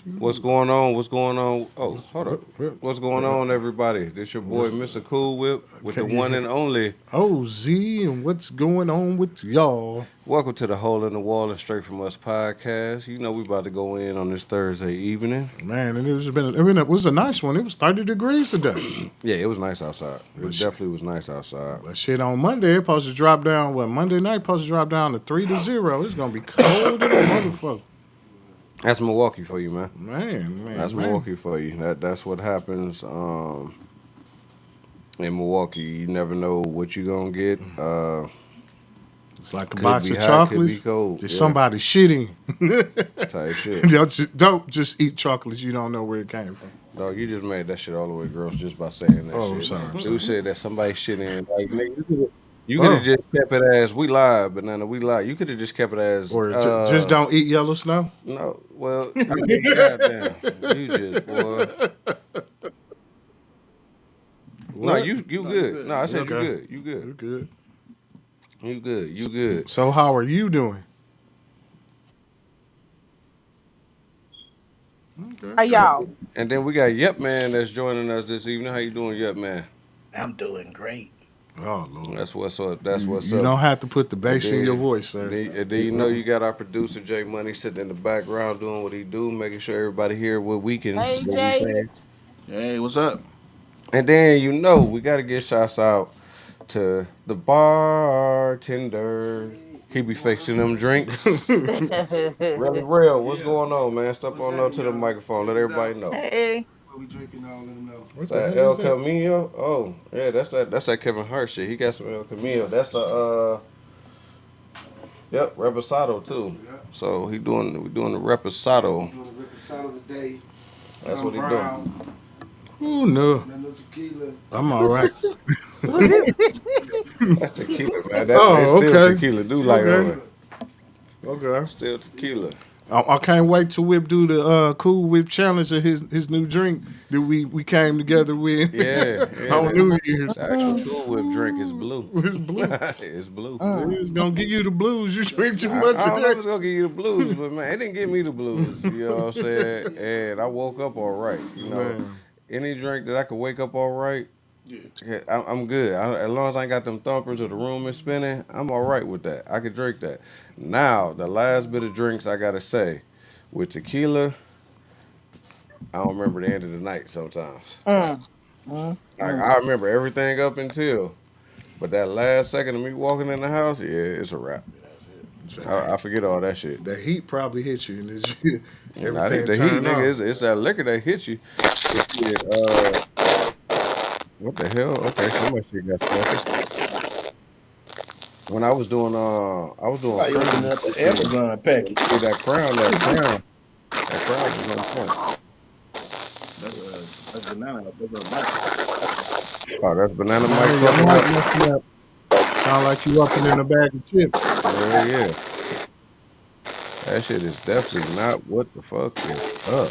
What's going on? What's going on? Oh, hold up. What's going on, everybody? This your boy, Mr. Kool Whipp, with the one and only. Oh, Z, and what's going on with y'all? Welcome to the Hole in the Wall and Straight from Us podcast. You know we about to go in on this Thursday evening. Man, and it was a nice one. It was 30 degrees today. Yeah, it was nice outside. But, It definitely was nice outside. but shit, on Monday, it supposed to drop down. Monday night supposed to drop down to 3 to 0. It's gonna be cold in a motherfucker. That's Milwaukee for you, man. Man, That's Milwaukee for you. That's what happens in Milwaukee. You never know what you're gonna get. It's like a Could box be of hot, could be chocolates. cold. There's Yeah, somebody shitting. type shit. Don't just eat chocolates you don't know where it came from. Dog, you just made that shit all the way gross just by saying that Oh, I'm shit. sorry. I'm Dude sorry. said that somebody shit in. Like, nigga, you could have Oh, just kept it as we lied, banana, we lied. You could have just kept it as or just don't eat yellow snow. no. Well, I mean, goddamn, you just boy. No, What? you good. No, I said you Okay. good. You good. You're good. You good. You good. So how are you doing? Okay. How y'all? And then we got Yep Man that's joining us this evening. How you doing, Yep Man? I'm doing great. Oh Lord. That's what's up. That's You, what's you up. don't have to put the And bass in your then, voice, sir. and then you know you got our producer Jay Money sitting in the background doing what he do, making sure everybody hear Hey what we Jay. saying. Hey, what's up? And then you know we got to get shouts out to the bartender. He be fixing them drinks. Really real. What's going on, man? Step on up to the microphone. Let everybody know. Hey. What we drinking now, let them know. What the That hell El is that? Camino. Oh, yeah, that's that Kevin Hart shit. He got some El Camino. That's the yep, Reposado too. Yeah. So we doing the Reposado. Doing a reposado today. That's Some what he doing. brown, Oh no, no tequila. I'm all right. That's tequila, man. It's Oh, still okay. tequila. Do like Okay. on it. Okay. Still tequila. I can't wait to Whip do the Cool Whip challenge of his new drink that we came together with Yeah, yeah. on New Year's. The actual Cool Whip drink is blue. It's blue. It's blue. It's gonna give you the blues. You drink too I much don't of know if it's that. gonna give you the blues, but man, it didn't give me the blues. You know what I'm saying? And I woke up all right. You know, Man, any drink that I could wake up all right, yeah, I'm good. As long as I ain't got them thumpers or the room is spinning, I'm all right with that. I could drink that. Now, the last bit of drinks I gotta say, with tequila, I don't remember the end of the night sometimes. Mm, mm, Like mm. I remember everything up until, but that last second of me walking in the house, yeah, it's a wrap. so I forget all that shit. the heat probably hit you, and it's, And I think everything the heat, turned nigga, off. it's that liquor that hits you. Shit, what the hell? Okay, so much shit got started. When I was doing I opened crowns up this the year. Amazon package. See that crown was on point. That's banana. That's a bite. Oh, that's banana Mike Man, your fucking mic up. messing up. Sound like you up and in a bag of chips. Yeah, yeah. That shit is definitely not what the fuck is up.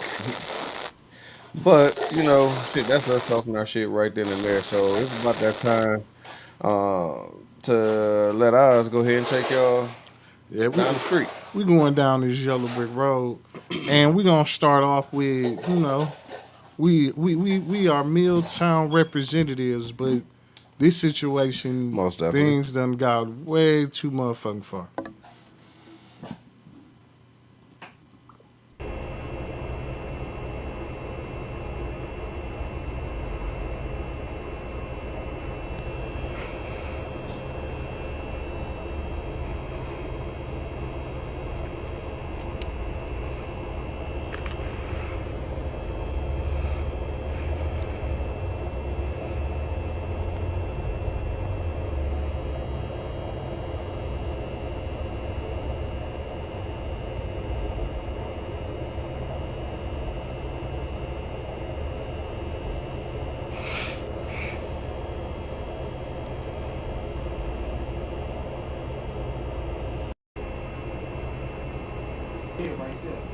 But, you know, shit, that's us talking our shit right then and there. So it's about that time uh, to let ours go ahead and take y'all Yeah, down the street. we going down this yellow brick road, and we gonna start off with we are Milltown representatives, but this situation Most definitely. things done got way too motherfucking far.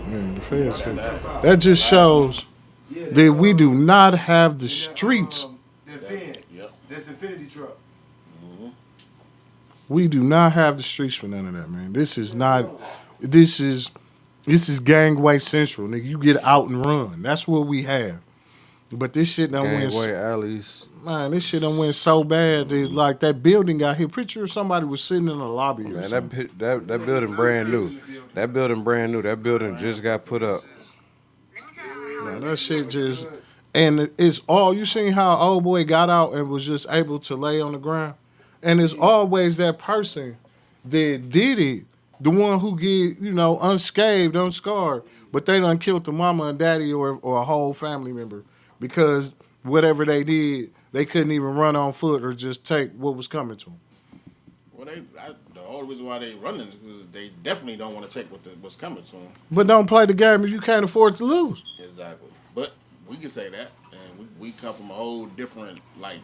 Man, the feds can- that just shows that we do not have the streets. That fin. Yep. That's Infinity truck. We do not have the streets for none of that, man. This is not. This is This is gangway central, nigga. You get out and run. That's what we have. But this shit done went. Gangway alleys. Man, this shit done went so bad that like that building got hit. Picture of somebody was sitting in a lobby or Man, something. that building brand new. That building brand new. That building just got put up. Man, that shit just and it's all you seen how old boy got out and was just able to lay on the ground. And it's always that person that did it, the one who get, unscathed, unscarred, but they done killed the mama and daddy or a whole family member because whatever they did, they couldn't even run on foot or just take what was coming to them. Well, the only reason why they running is because they definitely don't want to take what's coming to them. But don't play the game if you can't afford to lose. Exactly. But we can say that, and we come from a whole different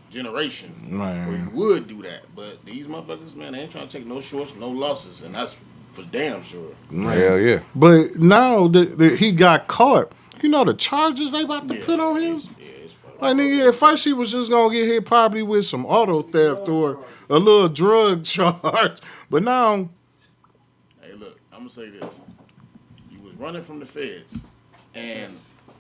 generation Man. where you would do that. But these motherfuckers, man, they ain't trying to take no shorts, no losses, and that's for damn sure. Hell yeah. But now that he got caught, the charges they about to put on him? It's fucking. Like, nigga, at first he was just gonna get hit probably with some auto theft or a little drug charge. But now, Hey, look, I'm gonna say this: you was running from the feds, and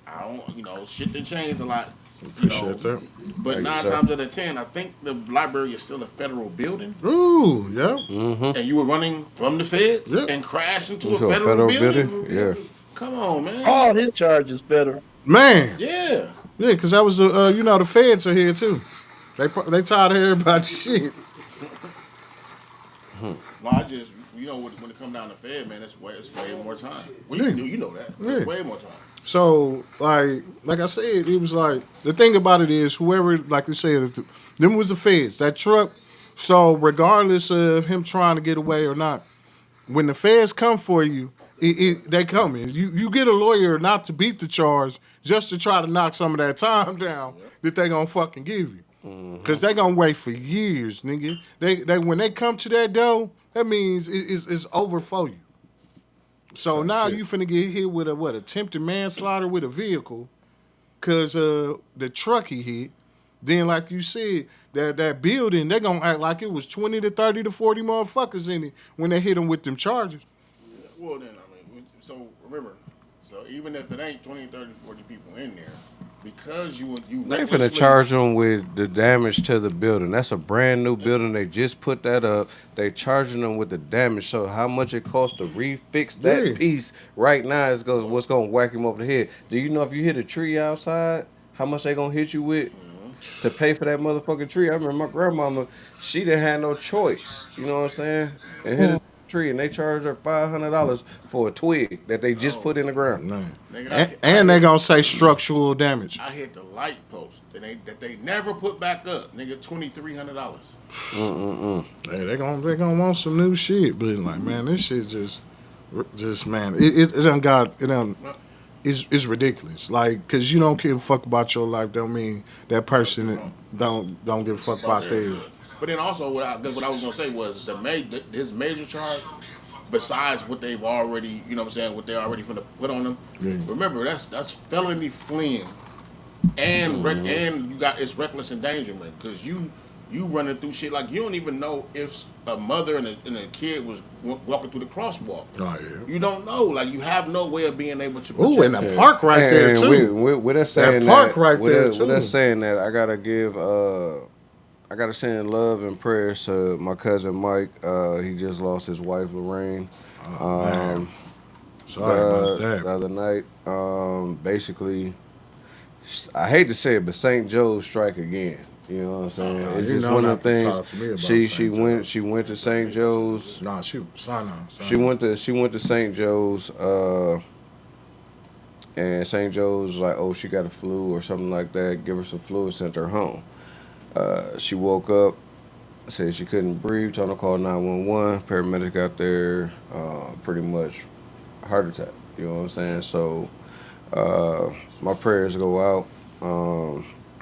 I don't, shit done changed a lot. Appreciate that. But Thank you, 9 sir. times out of 10, I think the library is still a federal building, ooh, yeah. and you were running from the feds Yep. and crashed into Into a federal building. Yeah. Come on, man. All his charges federal. Man. Yeah. Yeah, because that was, the feds are here too. They tired of everybody's shit. No, I just, when it come down to fed, man, it's way more time. You know that. Yeah. It's way more time. So, like I said, it was like, the thing about it is, whoever, like you said, them was the feds. That truck, so regardless of him trying to get away or not, when the feds come for you, they coming. You get a lawyer not to beat the charge, just to try to knock some of that time down that they gonna fucking give you. Because they gonna wait for years, nigga. They when they come to that door, that means it's over for you. So now you finna get hit with attempted manslaughter with a vehicle, cause the truck he hit. Then, like you said, that building, they gonna act like it was 20 to 30 to 40 motherfuckers in it when they hit them with them charges. Well, then, so remember, so even if it ain't 20, 30, 40 people in there, because you They finna recklessly- charge them with the damage to the building. That's a brand new building. They just put that up. They charging them with the damage. So how much it costs to refix that Yeah. piece right now is what's gonna whack him over the head. Do you know if you hit a tree outside, how much they gonna hit you with to pay for that motherfucking tree? I remember my grandmama, she didn't have no choice. You know what I'm saying? And hit a tree, and they charged her $500 for a twig that they just put in the ground. Nigga, And they gonna say structural damage. I hit the light post that they never put back up. Nigga, $2,300. Hey, they gonna want some new shit, but like, man, this shit just man, it done it's ridiculous. Like, cause you don't give a fuck about your life, don't mean that person don't give a fuck about theirs. But then also, what I was gonna say was his major charge, besides what they've already, what they already finna put on them. Yeah. Remember, that's felony fleeing, and and it's reckless endangerment because you running through shit like you don't even know if a mother and a kid was walking through the crosswalk. Oh yeah. You don't know, like you have no way of being able to. Ooh, and the park right there And too. with us saying park that, right with there, us, too. with us saying that, I gotta send love and prayers to my cousin Mike. He just lost his wife Lorraine. Man. Sorry about The that. other night. Basically, I hate to say it, but St. Joe's strike again. You know what I'm saying? It's you just know one not of the to things. talk to me about She St. went to St. Joe's. Nah, sign on. She went to St. Joe's, and St. Joe's was like, oh, she got a flu or something like that. Give her some fluid, sent her home. She woke up, said she couldn't breathe, told her to call 911. Paramedics got there, pretty much heart attack. You know what I'm saying? So my prayers go out.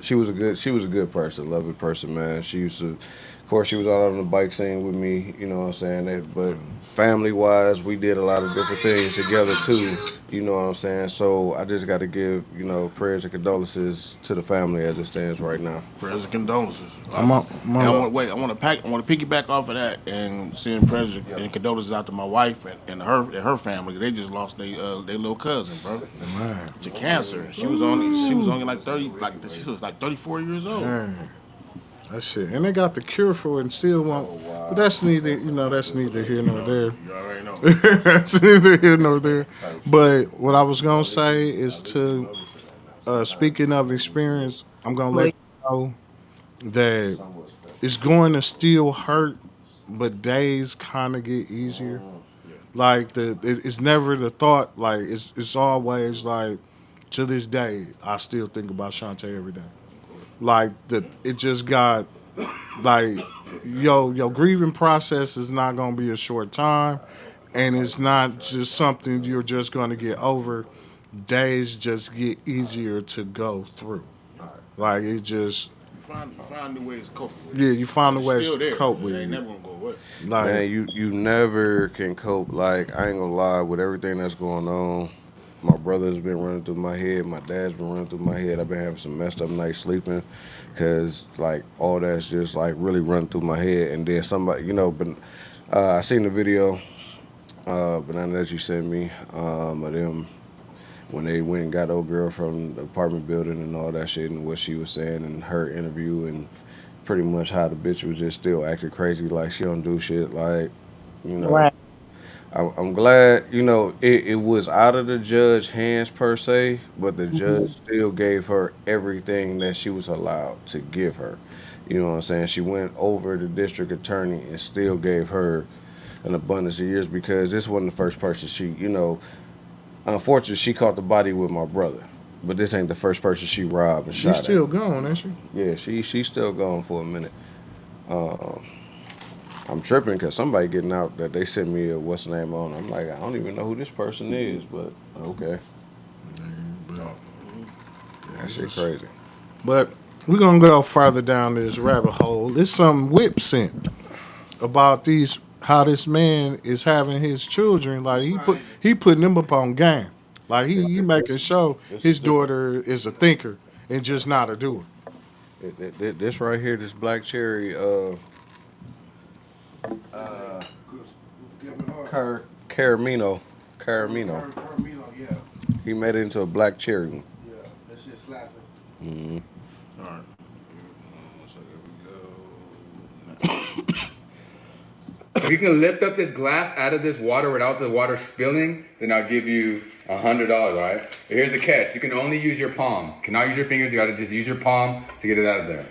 She was a good person, lovely person, man. She used to course, she was out on the bike scene with me. You know what I'm saying? But family wise, we did a lot of different things together too. You know what I'm saying? So I just got to give prayers and condolences to the family as it stands right now. Prayers and condolences. I'm on, And I I'm want to wait. I want to piggyback off of that and send prayers and condolences out to my wife and her family. They just lost their little cousin, bro, man, to cancer. She was only like 30, like she was like 34 years old. man. That shit, and they got the cure for it and still won't. Oh But wow. that's neither, that's neither here nor there. You already know. That's neither here nor there. But what I was gonna say is to speaking of experience, I'm gonna let Wait. you know that it's going to still hurt, but days kind of get easier. Like it's never the thought. Like it's always like to this day, I still think about Shantae every day. Like it just got like your grieving process is not gonna be a short time, and it's not just something you're just gonna get over. Days just get easier to go through. Like it just You find new ways to cope with it. yeah, you find But a it's way still to there. cope It with ain't it. never gonna go away. Like Man, you never can cope. Like I ain't gonna lie, with everything that's going on. My brother's been running through my head. My dad's been running through my head. I've been having some messed up nights sleeping, cause like all that's just like really running through my head. And then somebody, but I seen the video, banana that you sent me, of them when they went and got old girl from the apartment building and all that shit and what she was saying in her interview and pretty much how the bitch was just still acting crazy like she don't do shit like you know Right. I'm glad it was out of the judge's hands per se, but the judge Mhm. still gave her everything that she was allowed to give her. You know what I'm saying? She went over the district attorney and still gave her an abundance of years because this wasn't the first person unfortunately, she caught the body with my brother, but this ain't the first person she robbed and she's shot at. still gone, ain't she? Yeah, she's still gone for a minute. Um, I'm tripping because somebody getting out that they sent me a what's the name on. I'm like, I don't even know who this person is, but okay, But that it's shit just, crazy. but we're gonna go further down this rabbit hole. It's some Whip sent about these how this man is having his children. Like he putting them up on game. Like Yeah, he making sure this is his different. daughter is a thinker and just not a doer. This right here, this black cherry, uh, Kevin Hart. Caramino, Caramino. Carmelo, yeah. He made it into a black cherry one. Yeah. That shit slapping. Mm-hmm. All right. So there we go. If you can lift up this glass out of this water without the water spilling, then I'll give you $100, all right? But here's the catch. You can only use your palm. Cannot use your fingers. You gotta just use your palm to get it out of there.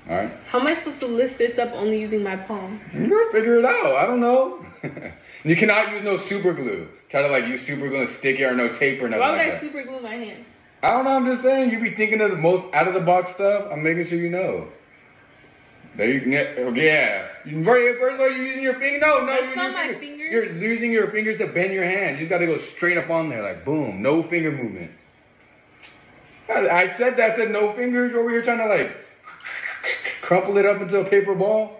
All right? How am I supposed to lift this up only using my palm? You're gonna figure it out. I don't know. You cannot use no super glue. Try to use super glue and stick it or no tape or nothing Why would like I that. super glue my hand? I don't know. I'm just saying. You be thinking of the most out of the box stuff. I'm making sure you know. There you okay, yeah. First of all, you're using your finger. No, That's you're not using my your fingers. You're using your fingers to bend your hand. You just gotta go straight up on there, like boom, no finger movement. I said that. I said no fingers. You're over here trying to crumple it up into a paper ball.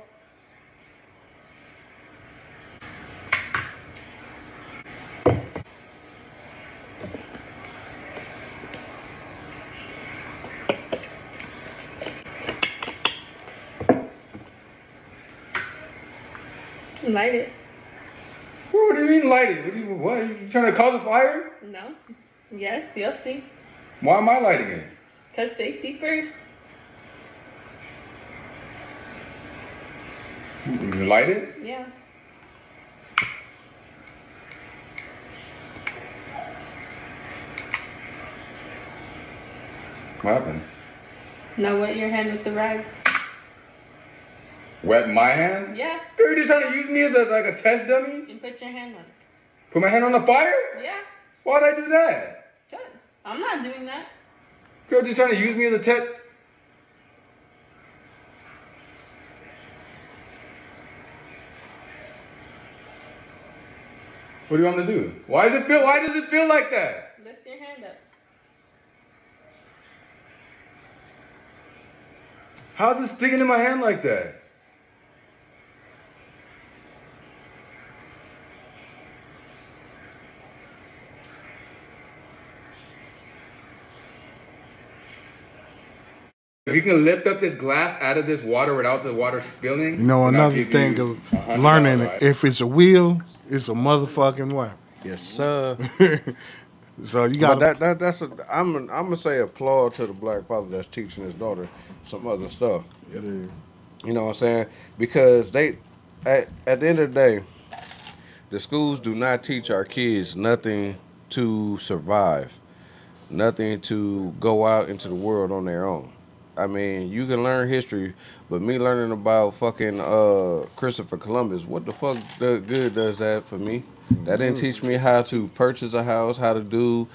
Light it. What do you mean light it? What? Are you trying to cause a fire? No. Yes, you'll see. Why am I lighting it? Cause safety first. You light it? Yeah. What happened? Now wet your hand with the rag. Wet my hand? Yeah. You're just trying to use me as a test dummy? And put your hand on it. Put my hand on the fire? Yeah. Why'd I do that? Cause I'm not doing that. You're just trying to use me as a test. What do you want me to do? Why does it feel like that? Lift your hand up. How's it sticking in my hand like that? If you can lift up this glass out of this water without the water spilling, You know, then I'll another give thing you of $100, learning, right? if it's a wheel, it's a motherfucking way. Yes, sir. So you But got to. that's a I'm gonna say applaud to the black father that's teaching his daughter some other stuff. You know what I'm saying? Because they at the end of the day, the schools do not teach our kids nothing to survive, nothing to go out into the world on their own. I mean, you can learn history, but me learning about fucking Christopher Columbus, what the fuck good does that for me? That didn't teach me how to purchase a house, how to do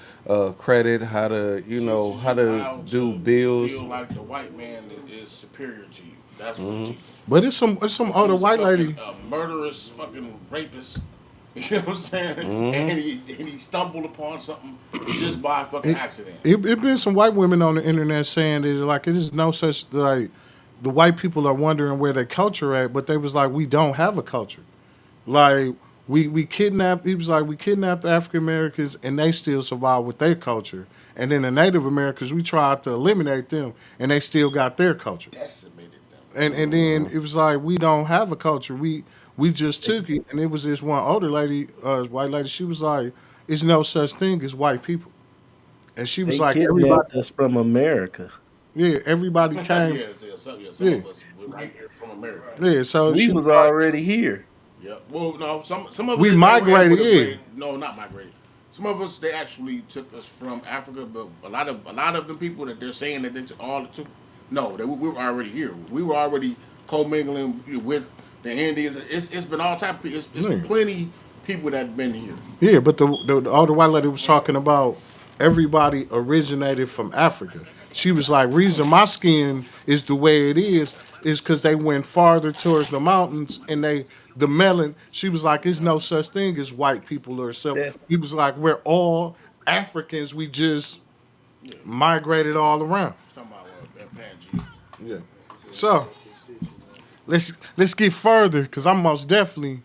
credit, how to Teaches how you to how do to bills. feel like the white man is superior to you. That's what it teaches. But it's some older He's white fucking lady. a murderous fucking rapist. You know what I'm saying? Mm-hmm. And he stumbled upon something just by fucking accident. It been some white women on the internet saying that like it is no such like the white people are wondering where their culture at, but they was like we don't have a culture. Like we kidnapped. He was like we kidnapped the African Americans and they still survive with their culture, and then the Native Americans we tried to eliminate them and they still got their culture. Decimated them. And then it was like we don't have a culture. We just took it, and it was this one older lady, white lady. She was like, "It's no such thing as white people," and she was They like, "Everybody, kidnapped us from America. yeah, everybody came, Some yeah, of us we're right here from America. yeah." So We she was was like, already here. Yeah. Well, no, some of We us they migrated, would've yeah. No, not migrated. Some of us they actually took us from Africa, but a lot of the people that they're saying that they took all took, no, we were already here. We were already commingling with the Indians. It's been all type. It's Yeah. plenty people that been here. yeah, but the older white lady was talking about everybody originated from Africa. She was like, reason my skin is the way it is because they went farther towards the mountains and the melon. She was like, there's no such thing as white people or so. That's He was like, we're all Africans. We just migrated all around. Talking about Pangea. Yeah. So let's get further because I'm most definitely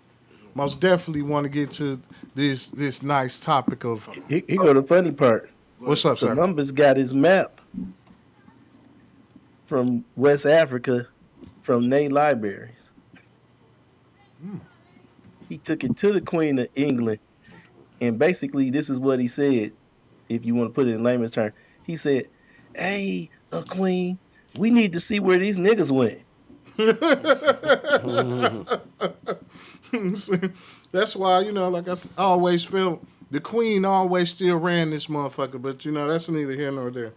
want to get to this nice topic of here go the funny part. what's up, sir. Columbus got his map from West Africa from Ney libraries. He took it to the Queen of England, and basically this is what he said. If you want to put it in layman's terms, he said, "Hey, Queen, we need to see where these niggas went." That's why like I always felt the Queen always still ran this motherfucker, but that's neither here nor there.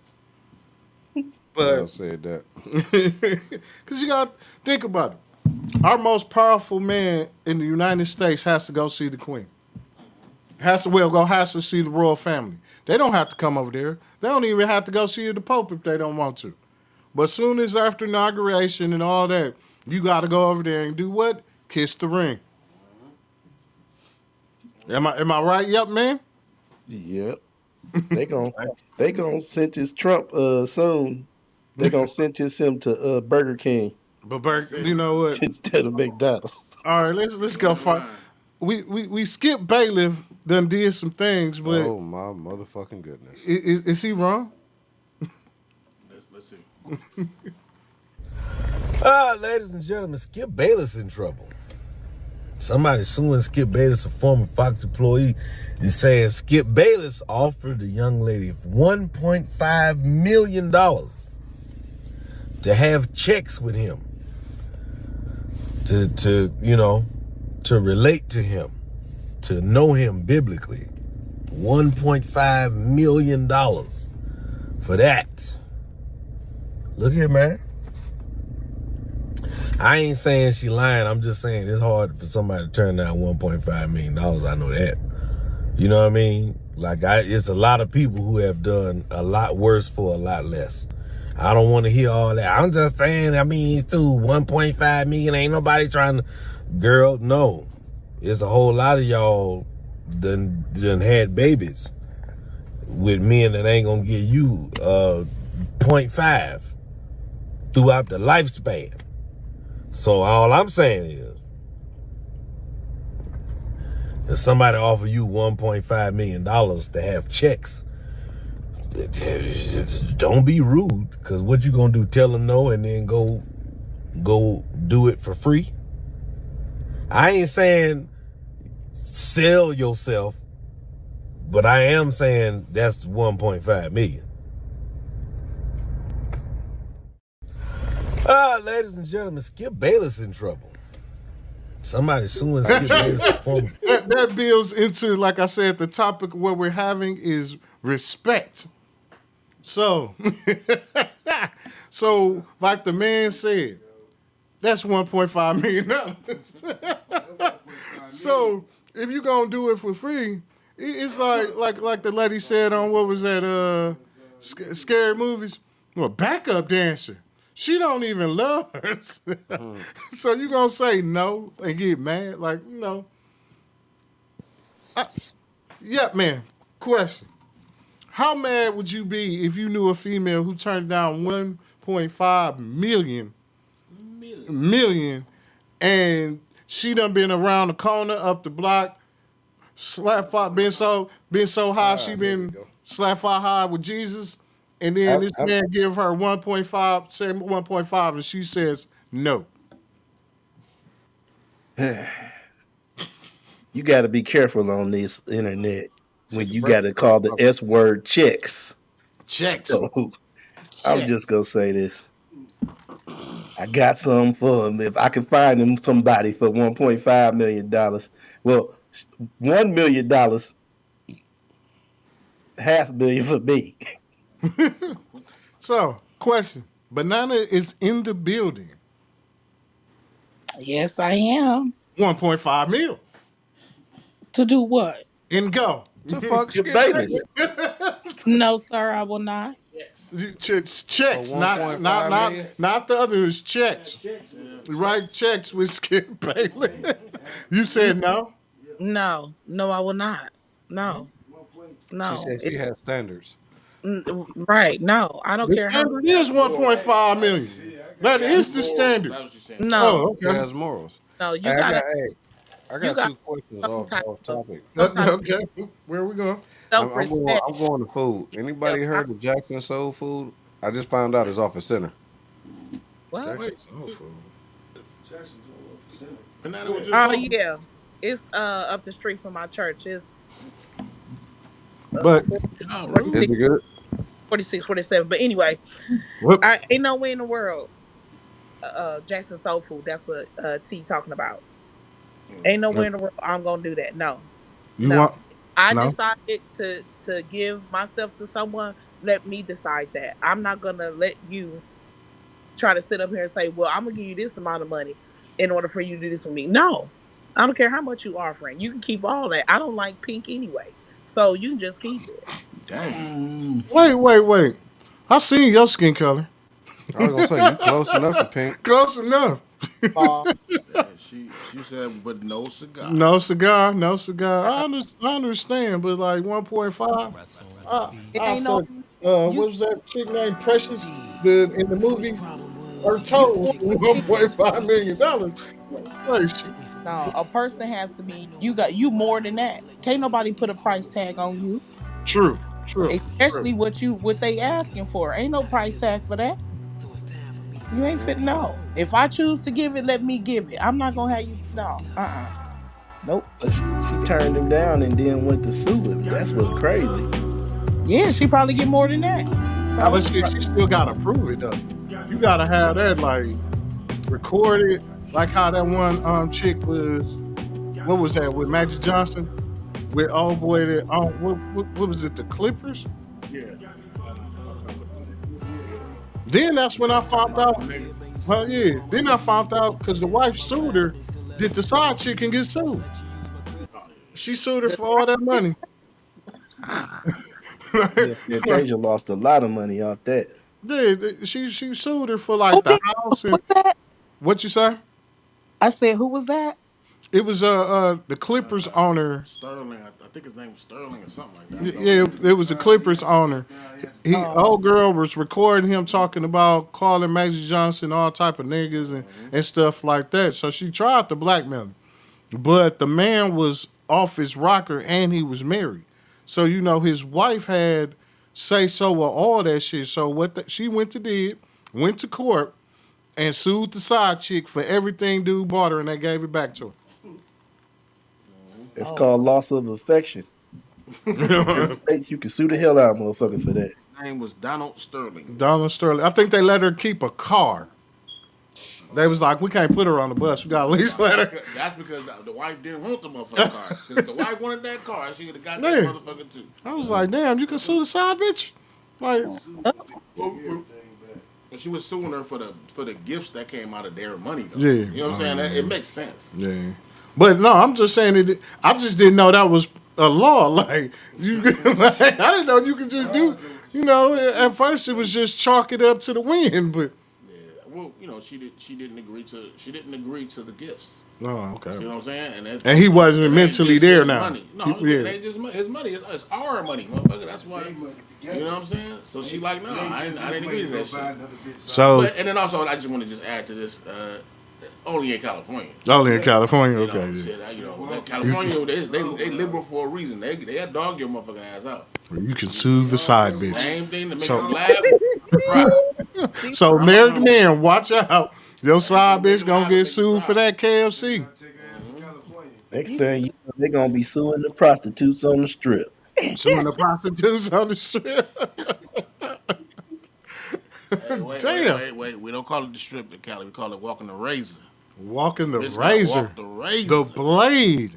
I But said that. because you got to think about it. Our most powerful man in the United States has to go see the Queen. Has to see the royal family. They don't have to come over there. They don't even have to go see the Pope if they don't want to. But soon as after inauguration and all that, you got to go over there and do what? Kiss the ring. Am I right? Yep, man. Yep. They gonna sentence Trump soon. They gonna sentence him to Burger King But Burke, you know what? instead of McDonald's. All right, let's go. We Skip Bailiff done did some things, but Oh my motherfucking goodness. is he wrong? Let's see. Ladies and gentlemen, Skip Bayless in trouble. Somebody suing Skip Bayless, a former Fox employee, is saying Skip Bayless offered the young lady $1.5 million to have checks with him, to relate to him, to know him biblically. $1.5 million for that. Look here, man. I ain't saying she lying. I'm just saying it's hard for somebody to turn down $1.5 million. I know that. You know what I mean? Like, it's a lot of people who have done a lot worse for a lot less. I don't want to hear all that. I'm just saying, through 1.5 million, ain't nobody trying to. Girl, no. It's a whole lot of y'all done had babies with men that ain't gonna give you 0.5 throughout the lifespan. So all I'm saying is, if somebody offer you $1.5 million to have checks Don't be rude, because what you gonna do? Tell them no and then go do it for free? I ain't saying sell yourself, but I am saying that's 1.5 million. Ladies and gentlemen, Skip Bayless in trouble. Somebody suing Skip Bayless for That builds into, like I said, the topic of what we're having is respect. So, so like the man said, that's $1.5 million. So if you're gonna do it for free, it's like the lady said on what was that scary movies? Well, backup dancer. She don't even love her. So you gonna say no and get mad? Like, yeah, man. Question. How mad would you be if you knew a female who turned down 1.5 million and she done been around the corner, up the block, slap five, been so high, she There we been go. slap five high with Jesus, and I, then this I, man give her 1.5, say 1.5, and she says no. You got to be careful on this internet see when the you first got to call the S word checks. Checks. So I'm Check. just gonna say this. I got some for him. If I can find him somebody for $1.5 million, well, $1 million, half a million for me. So, question. Banana is in the building. Yes, I am. 1.5 mil. To do what? And go. to fuck Your Skip Bayless. Bayless No, sir, I will not. Yes. for Checks, not not 1.5 not million. not the others. Checks. Right, checks with Skip Bailey. You said no. No, no, I will not. No, She no. said she has standards. Right. No, I don't The care how much. standard is 1.5 million. That That's is the moral. standard. That's what she's saying. No, Oh, She okay. has morals. no. Hey, I You got got two questions some type off of topic. some type of Okay. Where we going? self respect. I'm going to food. Yeah. Anybody heard of Jackson Soul Food? I just found out it's off of Center. What? Wait. Jackson Soul Food. Jackson's all over the center. And that was just Oh talking. yeah, it's up the street from my church. It's But 40, Oh, Is really? 46, it good? 46, 47. But anyway, what? I ain't no way in the world. Jackson Soul Food. That's what T talking about. Ain't nowhere in the world I'm gonna do that. No, You no. want? I No. decided to give myself to someone. Let me decide that. I'm not gonna let you try to sit up here and say, "Well, I'm gonna give you this amount of money in order for you to do this for me." No, I don't care how much you offering. You can keep all that. I don't like pink anyway, so you can just keep it. Dang. Wait. I seen your skin color. I was gonna say you close enough to pink. Close enough. Ball. She said, but no cigar. No cigar. No cigar. I understand, but like 1.5. It I ain't no said, you. what was that chick named Precious? The in the movie, her You toe was can't. $1.5 million. Like, No, a person has to be. You got you more than that. Can't nobody put a price tag on you, true, true, true. especially what they asking for. Ain't no price tag for that. You ain't fit. No. If I choose to give it, let me give it. I'm not gonna have you. No. Nope. But she turned him down and then went to sue him. That's what's crazy. Yeah, she probably get more than that. Now, So but she still gotta prove it though. You gotta have that like recorded, like how that one chick was. What was that with Magic Johnson? With old boy that what was it? The Clippers. Yeah. Then that's when I found out. Niggas. Well, yeah. Then I found out because the wife sued her. Did the side chick can get sued? She sued her the for all that money. Yeah, Fantasia lost a lot of money off that. Yeah, she sued her for who like the did house who and was that? what you say? I said who was that? It was the Clippers owner. Sterling. I think his name was Sterling or something like that. I know Yeah, his name. it was the Clippers owner. He Oh, old girl was recording him talking about calling Magic Johnson all type of niggas and stuff like that. So she tried to blackmail him, but the man was off his rocker and he was married. So his wife had say so with all that shit. So she went to court and sued the side chick for everything dude bought her, and they gave it back to That's called loss of affection. In the her. States, you can sue the hell out of a motherfucker for that. His name was Donald Sterling. Donald Sterling. I think they let her keep a car. They was like, we can't put her on the bus. We got to at least let her. That's because the wife didn't want the motherfucking car. Because if the wife wanted that car, she would have got Man. that motherfucker too. I was like, damn, you can sue the side bitch? Like, But she was suing her for the gifts that came out of their money. Though. Yeah. You know what I'm saying? It makes sense. yeah. But no, I'm just saying it. I just didn't know that was a law. Like, like, I didn't know you could just do. You know, at first it was just chalk it up to the wind, but. Yeah. Well, she didn't agree to the gifts. Oh, okay. You know what I'm saying? And he wasn't it ain't mentally just there his now. Money. No, Yeah. it ain't just his money. It's our money, motherfucker. That's why. You know what I'm saying? So she like, no, I didn't agree to that shit. So And then also, I just want to just add to this. Only in California. only in California, You know, okay. shit, California, they liberal for a reason. They dog your motherfucking ass out. You can sue the side bitch. Same thing to make So- them laugh. So married man, watch out. Your side bitch gonna get sued for that KFC. Next thing you know, they're gonna be suing the prostitutes on the strip. Suing the prostitutes on the strip. Hey, Damn. wait. We don't call it the strip in Cali. We call it walking the razor. Walking the Bitch gotta razor. walk the razor. The blade.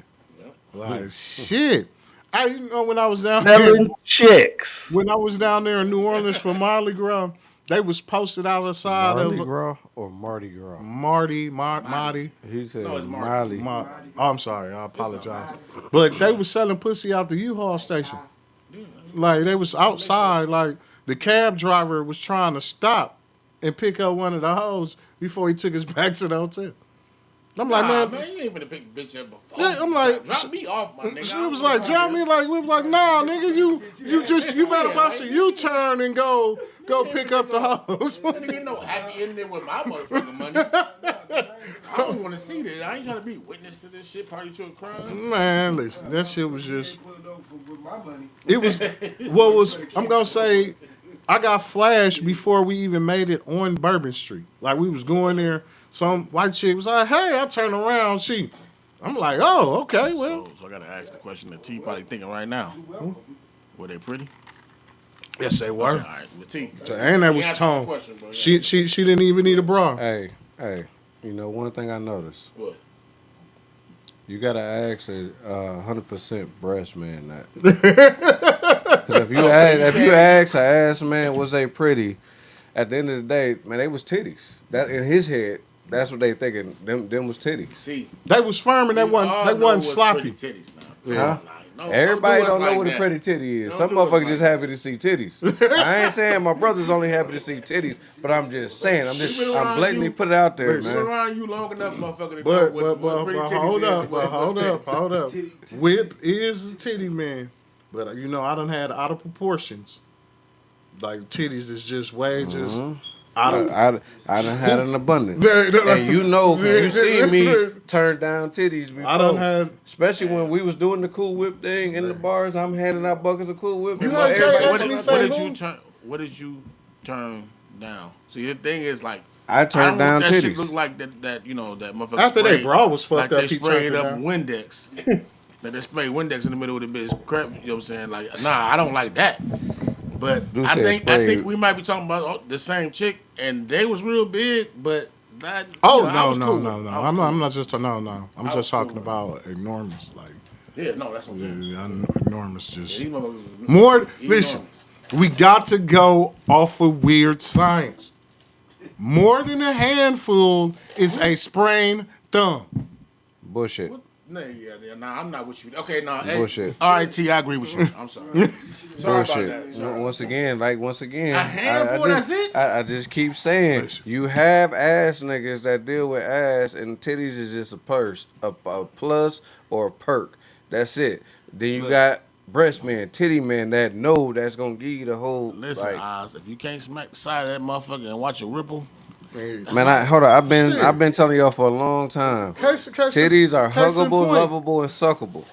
Like shit. When I was down Selling there, chicks. when I was down there in New Orleans for Mardi Gras, they was posted outside Mardi of Gras or Mardi Gras? Marty. He said No, it's Mardi. Marley. I'm sorry, I apologize. But they was selling pussy out the U-Haul station. Like they was outside, like the cab driver was trying to stop and pick up one of the hoes before he took us back to the hotel. I'm like, man, you ain't finna pick a bitch up before. yeah, I'm like, drop me off, my nigga. she was like, drop me, like, we was like, nah, nigga, you better bust a U-turn and go pick up the hoes. Nigga ain't no happy ending with my motherfucking money. I don't want to see this. I ain't trying to be witness to this shit, party to a crime. Man, listen, that shit was just. It was. What was? I'm gonna say, I got flashed before we even made it on Bourbon Street. Like we was going there. Some white chick was like, "Hey," I turn around, I'm like, "Oh, okay, well." So I gotta ask the question that T probably thinking right now. Were they pretty? Yes, they were. Okay, all right, with T. And that was Answer the tone. question, bro. She didn't even need a bra. Hey, one thing I noticed. What? You gotta ask a 100% breast man that. Because if you ask a ass man was they pretty, at the end of the day, man, they was titties. That in his head, that's what they thinking. Them was titties. See, They was firm and they we all wasn't know what's sloppy. pretty titties now. Huh? No, Everybody don't don't do know us what like a that. pretty titty is. Don't Some do us motherfuckers like just that. happy to see titties. I ain't saying my brother's only happy to see titties, but I'm just saying. I'm blatantly put it out there, Been man. around you long enough, motherfucker, to know what pretty titties hold is. up, hold up. Whip is a titty man, but I done had out of proportions. Like titties is just way just out of. I done had an abundance. And you see me turn down titties before. I done had. Especially when we was doing the Cool Whip thing in the bars, I'm handing out buckets of Cool Whip. You and heard Jay everybody- ask me say What did you turn down? See, the thing is, like, I turned down that shit titties. look like that that motherfucker. After sprayed, that bra was fucked like up, they he sprayed turned it up down. Windex. That they sprayed Windex in the middle of the bitch. Crap, you know what I'm saying? Like, nah, I don't like that. But Dude I said think sprayed. we might be talking about the same chick, and they was real big, but that. Oh I was cool. no! I was I'm cool. not just no. I'm I just was talking cool. about enormous, like Yeah, no, that's what I'm saying. enormous. Just These motherfuckers was more. enormous. Listen, we got to go off of weird science. More than a handful is a sprained thumb. Bullshit. Nah, I'm not with you. Okay, nah. Bullshit. All right, T, I agree with you. I'm sorry. Sorry about Bullshit. that. Sorry. Once again, A handful, that's it? I just keep saying, you have ass niggas that deal with ass, and titties is just a plus or a perk. That's it. Then you got breast man, titty man that know that's gonna give you the whole. Listen, like, Oz, if you can't smack the side of that motherfucker and watch it ripple, man, hold on. I've been telling y'all for a long time. Case in Titties are case in huggable, point. lovable, and suckable.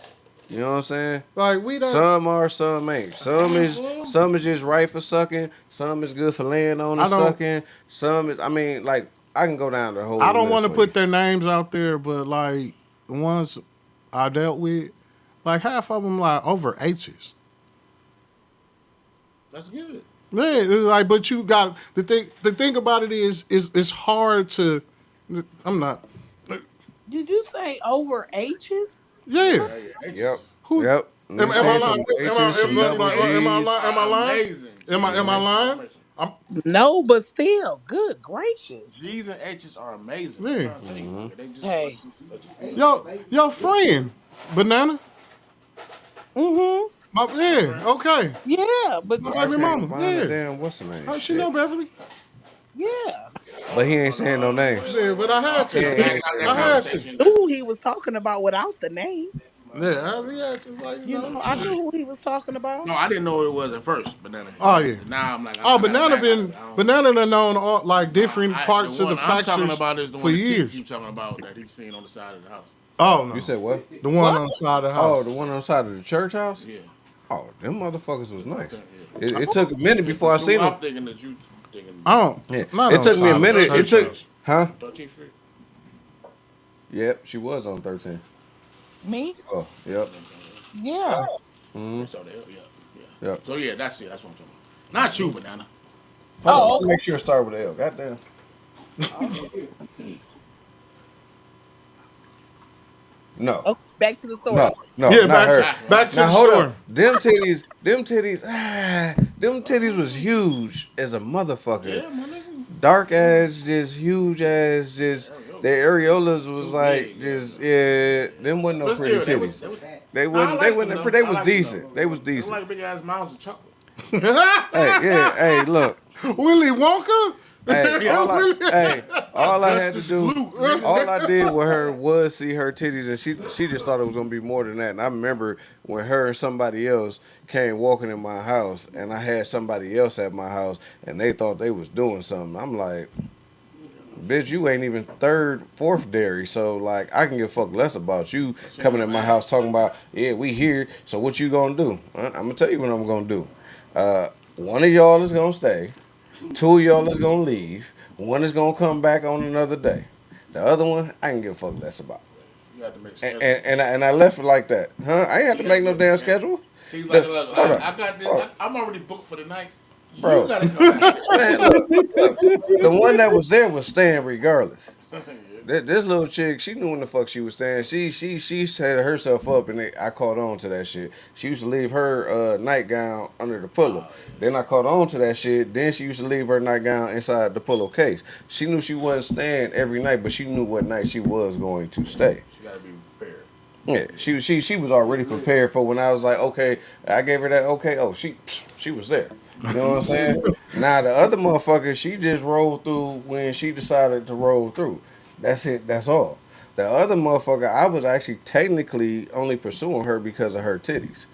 You know what I'm saying? Like we don't. Some are, some ain't. Some is just right for sucking. Some is good for laying on I and don't. sucking. Some is, I mean, like I can go down the I whole don't want list to for you. put their names out there, but like the ones I dealt with, like half of them like over H's. That's good. Man, it's like, but you got the thing. The thing about it is it's hard to. I'm not. Did you say over H's? Yeah. Yeah, yeah. Yep, H's. Who? yep. Let me Am I say lying? some H's, some double G's. Am I lying? Amazing. Am I lying? I'm, No, but still, good gracious. G's and H's are amazing. I'm yeah. trying to tell you. They just Hey. Your friend, banana. Mm-hmm. Yeah. Okay. Yeah, but My I baby can't mama. find the Yeah. damn what's the name. How she Shit. know Beverly? yeah. But he ain't saying no names. Yeah, but I had He to. ain't saying Not no that I had names. to. conversation. Who he was talking about without the name. Yeah, I had to. Like, You know, I knew who he was talking about. No, I didn't know it was at first, but then Oh yeah. now I'm like, Oh, I gotta banana back. been banana done known all, like different The parts of the one I'm talking fractures about is the for one that T years. keeps talking about that he's seen on the side of the house. Oh no, You said what? the one on the side of the Oh, house. the one on the side of the church house? Yeah. Oh, them motherfuckers was nice. Okay, It took a minute before I seen them. I'm thinking that you thinking. I don't. Yeah. Not It on took me a side of minute. the It church took, house. huh? 13th Street. Yep, she was on 13. Me? Oh, yep. Yeah. Mm-hmm. So there, yeah, yeah. Yep. So yeah, that's it. That's what I'm talking about. Not you, banana. Hold on, Oh, let me okay. make sure it start with an L. Goddamn. No, Okay, back to the story. no, Yeah, not her. back to Now the hold story. up. Them titties was huge as a motherfucker. Yeah, my nigga. Dark ass, just huge ass, just the areolas was Too like big, just yeah. Them wasn't no But pretty still, titties. I They like wasn't. them, They though. I was like them, decent. though. They was They decent. like big ass mounds of chocolate. Hey, look. Willy Wonka. Hey, all I had to do, Glue. all I did with her was see her titties, and she just thought it was gonna be more than that. And I remember when her and somebody else came walking in my house, and I had somebody else at my house, and they thought they was doing something. I'm like, bitch, you ain't even third, fourth dairy, so like I can give a fuck less about you coming in my house talking about yeah we here. So what you gonna do? I'm gonna tell you what I'm gonna do. One of y'all is gonna stay. Two of y'all is gonna leave. One is gonna come back on another day. The other one, I can give a fuck less about. You have to make And, schedules. and I left it like that. Huh? I ain't have to make no damn schedule. She's like, The- look, hold I, on. I got this. Hold on. I'm already booked for the night. Bro. You gotta come back. Man, look, the one that was there was staying regardless. This little chick, she knew when the fuck she was staying. She set herself up, and I caught on to that shit. She used to leave her nightgown under the pillow. Then I caught on to that shit. Then she used to leave her nightgown inside the pillowcase. She knew she wasn't staying every night, but she knew what night she was going to stay. She gotta be prepared. Yeah, she was already prepared for when I was like, okay, I gave her that okay. Oh, she was there. You know what I'm saying? Now the other motherfucker, she just rolled through when she decided to roll through. That's it. That's all. The other motherfucker, I was actually technically only pursuing her because of her titties.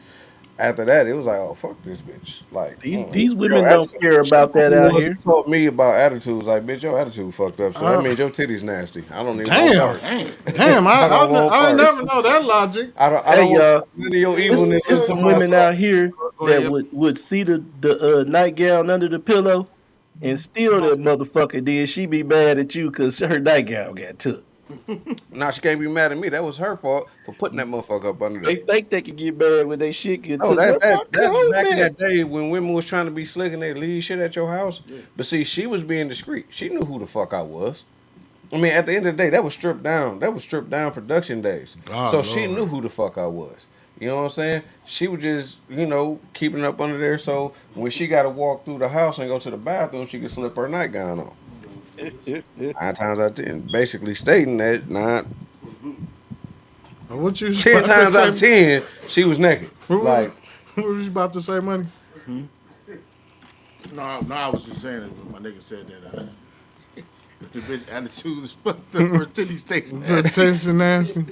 After that, it was like, oh fuck this bitch. Like These your women don't attitude- care about that out here. Taught me about attitudes. Like, bitch, your attitude fucked up. So that means your titties nasty. I don't even want Damn. parts. Damn, I don't want I parts. never know that logic. I don't Hey, want none of your evilness. it's into some my women soul. out here that would see the nightgown under the pillow and steal that motherfucker. Then she be mad at you because her nightgown got took. Nah, she can't be mad at me. That was her fault for putting that motherfucker up under They there. think they can get mad when they shit get No, took. Where my that's coat back in at? that day when women was trying to be slick and they leave shit at your house. But see, she was being discreet. She knew who the fuck I was. I mean, at the end of the day, that was stripped down. That was stripped down production days. Oh, So she Lord. knew who the fuck I was. You know what I'm saying? She was just, keeping it up under there. So when she got to walk through the house and go to the bathroom, she could slip her nightgown on. 9 times out of 10, basically stating that What you 10 about to times out of say? 10, she was naked. Like, What was you about to say, money? No, I was just saying that my nigga said that the bitch attitude is fucked up. Her titty station. The taste is nasty.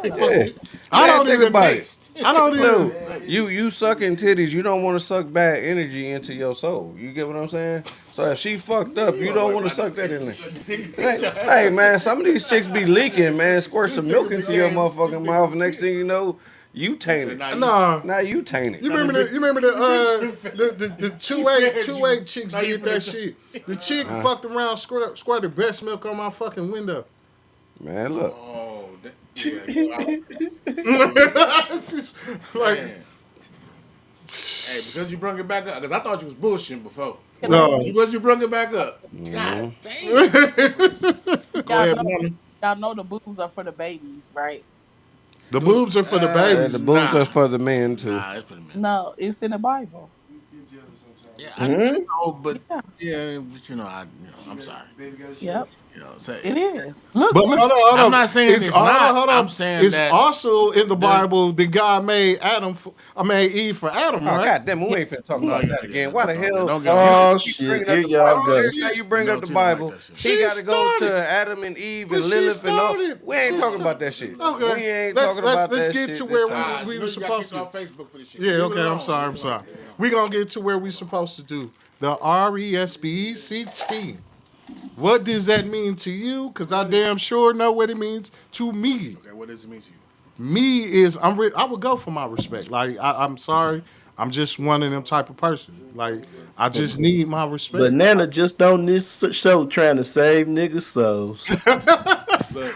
yeah. I don't think even about it. taste. I don't No, even. you sucking titties. You don't want to suck bad energy into your soul. You get what I'm saying? So if she fucked up, you don't want to suck that in there. Hey man, some of these chicks be leaking, man. Squirt some milk into your motherfucking mouth. Next thing you know, You He said, tainted. "Nah, Nah. Now you tainted. You now remember the the you remember the she two eight fed two you. eight chicks Now you did that finna shit. The chick Huh? fucked around, squirted breast milk on my fucking window. Man, look. Oh, yeah, no, It's just like man. Hey, because you brought it back up, because I thought you was bullshitting before. Can I no. say, Because you brought it back up. God Mhm. damn. Go y'all ahead, know, banana. y'all know the boobs are for the babies, right? The boobs are for the The babies. booze Nah. are for the men too. Nah, it's for the men too. No, it's in the Bible. Yeah, I Hmm? know, but Yeah. yeah, but I'm sorry. Yep. Say It is. Look, But look. I'm hold on. not saying It's it's hold on, not. hold I'm on. saying It's that also in the there's Bible that God made I made Eve for Adam, Oh right? god damn it, Yeah. we ain't finna talk no, about yeah, that yeah, again. Why the hell don't get on you that. Oh keep shit! bringing up Here the y'all Bible? Oh go. Every time shit. you bring up the T don't like Bible, that shit. he She gotta go started. to Adam and Eve But and she Lilith and all. started. We ain't She talking started. about that shit. Okay. We ain't Let's talking let's about let's that get to shit this where time. You we know were you got supposed kicked to. off Facebook for this shit. Yeah, Leave it okay, I'm alone. sorry, Leave I'm it alone. sorry. We're gonna get to where we supposed to do. The RESPECT. What does that mean to you? Cause I damn sure know what it means to me. Okay, what does it mean to you? Me is I would go for my respect. Like I'm sorry, I'm just one of them type of person. Like I But just need my respect. Banana just on this show trying to save niggas' souls. Look,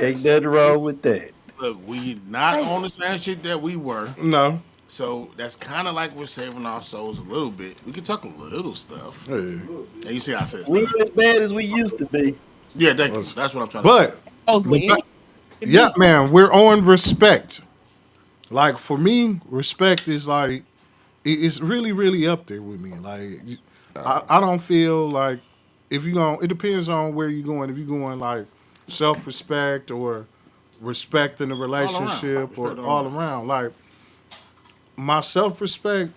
Ain't nothing wrong with that. we not Hey, on the same shit that we were. No. So that's kind of like we're saving our souls a little bit. We can talk a little stuff. Hey. And you see, I said We stuff. ain't as bad as we used to be. Yeah, thank you. That's what I'm trying to say. But goes with the any can yeah, be. man, we're on respect. Like for me, respect is like it's really, really up there with me. Like I don't feel like if you going, it depends on where you're going. If you're going like self respect or respect in the All around, relationship or respect all all around. around. Like my self respect,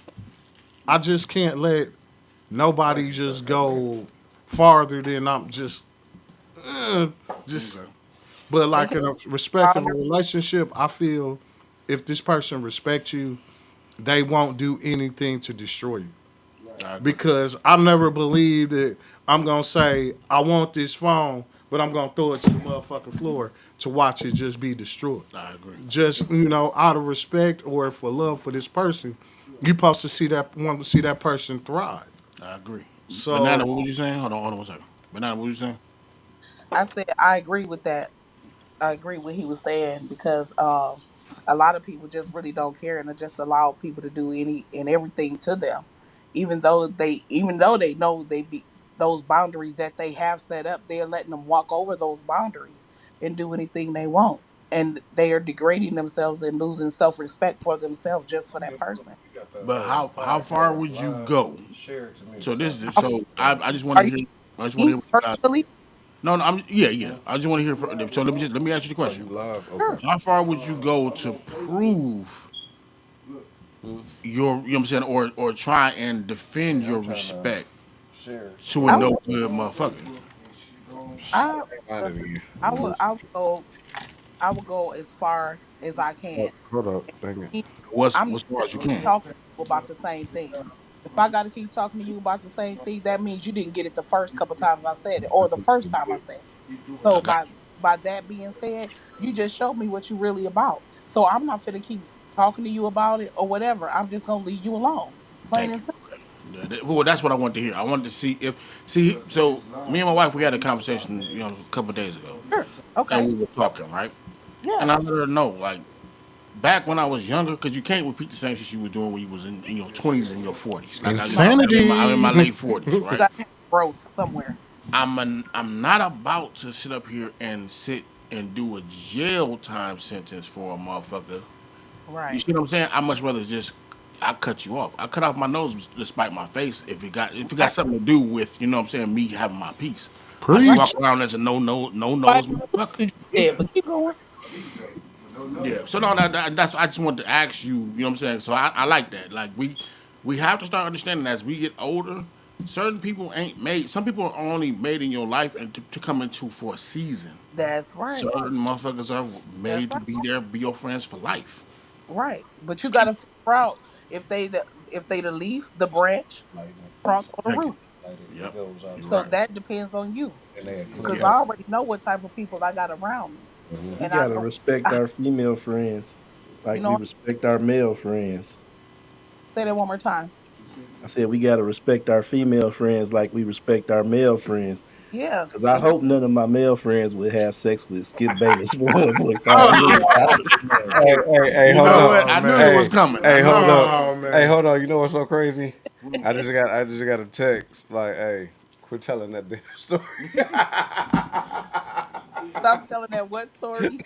I just can't let nobody just go farther than I'm uh, just. Okay, But like Okay. in a respect of a Boundary. relationship, I feel if this person respects you, they won't do anything to destroy you. I agree. Because I never believed that I'm gonna say I want this phone, but I'm gonna throw it to the motherfucking floor to watch it just be destroyed. I agree. Just out of respect or for love for this person, you supposed to see that want to see that person thrive. I agree. Banana, So what was you saying? Hold on 1 second. Banana, what was you saying? I said I agree with that. I agree with what he was saying because a lot of people just really don't care and they just allow people to do any and everything to them, even though they know they be those boundaries that they have set up, they're letting them walk over those boundaries and do anything they want, and they are degrading themselves and losing self respect for themselves just for that person. But how far would you go? So this is How, so I just want are to you hear. I just want to me hear what you guys. personally? No, no, yeah. I just want to hear. So let me ask you the Oh, you question. live? Okay. Sure. How far would you go to prove your, you know what I'm saying, or try and defend I'm your trying to respect share. to a I would, no good motherfucker? I, Find uh, it again. I would go as far as I Oh, can. hold up. Dang it. Me, What's I'm what's far as you not keep can? talking to you about the same thing. If I got to keep talking to you about the same thing, that means you didn't get it the first couple times I said it, or the first time I said it. I So got by that being said, you just showed me what you really about. So I'm not gonna keep talking to you about it or whatever. I'm just gonna leave you alone, plain thank and you. simple. Well, that's what I wanted to hear. I wanted to see if see. So me and my wife, we had a conversation, a couple of days ago, Sure. and Okay. we were talking, right? Yeah. And I let her know, like, back when I was younger, because you can't repeat the same shit you was doing when you was in your 20s and your 40s. Like No. I'm in my insanity. late 40s, You right? got to have growth somewhere. I'm not about to sit up here and sit and do a jail time sentence for a motherfucker. You Right. see what I'm saying? I much rather just I cut you off. I cut off my nose despite my face if it got Right. something to do with, you know what I'm saying, me having my peace. I just Right. walk Preach. around as a no Right. nose motherfucker. You just said, but keep going. Yeah. So no, that's I just wanted to ask you. You know what I'm saying. So I like that. Like we have to start understanding as we get older. Certain people ain't made. Some people are only made in your life and to come into for a season. That's right. Certain motherfuckers are That's made to right. be there, be your friends for life. Right. But you got to figure out if they the leaf, the branch, trunk, or the Thank you. root. Yep. You're So right. that depends on you. And they had Because Yeah. I already know what type of people I got around me. We And I gotta know, respect our female friends you like we know, respect our male friends. say that one more time. I said we gotta respect our female friends like we respect our male friends. Yeah. Cause I And hope none of my male friends would have sex with Skip Bayless for $1.5 Oh, million. No. Hey, You hold know up. what? oh I knew it was man. Hey, coming. I hey, knew it hold was up. Oh coming. Hey, man. hold on. You know what's so crazy? I just got a text like, hey, quit telling that damn story. stop telling that what story.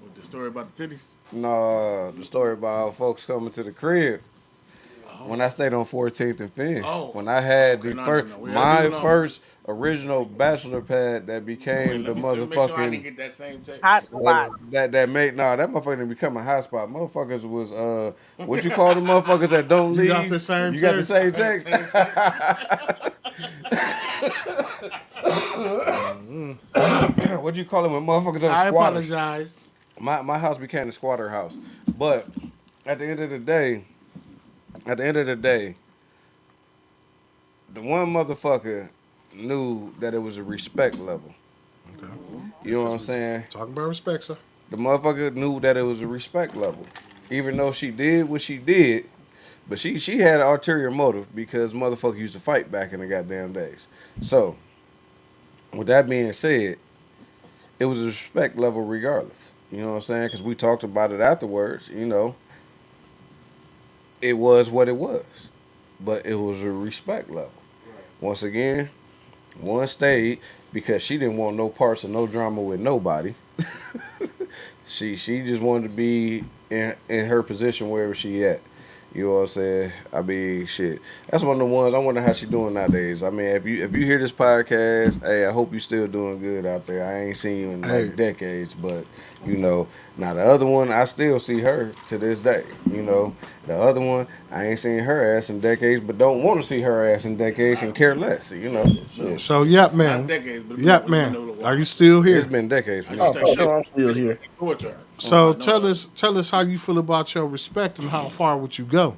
With the story about the titties. No, the story about how folks coming to the crib when I stayed on 14th and Finn. Oh. When I Oh, had okay. the No, no, first, no. We gotta leave it my alone. first original bachelor pad that Wait, became the let me make sure I didn't motherfucking get that same text. Hot spot. that made that motherfucker didn't become a hotspot. Motherfuckers was what you call the motherfuckers that don't You got the leave? same You got the text? same text? Same text. What you call it when motherfuckers are I squatters? apologize. My house became a squatter house. But at the end of the day, at the end of the day, the one motherfucker knew that it was a respect level. Okay. You know what I'm Because we saying? talking about respect, sir. The motherfucker knew that it was a respect level. Even though she did what she did, but she had an ulterior motive because motherfucker used to fight back in the goddamn days. So, with that being said, it was a respect level regardless. You know what I'm saying? Because we talked about it afterwards. It was what it was, but it was a respect level. Once again, one stayed because she didn't want no parts of no drama with nobody. She just wanted to be in her position wherever she at. You know what I'm saying? I mean, shit. That's one of the ones I wonder how she doing nowadays. I mean, if you hear this podcast, hey, I hope you still doing good out there. I ain't seen you in Hey, like decades, but you know, now the other one, I still see her to this day. The other one, I ain't seen her ass in decades, but don't want to see her ass in decades and care less. Shit. so Yap Not man, decades, but Yap it's been man, a little are while. you still It's here? been decades for I me. just Oh, for think sure, I'm still it's here. your turn. So I know that. tell us how you feel about your respect and how far would you go?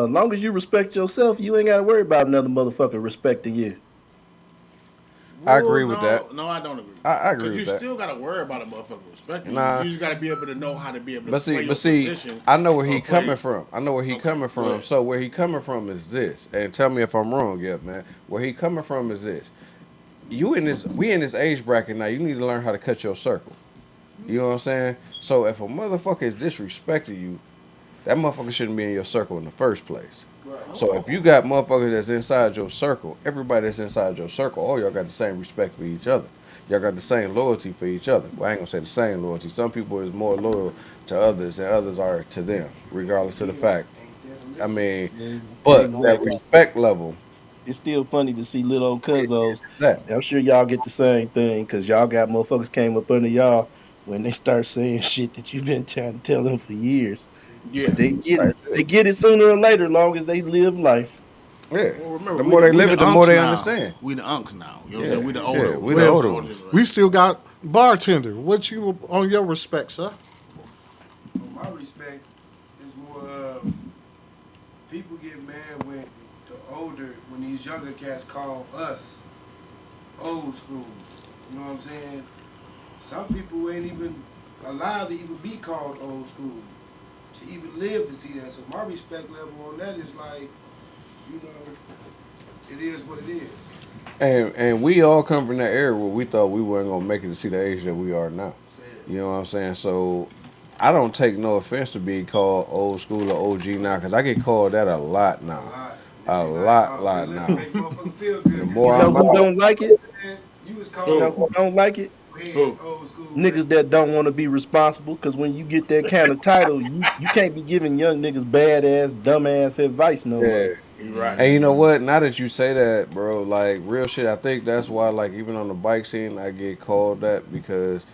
Long as you respect yourself, you ain't gotta worry about another motherfucker respecting you. I Well, agree with that. no, I don't agree with I that. agree Because with you that. still got to worry about a motherfucker respecting you. Nah, You just got to be able to know how to be able to but see, play but your see, position I know where or he play. coming from. I know where he Okay, coming go from. ahead. So where he coming from is this, and tell me if I'm wrong, yet, man. Where he coming from is this. We in this age bracket now. You need to learn how to cut your circle. You know what I'm saying? So if a motherfucker is disrespecting you, that motherfucker shouldn't be in your circle in the first place. So if you got motherfuckers that's inside your circle, everybody that's inside your circle, all y'all got the same respect for each other. Y'all got the same loyalty for each other. Well, I ain't gonna say the same loyalty. Some people is more loyal to others and others are to them, regardless of the fact. I mean, but that Exactly. respect level It's still funny to see little old is cuzzos. that. I'm sure y'all get the same thing because y'all got motherfuckers came up under y'all when they start saying shit that you've been trying to tell them for years. Yeah. But they get Right it. there. They get it sooner or later, long as they live life. Yeah. Well, remember, The more they we live the it, the more unks they now. understand. We the unks now. You know what I'm saying? Yeah. We the Yeah. older. We We the the Well, older older ones. we generation. still got bartender. What you on your respect, sir? From my respect, it's more of people get mad when these younger cats call us old school. You know what I'm saying? Some people ain't even allowed to even be called old school to even live to see that. So my respect level on that is like, you know, it is what it is. And we all come from that era where we thought we weren't gonna make it to see the age that we are now. Said You know what I'm saying? So I don't take no offense to being called old school or OG now, because I get called that a lot a now, lot. And they a be like, lot, oh, lot just let me now. make motherfucker feel The good because You more you know I'm who out, don't like it? man, you was You know Who? who called don't like it? heads Who? old school, man. Niggas that don't want to be responsible. Because when you get that kind of title, you can't be giving young niggas badass, dumbass advice no yeah. more. You right. And you know what? Now that you say that, bro, like real shit, I think that's why, like, even on the bike scene, I get called that because,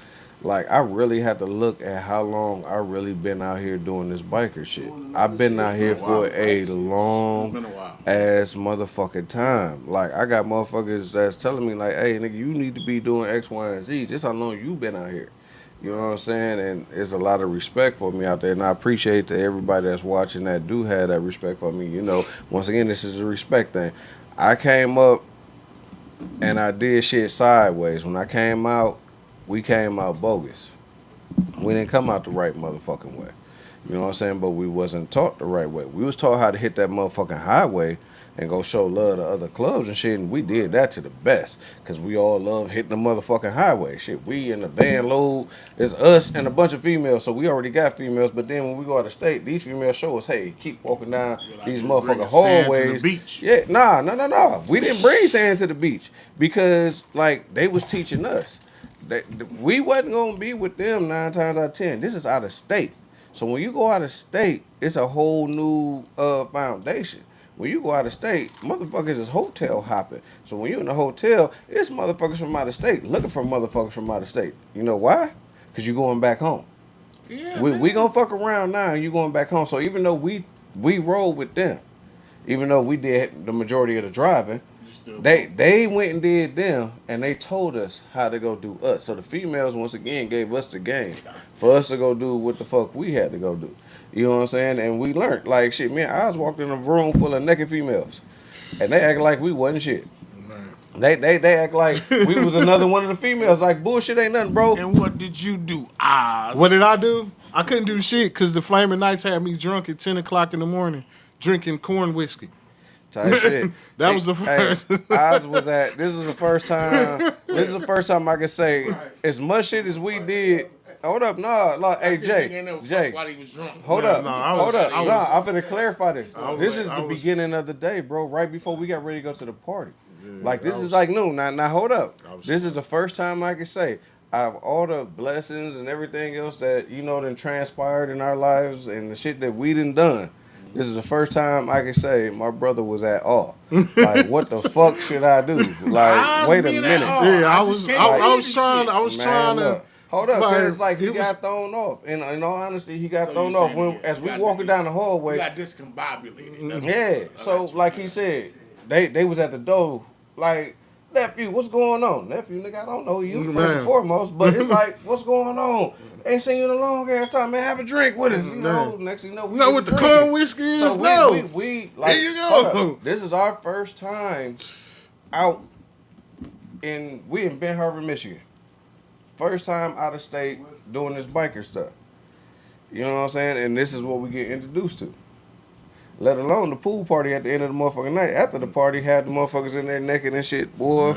like, I really had to look at how long I really been out here doing this biker shit. Doing I've another been shit, out It's been here a for while. doing a bike shit. It's long been a while. ass motherfucking time. Like, I got motherfuckers that's telling me, like, hey, nigga, you need to be doing X, Y, and Z. This how long you been out here. You know what I'm saying? And it's a lot of respect for me out there. And I appreciate that everybody that's watching that do have that respect for me. Once again, this is a respect thing. I came up and I did shit sideways. When I came out, we came out bogus. We didn't come out the right motherfucking way. You know what I'm saying? But we wasn't taught the right way. We was taught how to hit that motherfucking highway and go show love to other clubs and shit, and we did that to the best. Cause we all love hitting the motherfucking highway. Shit, we in the van load, it's us and a bunch of females, so we already got females, but then when we go out of state, these females show us, hey, keep walking down these motherfucking hallways. Beach. Yeah, nah. We didn't bring sand to the beach because like they was teaching us. We wasn't gonna be with them 9 times out of 10. This is out of state. So when you go out of state, it's a whole new foundation. When you go out of state, motherfuckers is hotel hopping. So when you're in a hotel, it's motherfuckers from out of state looking for motherfuckers from out of state. You know why? Because you're going back home. Yeah, We gonna fuck around now and you going back home. So even though we roll with them, even though we did the majority of the driving, they went and did them, and they told us how to go do us. So the females once again gave us the game for us to go do what the fuck we had to go do. You know what I'm saying? And we learned like shit. Man, I was walking in a room full of naked females, and they act like we wasn't shit. They act like we was another one of the females. Like bullshit ain't nothing, bro. And what did you do, Oz? What did I do? I couldn't do shit because the Flaming Knights had me drunk at 10 o'clock in the morning drinking corn whiskey. Type shit. That was the first. Oz was at. This is the first time. This is the first time I can say as much shit as we did. Hold up, hey Jay, While he was drunk. hold up, hold up. I was- I'm finna clarify this. This is the was- beginning of the day, bro. Right before we got ready to go to the party. Like this is like noon. Now hold up. This is the first time I can say out of all the blessings and everything else that done transpired in our lives and the shit that we done. This is the first time I can say my brother was at all. Like, what the fuck should I do? Like, wait a minute. Yeah, I was trying Man, to. look. Hold up, Like, cause like he it was- got thrown off. And in all honesty, he got So thrown you off saying as we got walking down the You hallway. got discombobulated. That's Yeah. what- So like he said, they was at the door. Like, nephew, what's going on? Nephew, nigga, I don't know you first Man. and foremost, but it's like, what's going on? Ain't seen you in a long ass time, man. Have a drink with us, you know. Next thing you know, we You know get what the drinking. corn whiskey is? So No. we like, Here you go. hold up. This is our first time out we in Ben Harbor, Michigan. First time out of state doing this biker stuff. You know what I'm saying? And this is what we get introduced to. Let alone the pool party at the end of the motherfucking night. After the party, had the motherfuckers in there naked and shit. Boy,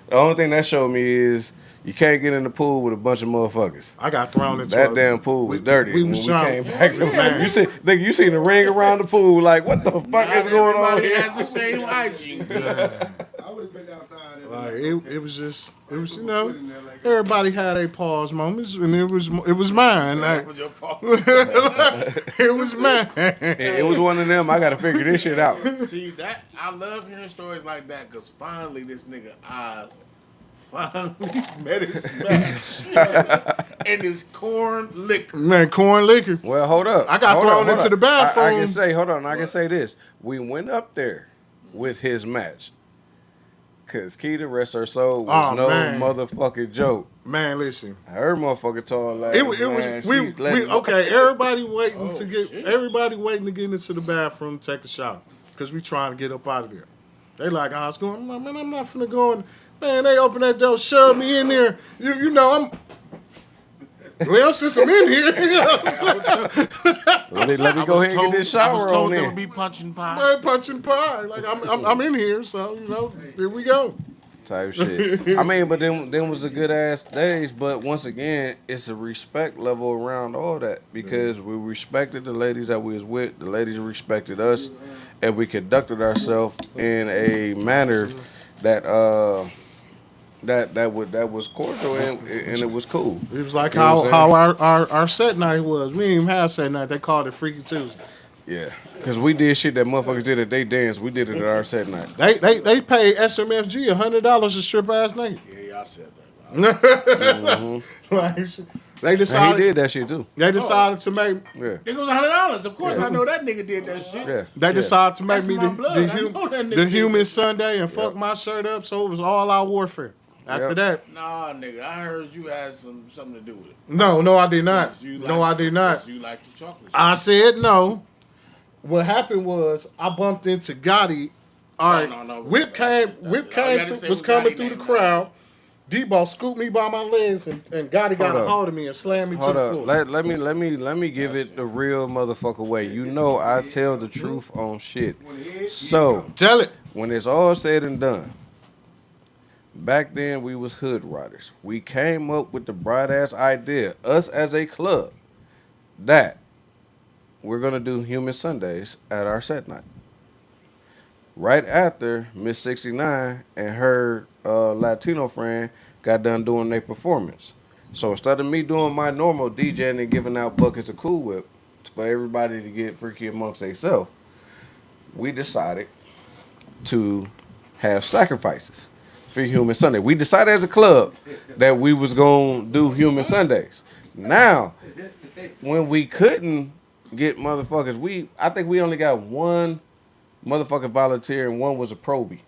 the only thing that showed me is you can't get in the pool with a bunch of motherfuckers. I got thrown into That damn pool was dirty. we when was we trying- came back to Man. you seen the ring around the pool. Like, what the fuck Not is going on everybody here? has the same hygiene. I would have been outside. Like it was everybody had a pause moments and it was mine. That Like was your fault. it was mine. It was one of them. I got to figure this shit out. See that I love hearing stories like that because finally this nigga Oz finally met his match and his corn liquor. Man, corn liquor. Well, hold up. I got Hold thrown up, into hold the up. bathroom. I can say, hold on. I can say this. We went up there with his match. Cause Keita, rest her soul, was Oh, no man. motherfucking joke. Man, listen. Her motherfucking tall last. It was okay. Everybody waiting to get shit. everybody waiting to get into the bathroom, take a shower, cause we trying to get up out of there. They like, I was going, man, I'm not finna go in. Man, they open that door, shove me in there. You know I'm. Well, since I'm in here, you know, Let me go ahead and get this I was shower told on there in. would be punching pie. man, punching pie. Like I'm in here, so here we go. Type shit. I mean, but then was the good ass days. But once again, it's a respect level around all that because we respected the ladies that we was with. The ladies respected us, and we conducted ourselves in a manner that that was cordial and it was cool. It was like You know how what our set night was. We didn't even have set night. They called it Freaky Tuesday. Yeah, because we did shit that motherfuckers did at they dance. We did it at our set night. They paid SMFG $100 to strip ass nigga. Yeah, y'all said that. Like, they And he decided did that shit too. they decided to make Yeah, It was $100. Of course, I know that nigga did that shit. yeah. they decided to make That's me my blood. I know that nigga the did human that. Sunday and fuck my shirt up. So it was all out warfare. After Yep. that, Nah, nigga, I heard you had something to do with it. no, I did not. You No, I did not. You like the chocolate. I said no. What happened was I bumped into Gotti All Oh right, no, no, Whip that's came. it. That's Whip it. All you came gotta through, say was was coming Gotti through the name now. crowd. Debo scooped me by my legs and Gotti got Hold a up. hold of me and slammed me to Hold the up. floor. Let me give That's it it. the real motherfucker way. You know I tell the truth on shit. When it hit, here it So come. Tell it. when it's all said and done, back then we was hood riders. We came up with the bright ass idea, us as a club, that we're gonna do Human Sundays at our set night. Right after Miss 69 and her Latino friend got done doing their performance. So instead of me doing my normal DJing and giving out buckets of Cool Whip for everybody to get freaky amongst themselves, we decided to have sacrifices for Human Sunday. We decided as a club that we was gonna do Human Sundays. Now, when we couldn't get motherfuckers, I think we only got one motherfucking volunteer and one was a probie.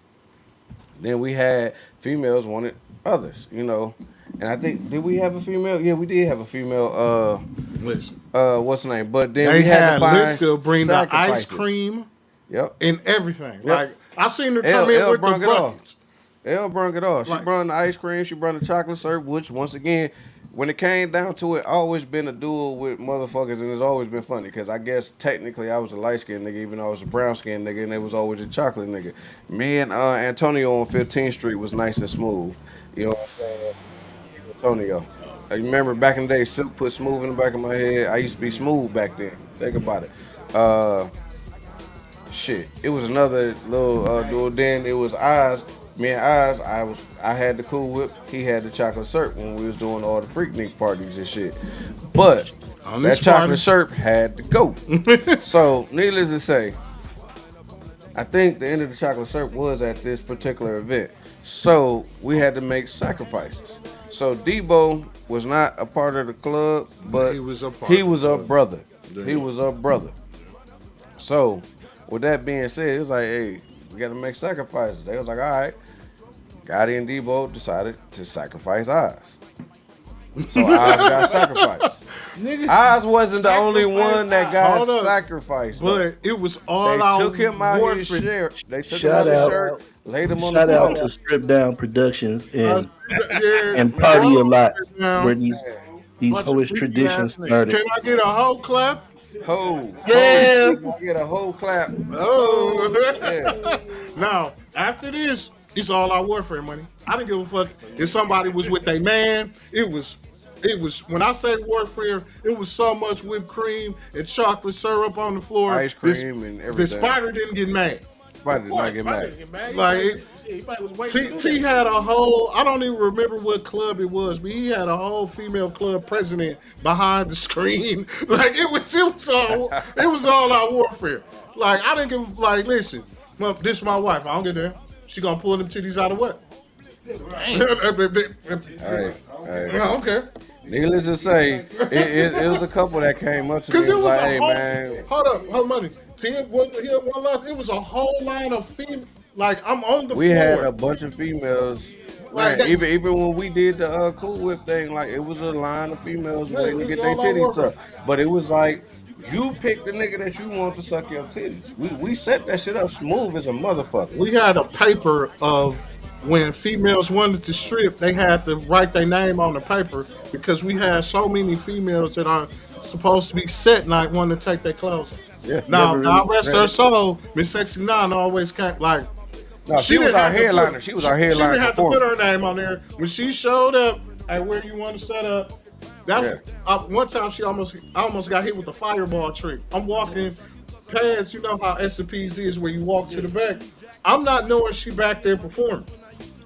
Then we had females wanted others. And I think did we have a female? Yeah, we did have a female. Listen, What's the name? But then they we had to had find Liska bring the ice sacrifices. cream Yep. and everything. Yep. Like I seen her come L in L with the brung it off. buckets. Elle brung it all. She Like brung the ice cream. She brung the chocolate syrup, which once again, when it came down to it, always been a duel with motherfuckers, and it's always been funny because I guess technically I was a light skinned nigga, even though I was a brown skinned nigga, and they was always a chocolate nigga. Me and Antonio on 15th Street was nice and smooth. You know what I'm saying? Antonio. I remember back in the day, Silk put smooth in the back of my head. I used to be smooth back then. Think about it. Uh, Shit, it was another little dude. Then it was Oz. Me and Oz. I had the Cool Whip. He had the chocolate syrup when we was doing all the Freaknik parties and shit. But on that this chocolate party. syrup had to go. So needless to say, I think the end of the chocolate syrup was at this particular event. So we had to make sacrifices. So Debo was not a part of the club, but He was a part he of the was a club. brother. He Yeah. was a brother. So, with that being said, it was like, hey, we got to make sacrifices. They was like, all right. Gotti and Debo decided to sacrifice Oz. So Oz got sacrificed. Nigga, Oz wasn't the only sacrifice one that Oz. got Hold up. sacrificed. Though. but it was all They out took him out warfare. his shirt. They took him Shout out his out, shirt, laid him on the shout out floor. to Strip Down Productions Uh, yeah, and Party a Lot, now, where these bunch of hoish freaky ass traditions niggas. started. Can I get a whole clap? Ho, Yeah, can I get a whole clap? Oh. Oh, yeah. Now, after this, it's all our warfare money. I didn't give a fuck if somebody was with a man. It was when I say warfare, it was so much whipped cream and chocolate syrup on the floor. Ice cream and The everything. spider didn't get mad. Spider did not get mad. Like He probably was waiting. T had a whole. I don't even remember what club it was, but he had a whole female club president behind the screen. Like it was all our warfare. Like I didn't give. Like listen, this is my wife. I don't get there. She gonna pull them titties out of what? Hey, hey. Okay. Needless to say, it was a couple that came up to me Because and it was was like, a hey, whole. man. Hold up, hold money. One left. It was a whole line of female. Like I'm on the We floor. had a bunch of females. Like Man, that- even when we did the Cool Whip thing, like it was a line of females Yeah, waiting to it get was their all our titties work. sucked. But it was like you pick the nigga that you want to suck your titties. We set that shit up smooth as a motherfucker. We had a paper of when females wanted to strip, they had to write their name on the paper because we had so many females that are supposed to be set night wanting to take their clothes off. Yeah. Now, Never God really- rest her soul, Miss 69 always came like. No, she was didn't our have to headliner. put- She was our She headliner didn't have to put performer. her name on there when she showed up. Hey, where you want to set up? That one time I almost got hit with a fireball trick. I'm walking past, you know how S&P's is where you walk to the back. I'm not knowing she back there performing.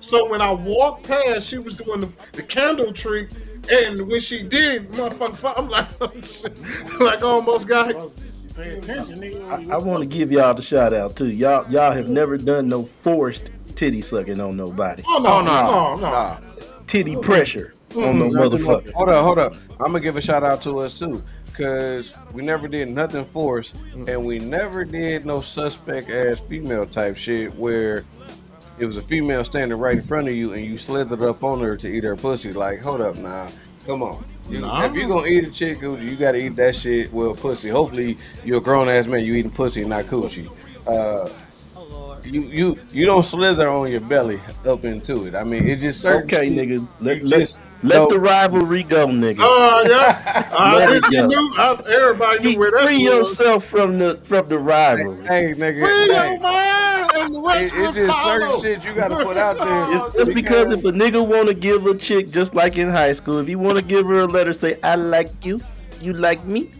So when I walked past, she was doing the candle trick, and when she did, motherfucker, I'm like, like I almost got hit. Pay attention, nigga. I want to give y'all the shout out too. Y'all have never done no forced titty sucking on nobody. Oh no. Nah. Titty pressure on no motherfucker. Hold up. I'm gonna give a shout out to us too, cause we never did nothing forced, and we never did no suspect ass female type shit where it was a female standing right in front of you and you slithered up on her to eat her pussy. Like, hold up now, come on. If you gonna eat a chick, you gotta eat that shit with pussy. Hopefully, you're a grown ass man. You eating pussy, not coochie. you don't slither on your belly up into it. I mean, it's just certain Okay, shit nigga. you Let just let don't. the rivalry go, nigga. Oh yeah. Let it You go. knew. Everybody knew where that Free was. yourself from the Hey, rivalry. hey, nigga, Free your hey, mind, and the rest it's was just certain follow. shit you got to put out there Oh, It's because if because, a nigga want to give a chick just like in high school, if you want to give her a letter, say I like you, you like me.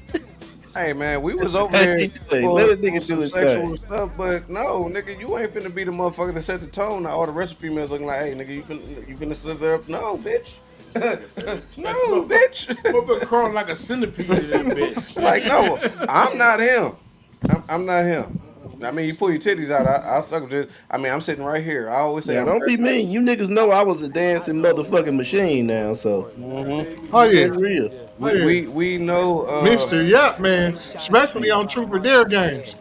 hey man, we was It's over the there same thing. Let for a nigga do some his thing. sexual stuff, but no, nigga, you ain't finna be the motherfucker that set the tone. Now all the rest of females looking like, hey, nigga, you finna slither up? No, bitch. This nigga said respect. No, bitch. Motherfucker crawling like a centipede in that Like, no, I'm bitch. not him. I'm not him. I mean, you pull your titties out, I'll suck with it. I mean, I'm sitting right here. I always say Now I'm don't be ready. mean. You niggas know I was a dancing motherfucking machine now, so Hmm. oh keep yeah. that real. Oh We yeah. we we know. Mr. Yup, man. Especially on Trooper Dare games.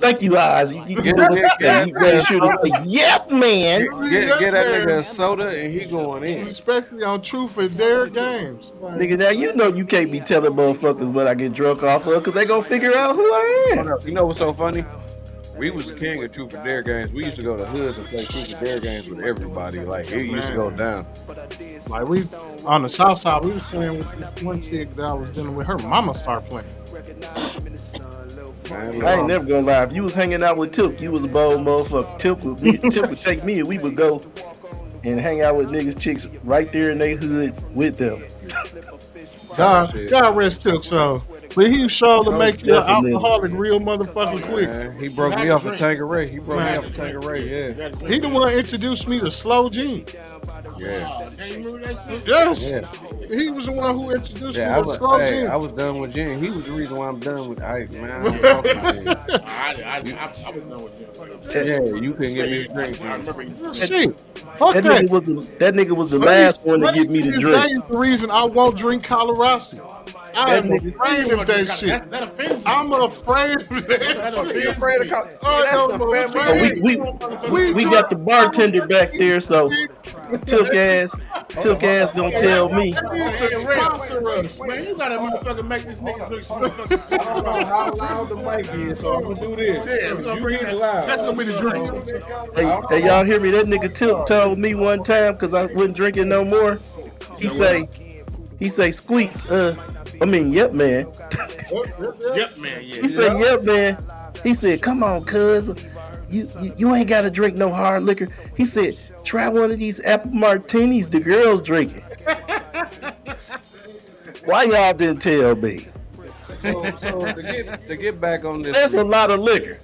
Thank you, Oz. You Get was get get hey, that you nigga made a sure to soda. say, "Yep, man." Get Yup, that nigga a man. soda and he going in. Especially on Truth or Dare games. Like, Nigga, now you know you can't be telling motherfuckers what I get drunk off of, cause they gonna figure out who I Oh am. no, you know what's so funny? We was the king of Truth or Dare games. We used to go to hoods and play Truth or Dare games with everybody. Like it used to go man. down. Like we on the south side, we was playing with this one chick that I was dealing with. Her mama started playing. Man, Her I ain't look. mama. never gonna lie. If you was hanging out with Tilk, you was a bold motherfucker. Tilk would take me, and we would go and hang out with niggas, chicks right there in their hood with them. Man, God, shit. God rest took so. But he showed to Most make you an definitely. alcoholic real Oh motherfucking yeah. quick. Man, he You broke had me to off a drink. Tanqueray. He broke You me Man, off had a to drink. Tanqueray. Yeah. Yeah, You had to he drink the that. one introduced me to slow gin. yeah, Oh, damn, you remember that shit? Yes, yeah, he was the one who introduced me yeah. to slow Hey, gin. I was done with Jen. He was the reason why I'm done with. Man, I don't fuck with Jen. You, I was done with them. That, yeah, you couldn't get me to I drink swear, I Jen. remember he said that, Shit, fuck that. that nigga was the Blaze, last one to Blaze get to me to this day drink. is the reason I won't drink Colorado. I That am nigga, you afraid didn't of want to that drink out of shit. that offends me. I'm afraid of that That Fuck, you shit. offends afraid of me. call? See, I that's the am family oh, afraid. we shit. we We we drunk got the bartender back Colorado there, so shit. Tilk ass gonna Hey, tell me. they need to Hey, Red, sponsor us. man, you gotta motherfucker make this nigga drink some I don't know motherfucker. how loud the mic is, so I'm gonna do this. Yeah, we gonna You bring get that. loud. That's gonna be the drink. So I Hey, don't hey, know. y'all hear me? That nigga Tilk told me one time because I wasn't drinking no more. He So what? say, Squeak, yep, man. Yep, man. Yeah. He say, Yeah. yep, man. He said, come on, cuz. You ain't gotta drink no hard liquor. He said, try one of these apple martinis the girls drinking. Why y'all didn't tell me? So to get back on this That's a lot of liquor.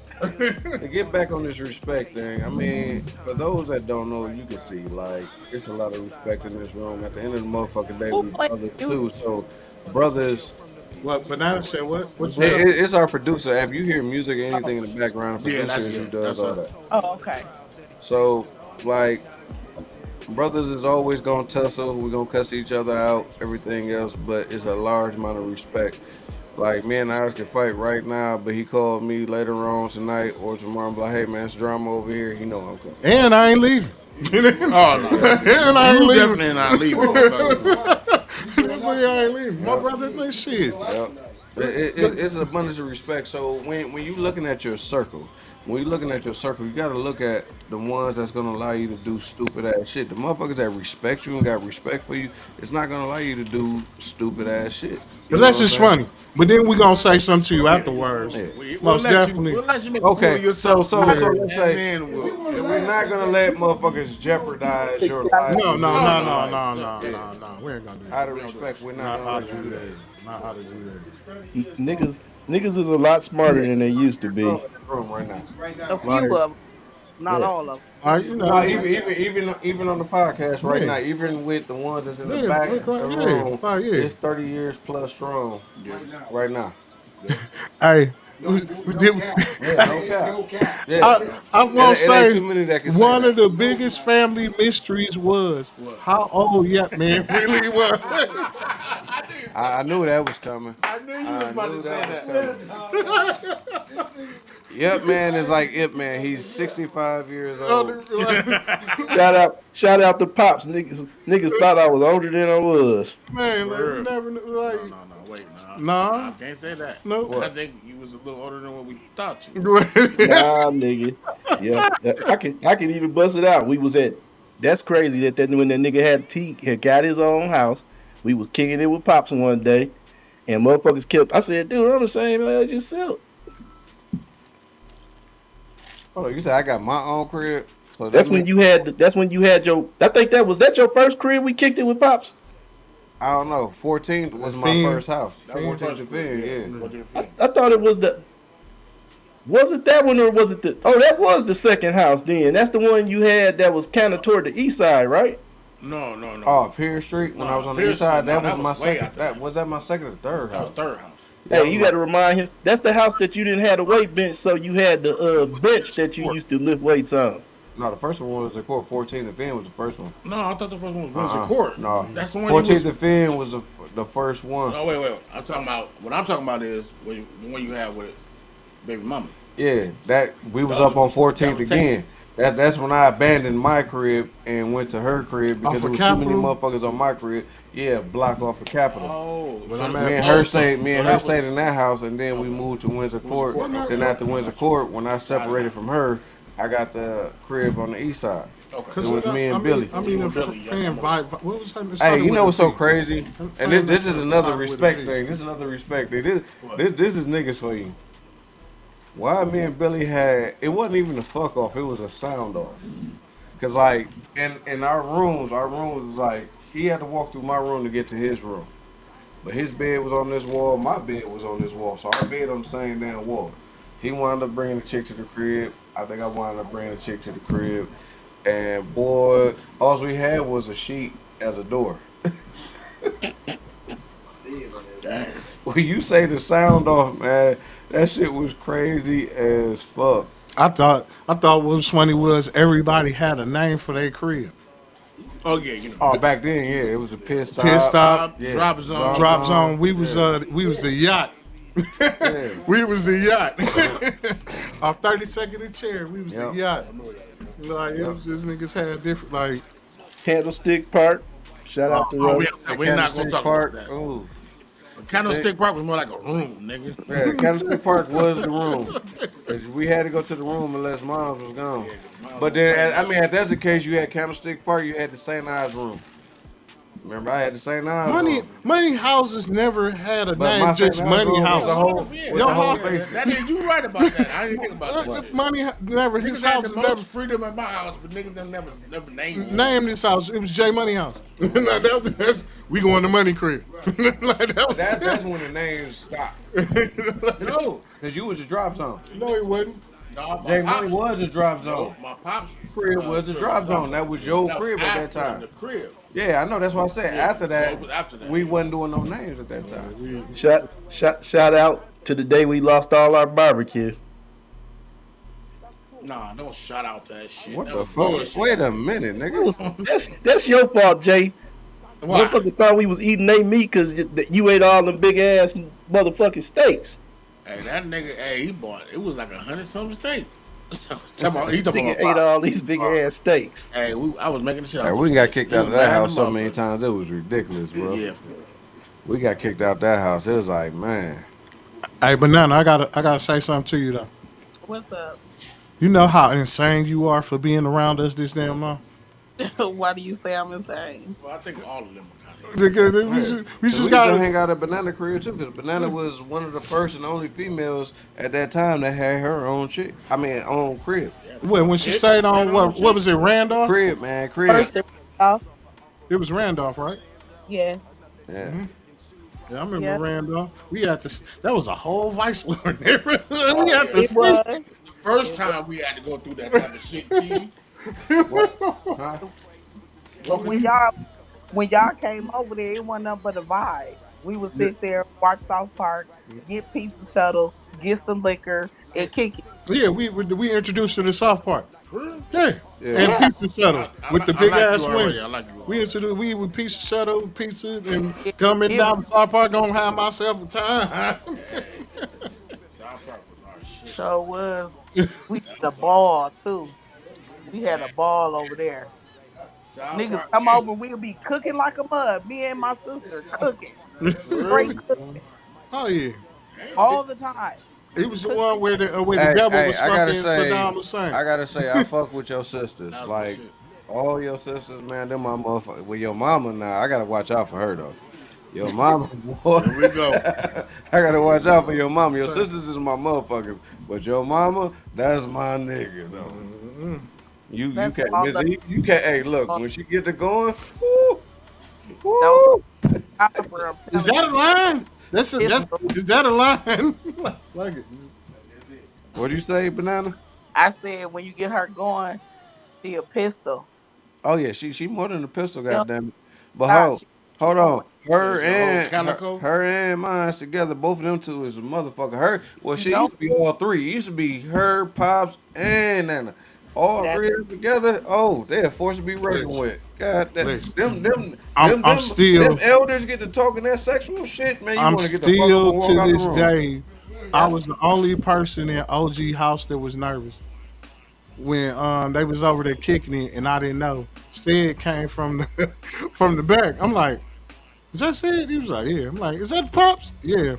to get back on this respect thing, I mean, for those that don't know, you can see like it's a lot of respect in this room. At the end of the motherfucking day, Who we played brothers you? too. So brothers, What? Banana said what? What you it, say? it's our producer. If you hear music or anything in the background, the Yeah, producer that's is yeah. who does That's all her. that. Oh, okay. So like brothers is always gonna tussle. We're gonna cuss each other out, everything else, but it's a large amount of respect. Like me and Iris can fight right now, but he called me later on tonight or tomorrow. I'm like, hey man, it's drama over here. He know I'm coming. And I ain't leaving. Oh no, And I ain't you leaving. definitely not leaving, motherfucker. I ain't leaving. My Yep, brother, they shit. yep. It's an abundance of respect. So when you looking at your circle, when you looking at your circle, you gotta look at the ones that's gonna allow you to do stupid ass shit. The motherfuckers that respect you and got respect for you, it's not gonna allow you to do stupid ass shit. You But know that's what I'm just saying? funny. But then we gonna say something to you afterwards. Yeah. We'll Most let you. definitely. We'll let you make a fool Okay, of so yourself, so so Yeah. let's and say then we'll. we're not gonna let motherfuckers jeopardize your No, livelihood no, Oh no, in no, no. life. no, no, Yeah, no, no. We ain't gonna do out that. of respect, we're not Not gonna how to let you do do that. that. Not how to do that. Niggas is a lot smarter than they used to Wrong be. in this room right now. A few Like, of them, not Yeah. all of you No, know, even on the podcast right yeah, now, even with the ones that's in the yeah, back like, of the yeah, room, like, yeah. it's 30 years plus strong right now. Hey, Yeah, no cap. Yeah, I'm it, gonna it ain't too say many that can say one that. of the biggest family mysteries was how old Yep Man really was. I knew that was coming. I knew you was I about to knew say that was that. coming. Yep, man is like Ip Man. He's 65 years old. Shout out to pops. Niggas thought I was older than I was. Man, like you Word. never knew, like No, wait, nah, I nah, can't say that. nope. I What? think you was a little older than what we thought you. Nah, nigga. Yeah, I can even bust it out. We was at. That's crazy that when that nigga had got his own house, we was kicking it with pops one day, and motherfuckers kept. I said, dude, I'm the same age yourself. Oh, you said I got my own crib, so that That's when means you had. That's when you had your. I think that your first crib. We kicked it with pops. I don't know. 14th was my Fiend. first house. That was the 14th first and one. Finn, Yeah, yeah. what you think? I thought it was the. Was it that one or was it the? Oh, that was the second house. Then that's the one you had that was kind of toward the east side, right? No. Oh, Pier Street when I was on the east Pearson, side, no, that was that my was way second. after That that. was that my second or third That was house. third house. Yeah, that Hey, was you my got to remind him. That's the house that you didn't have a weight bench, so you had the bench that you court. used to lift weights on. No, the first one was the court. 14th and Finn was the first one. No, I thought the first one was Windsor Uh-uh. Court. No. That's the one you 14th was. and Finn was the first one. No, wait. I'm talking about. What I'm talking about is the one you had with baby mama. Yeah, that we was That up was on that 14th was taken. again. That's when I abandoned my crib and went to her crib because Off there of was too many Capitol. motherfuckers on my crib. Yeah, block off of Capitol. Oh, When so, I'm Me at and her so, stayed. Me so and her that stayed was in that house, and then we moved to Windsor Court. Court, okay. Then after Windsor Court, when I separated from her, I got the crib on the east side. okay. It was me and Billy. I mean, Billy, yeah, fan come vibe. What was her? Hey, you know what's so crazy? And this is another Started with a respect V. thing. This is another respect thing. This is niggas for you. Why me and Billy had it wasn't even a fuck off. It was a sound off. Cause like in our rooms was like he had to walk through my room to get to his room. But his bed was on this wall. My bed was on this wall. So our bed on the same damn wall. He wound up bringing the chick to the crib. I think I wound up bringing the chick to the crib. And boy, all we had was a sheet as a door. Damn. When you say the sound off, man, that shit was crazy as fuck. I thought what was funny was everybody had a name for their crib. Oh yeah, you know. Oh, back then, yeah, it was a pit Pit stop. stop, Yeah, Drop zone. drop zone. We was Yeah, the yacht. yeah. We was the yacht. Off 32nd and chair, we was the Yep. yacht. Like it was just niggas had different like Candlestick Park. Shout out to Oh, Russ. we're not gonna Candlestick talk Park. about that. Ooh. Candlestick Park was more like a room, nigga. Yeah, Candlestick Park was the room. 'Cause we had to go to the room unless Mom's was gone. But then, I mean, if that's the case, you had Candlestick Park, you had the St. Ives room. Remember, I had the St. Ives room. money houses never had a But name, my just St. Ives money room was house. the whole, Yeah, with the whole house- face. That is, you right about that. I didn't think about that. Money never his Niggas had house the is most never freedom in my house, but niggas done never named it. name this house. It was J Money House. We going to Money Crib. Like, that was That's when the names stopped. No, Because you was a drop zone. no, it wasn't. no, J my Money pops, was a drop zone. no, my pops Crib was the drop zone. That was your crib at that after time. the crib. Yeah, I know. That's why I said after So that, it was after that. we wasn't doing no names at that time. Shout out to the day we lost all our barbecue. Nah, don't shout out to that shit. What That the was fuck? bullshit. Wait a minute, nigga. That's your fault, Jay. Why? Motherfucker thought we was eating they meat because you ate all them big ass motherfucking steaks. Hey, that nigga, he bought it was like 100-something steak. He talking Nigga about ate all these big ass steaks. Hey, I was making the shit. Hey, we got kicked out of that house so many times. It was ridiculous, bro. Yeah, We got kicked out that house. It was like, man. Hey, Banana, I gotta say something to you though. What's up? You know how insane you are for being around us this damn long. Why do you say I'm insane? well, I think all of them are kind Because we Man. just, we 'Cause just we used to gotta. hang out at Banana Crib too, because Banana was one of the first and only females at that time that had her own chick. I mean, own crib. When she stayed on what was it, Randolph? Crib, man, crib. First off, It was Randolph, right? yes. Yeah. Yeah, I remember Yeah. Randolph. We had to. That was a whole vice lord neighborhood. We had to. It was. of. First time we had to go through that type of shit, T. Huh? But when y'all came over there, it wasn't nothing but a vibe. We would sit there, watch South Park, get pizza shuttle, get some liquor, and kick it. Yeah, we introduced her to South Park. For real? Yeah, Yeah. and Yeah, pizza shuttle with the I big like you ass wing. already. I like you We already. into the we with pizza shuttle, pizza, and it, coming it down the South Park. Gonna have myself a time. Hey, South Park was our shit. sure was. We had a ball too. We had a ball over there. South Niggas Park. come Hey, over, we'll be cooking like a mud. Me and my sister cooking, for straight real? cooking Oh yeah, Damn. all the time. he was the Cooking. one where the Hey, devil hey, was fucking Saddam Hussein. I gotta say, I fuck with your sisters. That was good Like shit. all your sisters, man. Them my motherfucker. With your mama now, I gotta watch out for her though. Your mama, boy. Here we go. I gotta watch out for your mama. Your So, sisters is my motherfuckers, but your mama, that's my nigga though. You That's can't all Miss the Eve, you can't. Hey, look, when she get to going, woo, don't woo. stop her. I'm is telling that a you, line? it's. Is that a line? like it. What'd you say, banana? I said when you get her going, she a pistol. Oh yeah, she more than a pistol, She don't goddamn it. But stop. She hold keep going. on, Says your whole calico. her and mine together, both of them two is a motherfucker. Her, well, You she know used to be all three. It used to be her, pops, and Nana. All that. three of them together. Oh, they're a force to be reckoned Listen, with. God, that listen. I'm them still elders get to talking that sexual shit, man. You I'm want to get the fuck up still and walk to out the this room. day. I Yep. was the only person in OG house that was nervous when they was over there kicking it and I didn't know. Sid came from the from the back. I'm like, is that Sid? He was like, yeah. I'm like, is that the pops? Yeah.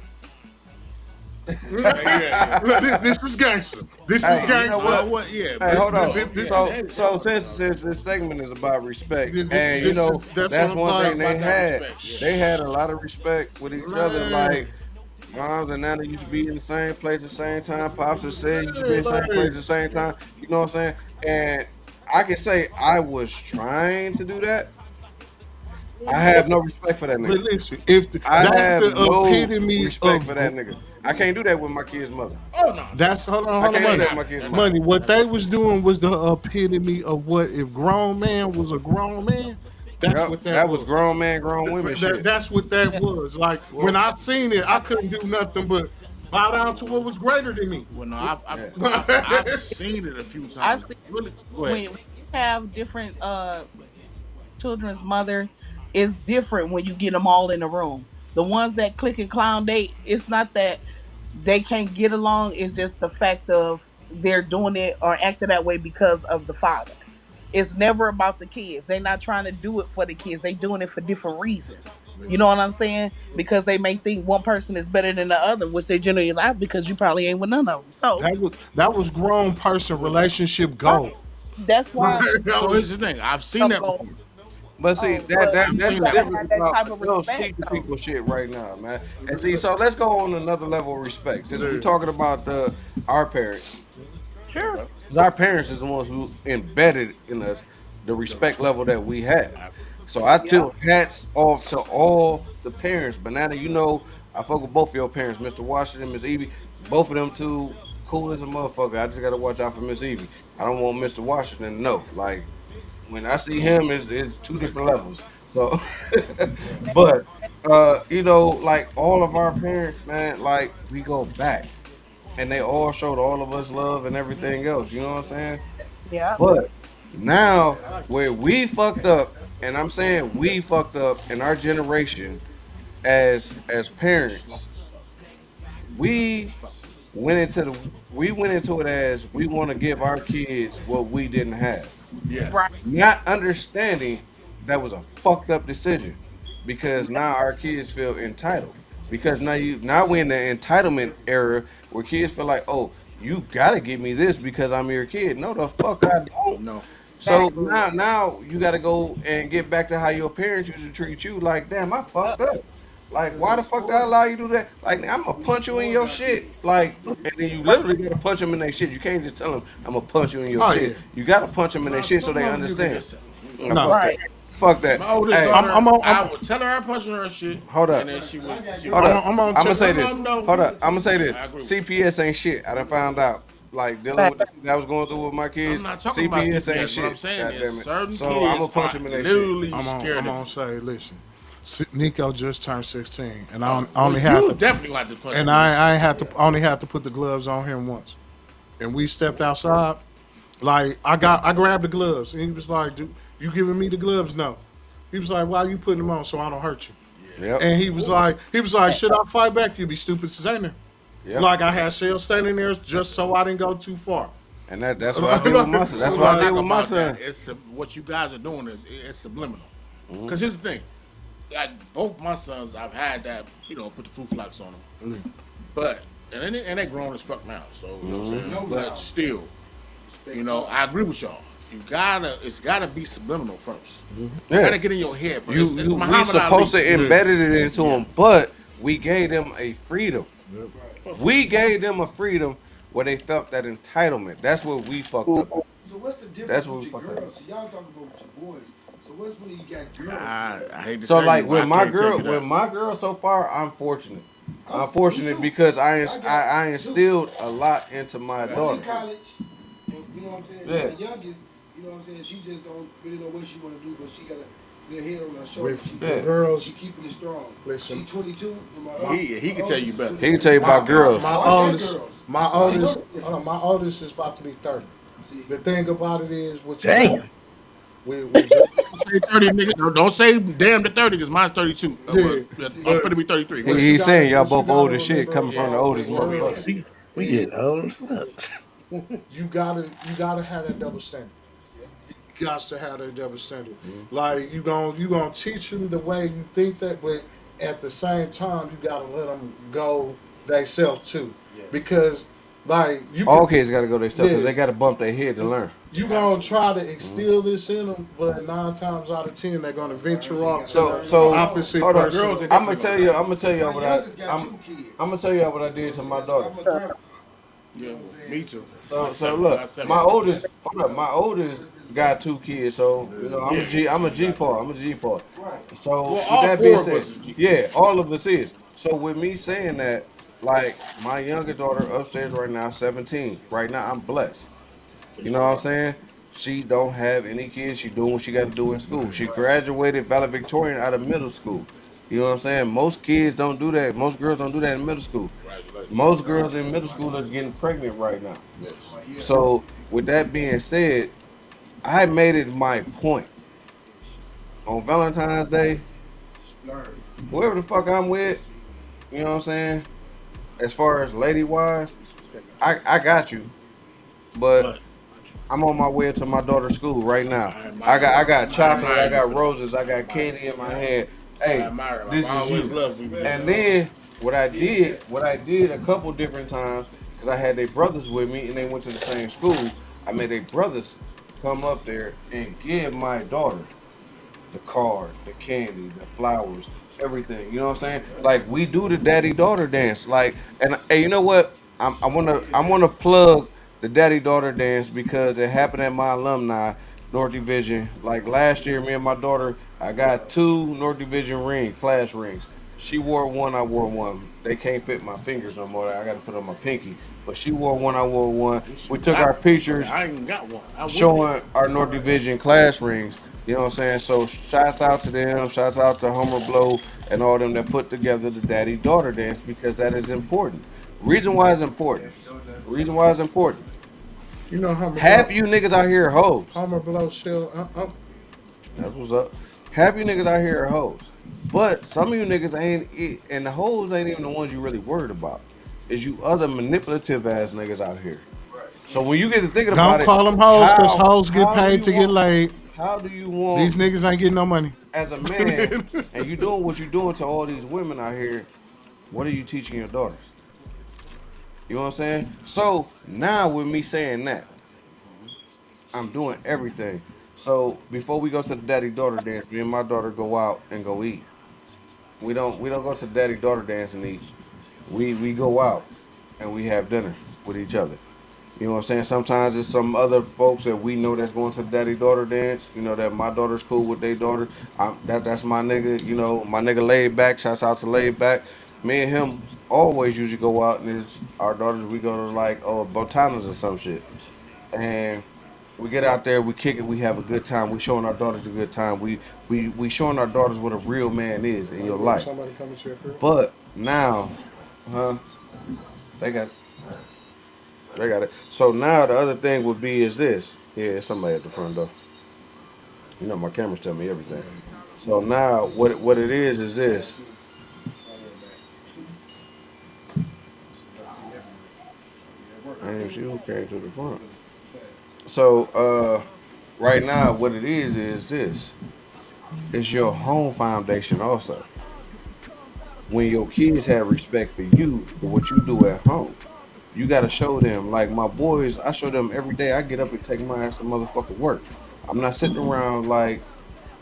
Yeah, yeah, yeah. This is gangster. This is Hey, you know gangster. what? What? Yeah, Hey, but hold on. This yeah. is So since this segment is about respect, and you this know is that's what that's I'm one like. thing Talk they about that had. respect. Yeah. They had a lot of respect with each other. Man, Like moms and nana used to be in the same place at the same time. Pops and said you should be in the same place like, at the same time. You know what I'm saying? And I can say I was trying to do that. I have no respect for that but nigga. listen, if I that's have the no epitome respect of for that nigga. I can't do that with my kid's mother. Oh no, that's I hold on, can't do they're that money. with not. my kid's They're mother. not. Money. What They're they not. was doing was the epitome of what if grown man was a grown man. That's Yep, what that that was was. grown man, grown women shit. That's what that Yeah. was. Like when Well, I seen it, I couldn't do nothing but bow down to what was greater than me. well, no, Yeah. I've seen it a few I times. see Really, go ahead. when you have different children's mother, it's different when you get them all in a room. The ones that click and clown, it's not that they can't get along. It's just the fact of they're doing it or acting that way because of the father. It's never about the kids. They're not trying to do it for the kids. They doing it for different reasons. You know what I'm saying? Because they may think one person is better than the other, which they generally not because you probably ain't with none of them. So, That was grown person relationship goal. right. That's why That So was here's the thing. I've seen some that go before. But see, on, but I've that's you seen the that gotta before. difference have that about type of you don't respect speak to though. people shit right now, man. And see, so let's go on another level of respect. Since we talking about our parents, Sure. 'cause our parents is the ones who embedded in us the respect level that we have. So I Yeah. tilt hats off to all the parents. Banana, you know, I fuck with both of your parents, Mr. Washington, Miss Evie. Both of them two cool as a motherfucker. I just gotta watch out for Miss Evie. I don't want Mr. Washington to know. Like when I see him, it's two different levels. So, but you know, like all of our parents, man, like we go back, and they all showed all of us love and everything else. You know what I'm saying? Yeah. But now where we fucked up, and I'm saying we fucked up in our generation as parents, we we went into it as we want to give our kids what we didn't have, Yes. Right. not understanding that was a fucked up decision because now our kids feel entitled because now we're in the entitlement era where kids feel like, oh, you gotta give me this because I'm your kid. No, the fuck I don't. No. So Exactly. now you got to go and get back to how your parents used to treat you. Like, damn, I fucked up. Like, why the fuck did I allow you to do that? Like, I'm gonna punch you in your shit. Like, and then you literally gotta punch them in their shit. You can't just tell them I'm gonna punch you in your Oh yeah. shit. You gotta punch them in their No, shit so some they of them you can understand. just. You No, know. No. fuck that. Right. Fuck that. My oldest Hey, daughter, I I'm would tell her I'm punching her shit, hold up. and then she would. Hold up. I'm gonna I'm gonna tell say Some of this. them though. Hold up. I'm gonna say this. I agree with you. CPS ain't shit. I done found out. Like dealing Fact. with the shit that I was going through with my kids. I'm not talking about CPS ain't CPS. What I'm shit. saying God is damn it. certain So I'm gonna kids punch are them in their shit. literally I'm scared on of say, listen, Nico just turned 16, and you. I only had You to, definitely like to punch and him in his I shit. had to only had to put the gloves on him once, and we stepped outside. Like I grabbed the gloves, and he was like, "Dude, you giving me the gloves?" No. He was like, "Why you putting them on so I don't hurt you?" Yep. And he was like, "Should I fight back? You'd be stupid to stay there." Yep. Like I had Shell standing there just so I didn't go too far. And that's what I did with my son. That's What what I I did like with my about that son. is what you guys are doing is it's subliminal. Mm-hmm. Because here's the thing, like both my sons, I've had that put the fruit flags on them, but and they grown as fuck now. So you know what I'm Mm-hmm. saying. No But doubt. still, I agree with y'all. It's gotta be subliminal first. It Yeah. gotta get in your head. But it's We Muhammad supposed Ali. to embedded it into Yeah. them, but we gave them a freedom. Right. We gave them a freedom where they felt that entitlement. That's what we fucked up at. So what's the That's difference what with we your fucked up girls? at. So y'all talking about with your boys. So what's when you got girls? I hate to So tell you, like but I can't tell you with that. my girl so far, I'm fortunate. I'm Me fortunate too. because I got I two. instilled a lot into my Yeah. One in daughter. college, and you know what I'm saying? Yeah. The youngest, you know what I'm saying? She just don't really know what she want to do, but she got a good head on her shoulder. With She, the Yeah. girls, she keeping it strong. listen, She 22, and He can tell you better. He can tell you my about girls. my Oh, I got oldest, girls. my I know oldest, the hold on, difference. my oldest is about to be 30. See, The thing about it is, what you got, Damn. we just Say 30, nigga. No, don't say damn to 30 because mine's 32. did, I'm but finna be 33. Go what ahead. you He's got, saying y'all what you both got to old as shit remember coming from the about oldest the Yeah, girls motherfucker. we get old as fuck. you gotta have that double standard. You got to have that double standard. Like you gonna teach them the way you think that, but at the same time you gotta let them go themselves too, because like you All can, kids got to go themselves because yeah, they got to bump their head to learn. you gonna try to instill this in them, but 9 times out of 10 they're gonna venture they off got to to the So learn on their so own. opposite hold The up. person. girls, they definitely gonna learn. I'm gonna tell My y'all youngest got two kids. I'm gonna tell y'all what I did to You know my what I'm saying? daughter. So I'm a grandpa. You know Yeah, what I'm saying? me too. So look, Got seven my of them. oldest hold up, my oldest got two kids. So Yeah. I'm a G part. I'm a G part. Right. So Well, with all that being four of said, us is G. yeah, all of us is. So with me saying that, like my youngest daughter upstairs right now, 17. Right now, I'm blessed. For You know what sure. I'm saying? She don't have any kids. She doing what she got to do in school. She graduated valedictorian out of middle school. You know what I'm saying? Most kids don't do that. Most girls don't do that in middle school. Congratulations. Most girls in middle school are getting pregnant right now. Yes. So with that being said, I made it my point on Valentine's Day, Learn. whoever the fuck I'm with, you know what I'm saying? As far as lady wise, I got you, but But I'm on my way to my daughter's school right now. I got I chocolate, I admire you got for that. roses, I got candy in my hand. I Hey, admire it. I've this is always you. loved you. And Respect. then what I did a couple different times, because I had their brothers with me and they went to the same school. I made their brothers come up there and give my daughter the card, the candy, the flowers, everything. You know what I'm saying? Like we do the daddy daughter dance. Like, and hey, you know what? I wanna plug the daddy daughter dance because it happened at my alumni North Division. Like last year, me and my daughter, I got two North Division class rings. She wore one, I wore one. They can't fit my fingers no more. I got to put on my pinky. But she wore one, I wore one. We took our pictures I ain't got one. I would get showing our North Division class rings. You know what I'm saying? So shouts out to them, shouts out to Homer Blow and all them that put together the daddy daughter dance because that is important. Reason why it's important. Reason why it's important. You know Half you niggas out here are hoes. Homer Blow Shell. That's what's up. Half you niggas out here are hoes. But some of you niggas ain't it, and the hoes ain't even the ones you really worried about. Is you other manipulative ass niggas out here. So when you get to thinking about Don't it, call them hoes, cause hoes get how do paid you to get want laid. how do you These want niggas ain't getting no money. as a man and you doing what you doing to all these women out here, what are you teaching your daughters? You know what I'm saying? So now with me saying that, I'm doing everything. So before we go to the daddy daughter dance, me and my daughter go out and go eat. We don't go to the daddy daughter dance and eat. We go out and we have dinner with each other. You know what I'm saying? Sometimes it's some other folks that we know that's going to the daddy daughter dance. You know that my daughter's cool with their daughter. That's my nigga. You know my nigga laid back. Shouts out to laid back. Me and him always usually go out and it's our daughters. We go to like botanas or some shit, and we get out there. We kick it. We have a good time. We showing our daughters a good time. We showing our daughters what a real man is in Like your you want life. somebody coming to your crib? But now, huh? They got They got it. So now the other thing would be is this. Yeah, it's somebody at the front door. You know, my cameras tell me everything. So now what it is this. I didn't even see who came to the front. So right now what it is this. It's your home foundation also. When your kids have respect for you for what you do at home, you got to show them. Like my boys, I show them every day. I get up and take my ass to motherfucking work. I'm not sitting around like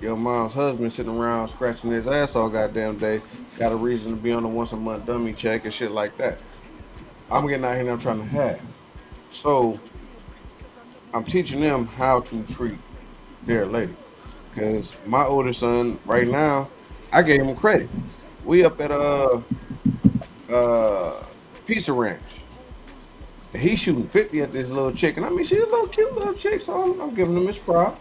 your mom's husband sitting around scratching his ass all goddamn day. Got a reason to be on a once a month dummy check and shit like that. I'm getting out here and I'm trying to have. So I'm teaching them how to treat their lady. Cause my oldest son right now, I gave him credit. We up at uh Pizza Ranch. And he's shooting 50 at this little chick. And I mean she's a little cute little chick, so I'm giving him his props.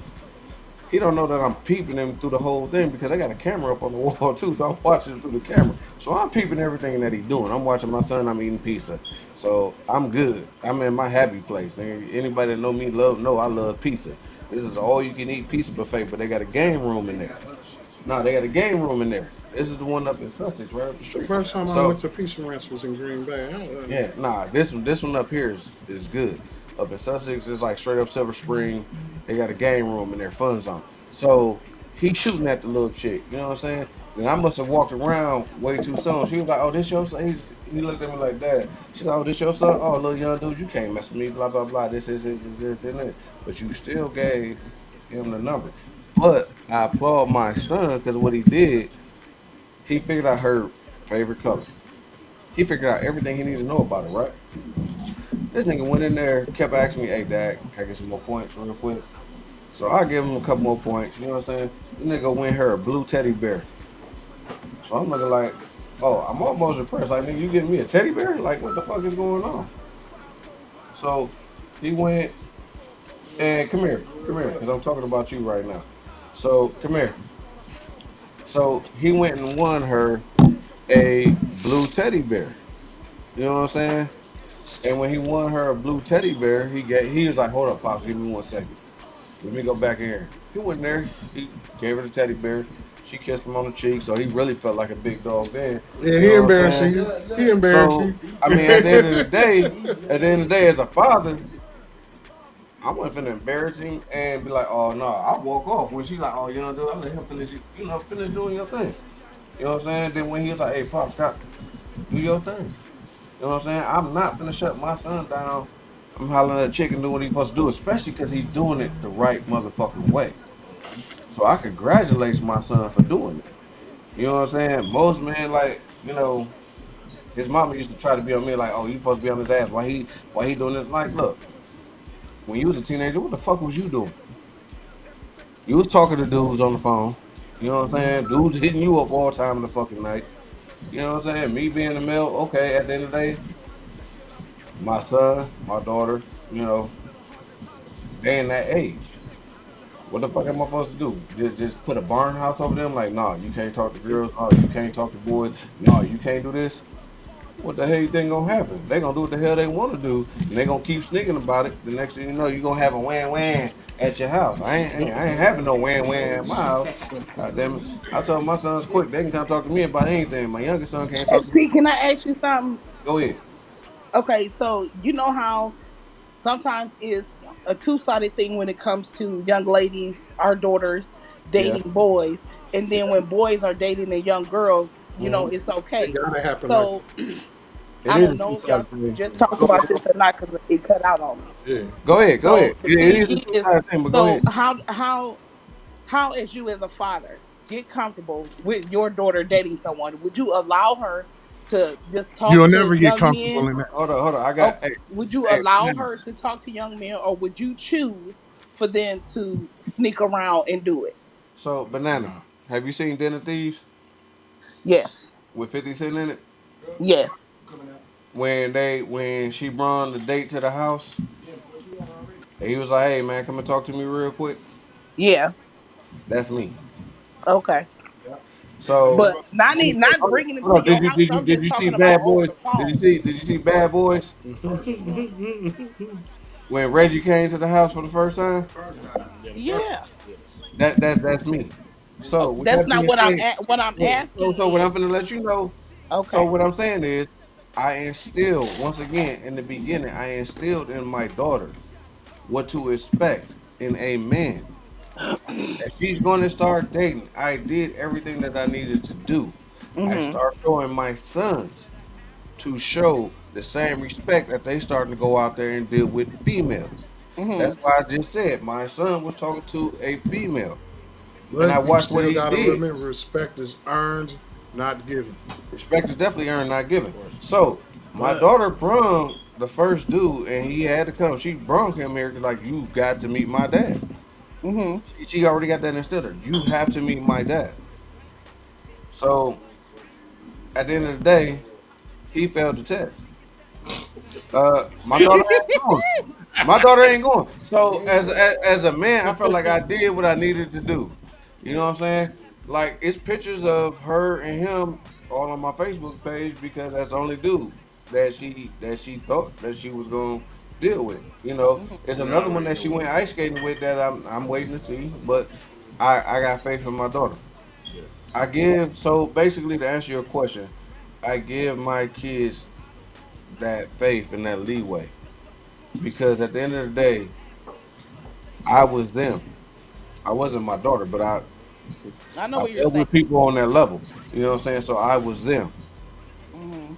He don't know that I'm peeping him through the whole thing because I got a camera up on the wall too, so I'm watching through the camera. So I'm peeping everything that he's doing. I'm watching my son. I'm eating pizza, so I'm good. I'm in my happy place. And anybody that know me know I love pizza. This is all you can eat pizza buffet, but they got a game room in there. No, they got a game room in there. This is the one up in Sussex, right up the The street. first time I So went to Pizza Ranch was in Green Bay. yeah, nah, this one up here is good. Up in Sussex, it's like straight up Silver Spring. They got a game room in their fun zone. So he's shooting at the little chick. You know what I'm saying? And I must have walked around way too soon. She was like, "Oh, this your son?" He looked at me like that. She's like, "Oh, this your son? Oh, little young dude, you can't mess with me." Blah blah blah. This is this and that. But you still gave him the number. But I applaud my son because what he did, he figured out her favorite color. He figured out everything he needed to know about it, right? This nigga went in there, kept asking me, "Hey, Dad, can I get some more points real quick?" So I give him a couple more points. You know what I'm saying? This nigga win her a blue teddy bear. So I'm looking like, oh, I'm almost impressed. Like, nigga, you giving me a teddy bear? Like, what the fuck is going on? So he went and come here, because I'm talking about you right now. So come here. So he went and won her a blue teddy bear. You know what I'm saying? And when he won her a blue teddy bear, he was like, "Hold up, pops, give me 1 second. Let me go back in here." He went there, he gave her the teddy bear. She kissed him on the cheek, so he really felt like a big dog then. Yeah, You he know what I'm embarrassing saying? you. He embarrassed So you. I mean, at the end of the day, as a father, I wasn't finna embarrass him and be like, "Oh no," I walk off when she's like, "Oh, you know, dude, I let him finish, finish doing your thing." You know what I'm saying? Then when he was like, "Hey, pops, stop, do your thing." You know what I'm saying? I'm not gonna shut my son down. I'm hollering at a chicken doing what he's supposed to do, especially because he's doing it the right motherfucking way. So I congratulate my son for doing it. You know what I'm saying? Most men like, his mama used to try to be on me like, "Oh, you supposed to be on his ass. Why he doing this?" Like, look, when you was a teenager, what the fuck was you doing? You was talking to dudes on the phone. You know what I'm saying? Dudes hitting you up all time in the fucking night. You know what I'm saying? Me being the male, okay, at the end of the day, my son, my daughter, you know, they in that age. What the fuck am I supposed to do? Just put a barn house over them? Like, nah, you can't talk to girls. Oh, you can't talk to boys. No, you can't do this. What the hell you think gonna happen? They gonna do what the hell they want to do, and they gonna keep sneaking about it. The next thing you know, you gonna have a wham wham at your house. I ain't having no wham wham at my house. God damn it! I told my sons quick. They can come talk to me about anything. My youngest son can't Hey, talk to me. T, can I ask you something? Go ahead. Okay, so you know how sometimes it's a two-sided thing when it comes to young ladies, our daughters Yeah. dating boys, and then when boys are dating the young girls, Hmm. it's It okay. gotta happen like So It I is don't a know if y'all two-sided thing. just talked Go about ahead. this or not because it cut out on me. yeah. Go ahead. Go ahead. So the It thing is a is, two-sided thing. But go so ahead. how as you as a father get comfortable with your daughter dating someone? Would you allow her to just talk You'll to never get young comfortable men? in that. Hold on. I Oh, got. Hey, would you hey, allow banana. her to talk to young men, or would you choose for them to sneak around and do it? So banana. Have you seen Den of Thieves Yes, with 50 Cent in it? yes, When she brought the date to the house, and he was like, "Hey man, come and talk to me real quick." yeah, That's me. okay, So, But not bringing them hold to on. your house. I'm Did just you see talking about Bad over Boys? the phone. Did you see Bad Boys First one. when Reggie came to the house for the first time? First time. Yeah, the first. Yeah. Yeah. That's me. So Oh, with that's that not being what said, what I'm asking so what I'm is gonna let you know. So okay. what I'm saying is, I instilled once again in the beginning. I instilled in my daughter what to expect in a man. If she's going to start dating, I did everything that I needed to do. I Mhm. start showing my sons to show the same respect that they starting to go out there and deal with females. That's Mhm. why I just said my son was talking to a female, and I But you watched what still he gotta did. remember, respect is earned, not given. Respect is definitely earned, not Of given. course. So my But daughter brung the first dude, and he had to come. She brung him here like you got to meet my dad. Mhm. She already got that instilled in her. You have to meet my dad. So at the end of the day, he failed the test. My daughter ain't going. My daughter ain't going. So as a man, I felt like I did what I needed to do. You know what I'm saying? Like it's pictures of her and him all on my Facebook page because that's the only dude that she thought that she was gonna deal with. You know, Mhm. it's You another one already that knew she it. went ice skating with that I'm waiting to see. But I got faith in my daughter. Yeah. I give so basically to answer your question, I give my kids that faith and that leeway because at the end of the day, I was them. I wasn't my daughter, but I know I what you're dealt saying. with people on that level. You know what I'm saying? So I was them. Mhm.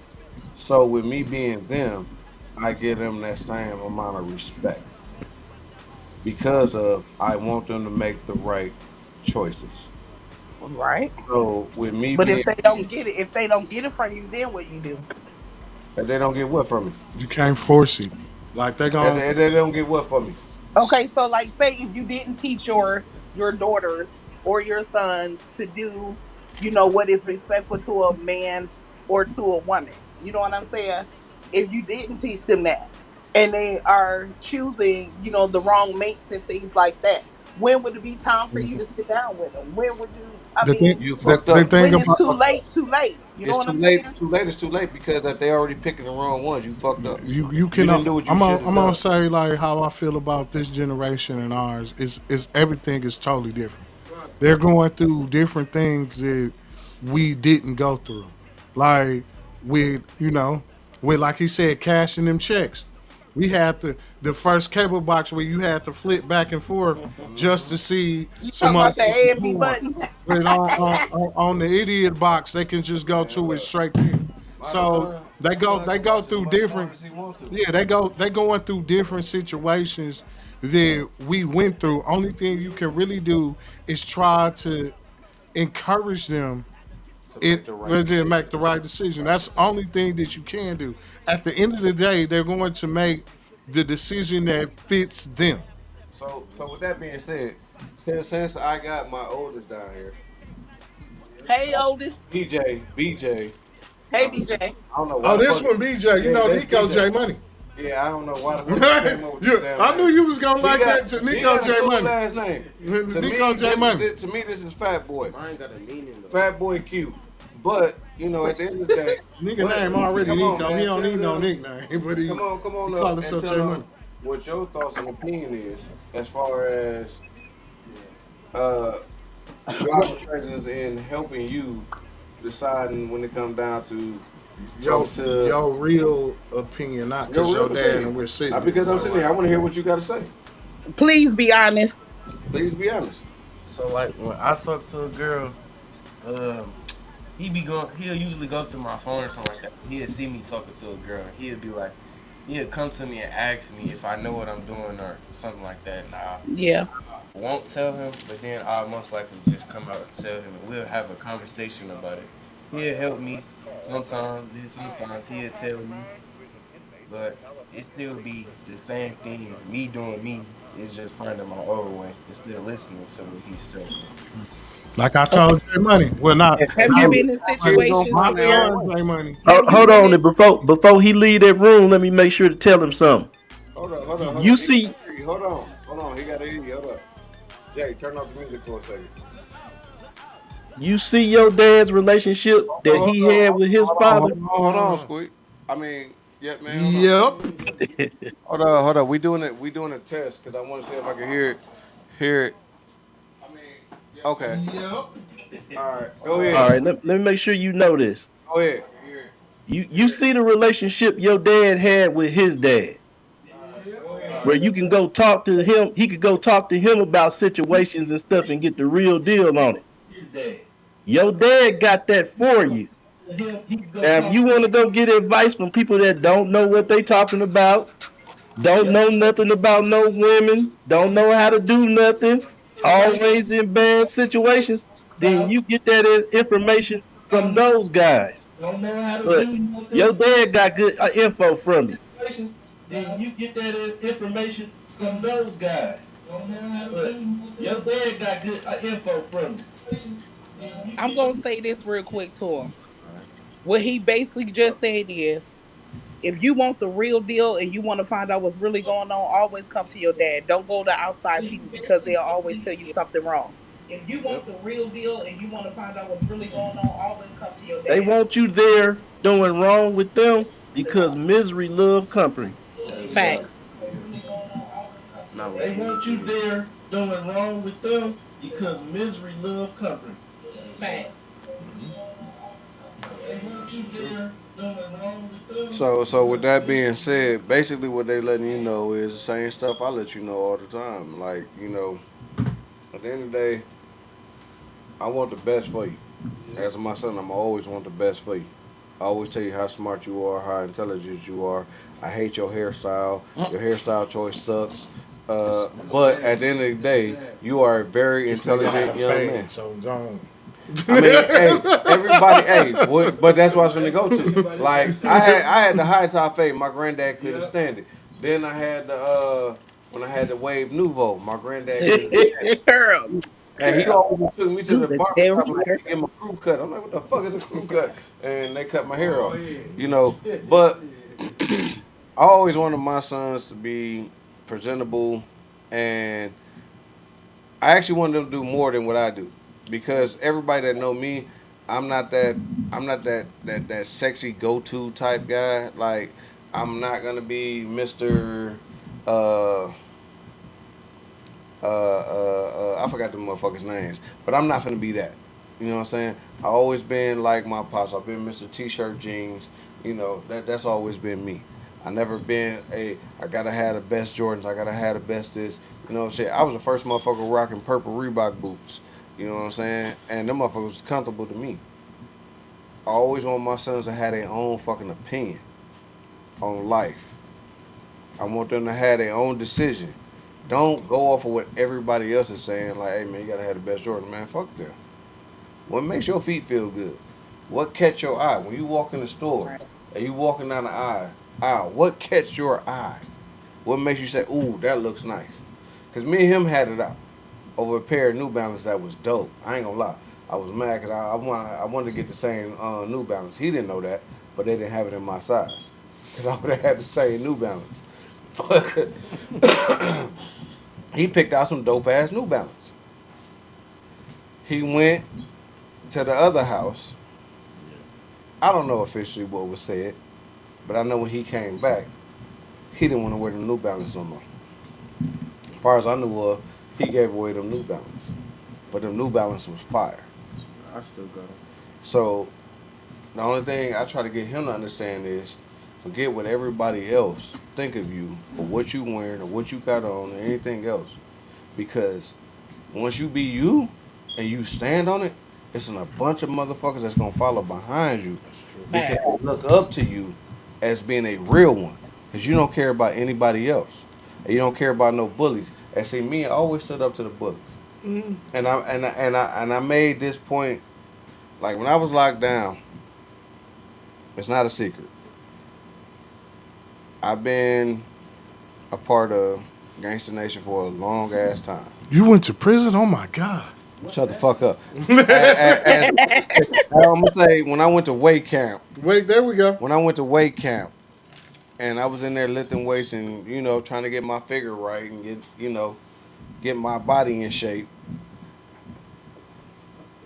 So with me being them, I give them that same amount of respect because of I want them to make the right choices. Right. So with me But being if they me, don't get it, if they don't get it from you, then what you do? that they don't get what from me. you can't force it. Like they gon' They don't get what from me. Okay, so like say if you didn't teach your daughters or your sons to do, what is respectful to a man or to a woman. You know what I'm saying? If you didn't teach them that and they are choosing, the wrong mates and things like that, when would it be time for you to sit down with them? When would you I the thing mean, You the, fucked the up. thing when it's You about too fucked late, up. too late. You know It's what too I'm late. saying? Too late. It's too late because that they already picking the wrong ones. You fucked up. you You can didn't do what you should have I'm gonna done. say like how I feel about this generation and ours is everything is totally different. They're going through different things that we didn't go through. Like with, with like he said, cashing them checks. We had the first cable box where you had to flip back and forth just Hmm. to see You some talking about the A motherfucking and B porn. button? But on the idiot box, they can just go Man, to it look, straight there. So my son they can go watch as through much porn different. as he wants to. Yeah, they going through different situations that we went through. Only thing you can really do is try to encourage them To make it the right well, then decision. make the right decision. Right. That's the only thing that you can do. At the end of the day, they're going to make the decision that fits them. So with that being said, since I got my oldest down here, Hey, oldest. BJ, Hey, um, BJ. I don't know why Oh, the this fuck. one, BJ. You Yeah, know that's Nico BJ. J Money. Yeah, I don't know why the fuck you came up with this damn I knew name. you was gonna like that to He Nico got a J cool Money. last name. Nico J Money. To me this is Fat Boy. Mine got a meaning though. Fat Boy Q. But at the end of the day, Nigga what? name already Come on, Nico. He man, don't tell need no them. nickname, but Come he on call up and himself tell J Money. them what your thoughts and opinion is as far as uh, driving presence in helping you deciding when it comes down to Your talking to your real opinion, not your because your real dad opinion. and we're sitting Not here. because I'm Like, sitting here. I want to hear what you got to say. Please be honest. Please be honest. So like when I talk to a girl, um, he'll usually go through my phone or something like that. He'll see me talking to a girl and he'll be like, he'll come to me and ask me if I know what I'm doing or something like that. And I Yeah. won't tell him, but then I'll most likely just come out and tell him and we'll have a conversation about it. He'll help me sometimes, then sometimes he'll tell me, but it still be the same thing. Me doing me is just finding my own way and still listening to what he's telling me. like I Okay. told J Money. Well, not Have you Kids, been in kids gonna situations my find their own where son way. J Money. have you Hold been on, in? and before he leave that room, let me make sure to tell him something. Hold You on. He got see, to hear you. Hold on. He got to hear you. Hold up. Jay, turn off the music for a second. You see your dad's relationship Hold that on, he had with his father. hold on, Squeak. I mean, yeah, man, hold on. Yep. Hold on. We doing a test because I want to see if I can hear it. I mean, okay. Yep. All right, go All ahead. right, let me make sure you know this. Go ahead. You see the relationship your dad had with his dad, where you can go talk to him. He could go talk to him about situations and stuff and get the real deal on it. Your dad got that for you. Now, if you want to go get advice from people that don't know what they talking about, don't know nothing about no women, don't know how to do nothing, always in bad situations, then you get that information from those guys. But your dad got good info from you. Then you get that information from those guys. But your dad got good info from you. I'm gonna say this real quick to him. What he basically just said is, if you want the real deal and you want to find out what's really going on, always come to your dad. Don't go to outside people because they'll always tell you something wrong. If you want the real deal and you want to find out what's really going on, always come to your dad. They want you there doing wrong with them because misery love company. Exactly. Facts. Not what They you need want to you hear. there doing wrong with them because misery love company. Exactly. Facts. They want you there doing wrong with them. So with that being said, basically what they letting you know is the same stuff I let you know all the time. Like, at the end of the day, I want the best for you. As my son, I'm always want the best for you. I always tell you how smart you are, how intelligent you are. I hate your hairstyle. Your hairstyle choice sucks. But at the end of the day, you are a very This nigga had a intelligent young man. fade, so don't. I mean, hey, everybody, hey, but that's what I was gonna go to. Like, I had the high top fade. My granddad couldn't stand it. Then I had the when I had the wave nouveau. My granddad couldn't. Girl, And he girl, always took me to do the the barber tell shop me, like girl. to get my crew cut. I'm like, what the fuck is a crew cut? And they cut my hair Oh off. yeah. You know, but I always wanted my sons to be presentable, and I actually wanted them to do more than what I do because everybody that know me, I'm not that I'm not that sexy go to type guy. Like I'm not gonna be Mister. Uh, I forgot the motherfuckers' names, but I'm not gonna be that. You know what I'm saying? I always been like my pops. I've been Mr. T-shirt jeans. That's always been me. I never been a I gotta have the best Jordans. I gotta have the best this. You know what I'm saying? I was the first motherfucker rocking purple Reebok boots. You know what I'm saying? And them motherfuckers was comfortable to me. I always want my sons to have their own fucking opinion on life. I want them to have their own decision. Don't go off of what everybody else is saying. Like, hey man, you gotta have the best Jordan, man. Fuck them. What makes your feet feel good? What catch your eye when you walk in the store Right. and you walking down the aisle? What catch your eye? What makes you say, "Ooh, that looks nice"? Cause me and him had it out over a pair of New Balance that was dope. I ain't gonna lie. I was mad because I wanted to get the same New Balance. He didn't know that, but they didn't have it in my size. Cause I would have had the same New Balance. But he picked out some dope ass New Balance. He went to the other house. I don't know officially what was said, but I know when he came back, he didn't want to wear them New Balance no more. As far as I knew of, he gave away them New Balance. But them New Balance was fire. I still got them. So the only thing I try to get him to understand is forget what everybody else think of you or what you wearing or what you got on or anything else. Because once you be you and you stand on it, it's in a bunch of motherfuckers that's gonna follow behind you because they Facts. look up to you as being a real one. Because you don't care about anybody else. And you don't care about no bullies. And see, me, I always stood up to the bullies. And I made this point like when I was locked down. It's not a secret. I've been a part of Gangsta Nation for a long ass time. You went to prison? Oh my god. Shut the fuck up. As I'm gonna say, when I went to weight camp, Wait, there we go. when I went to weight camp, and I was in there lifting weights and trying to get my figure right and get my body in shape.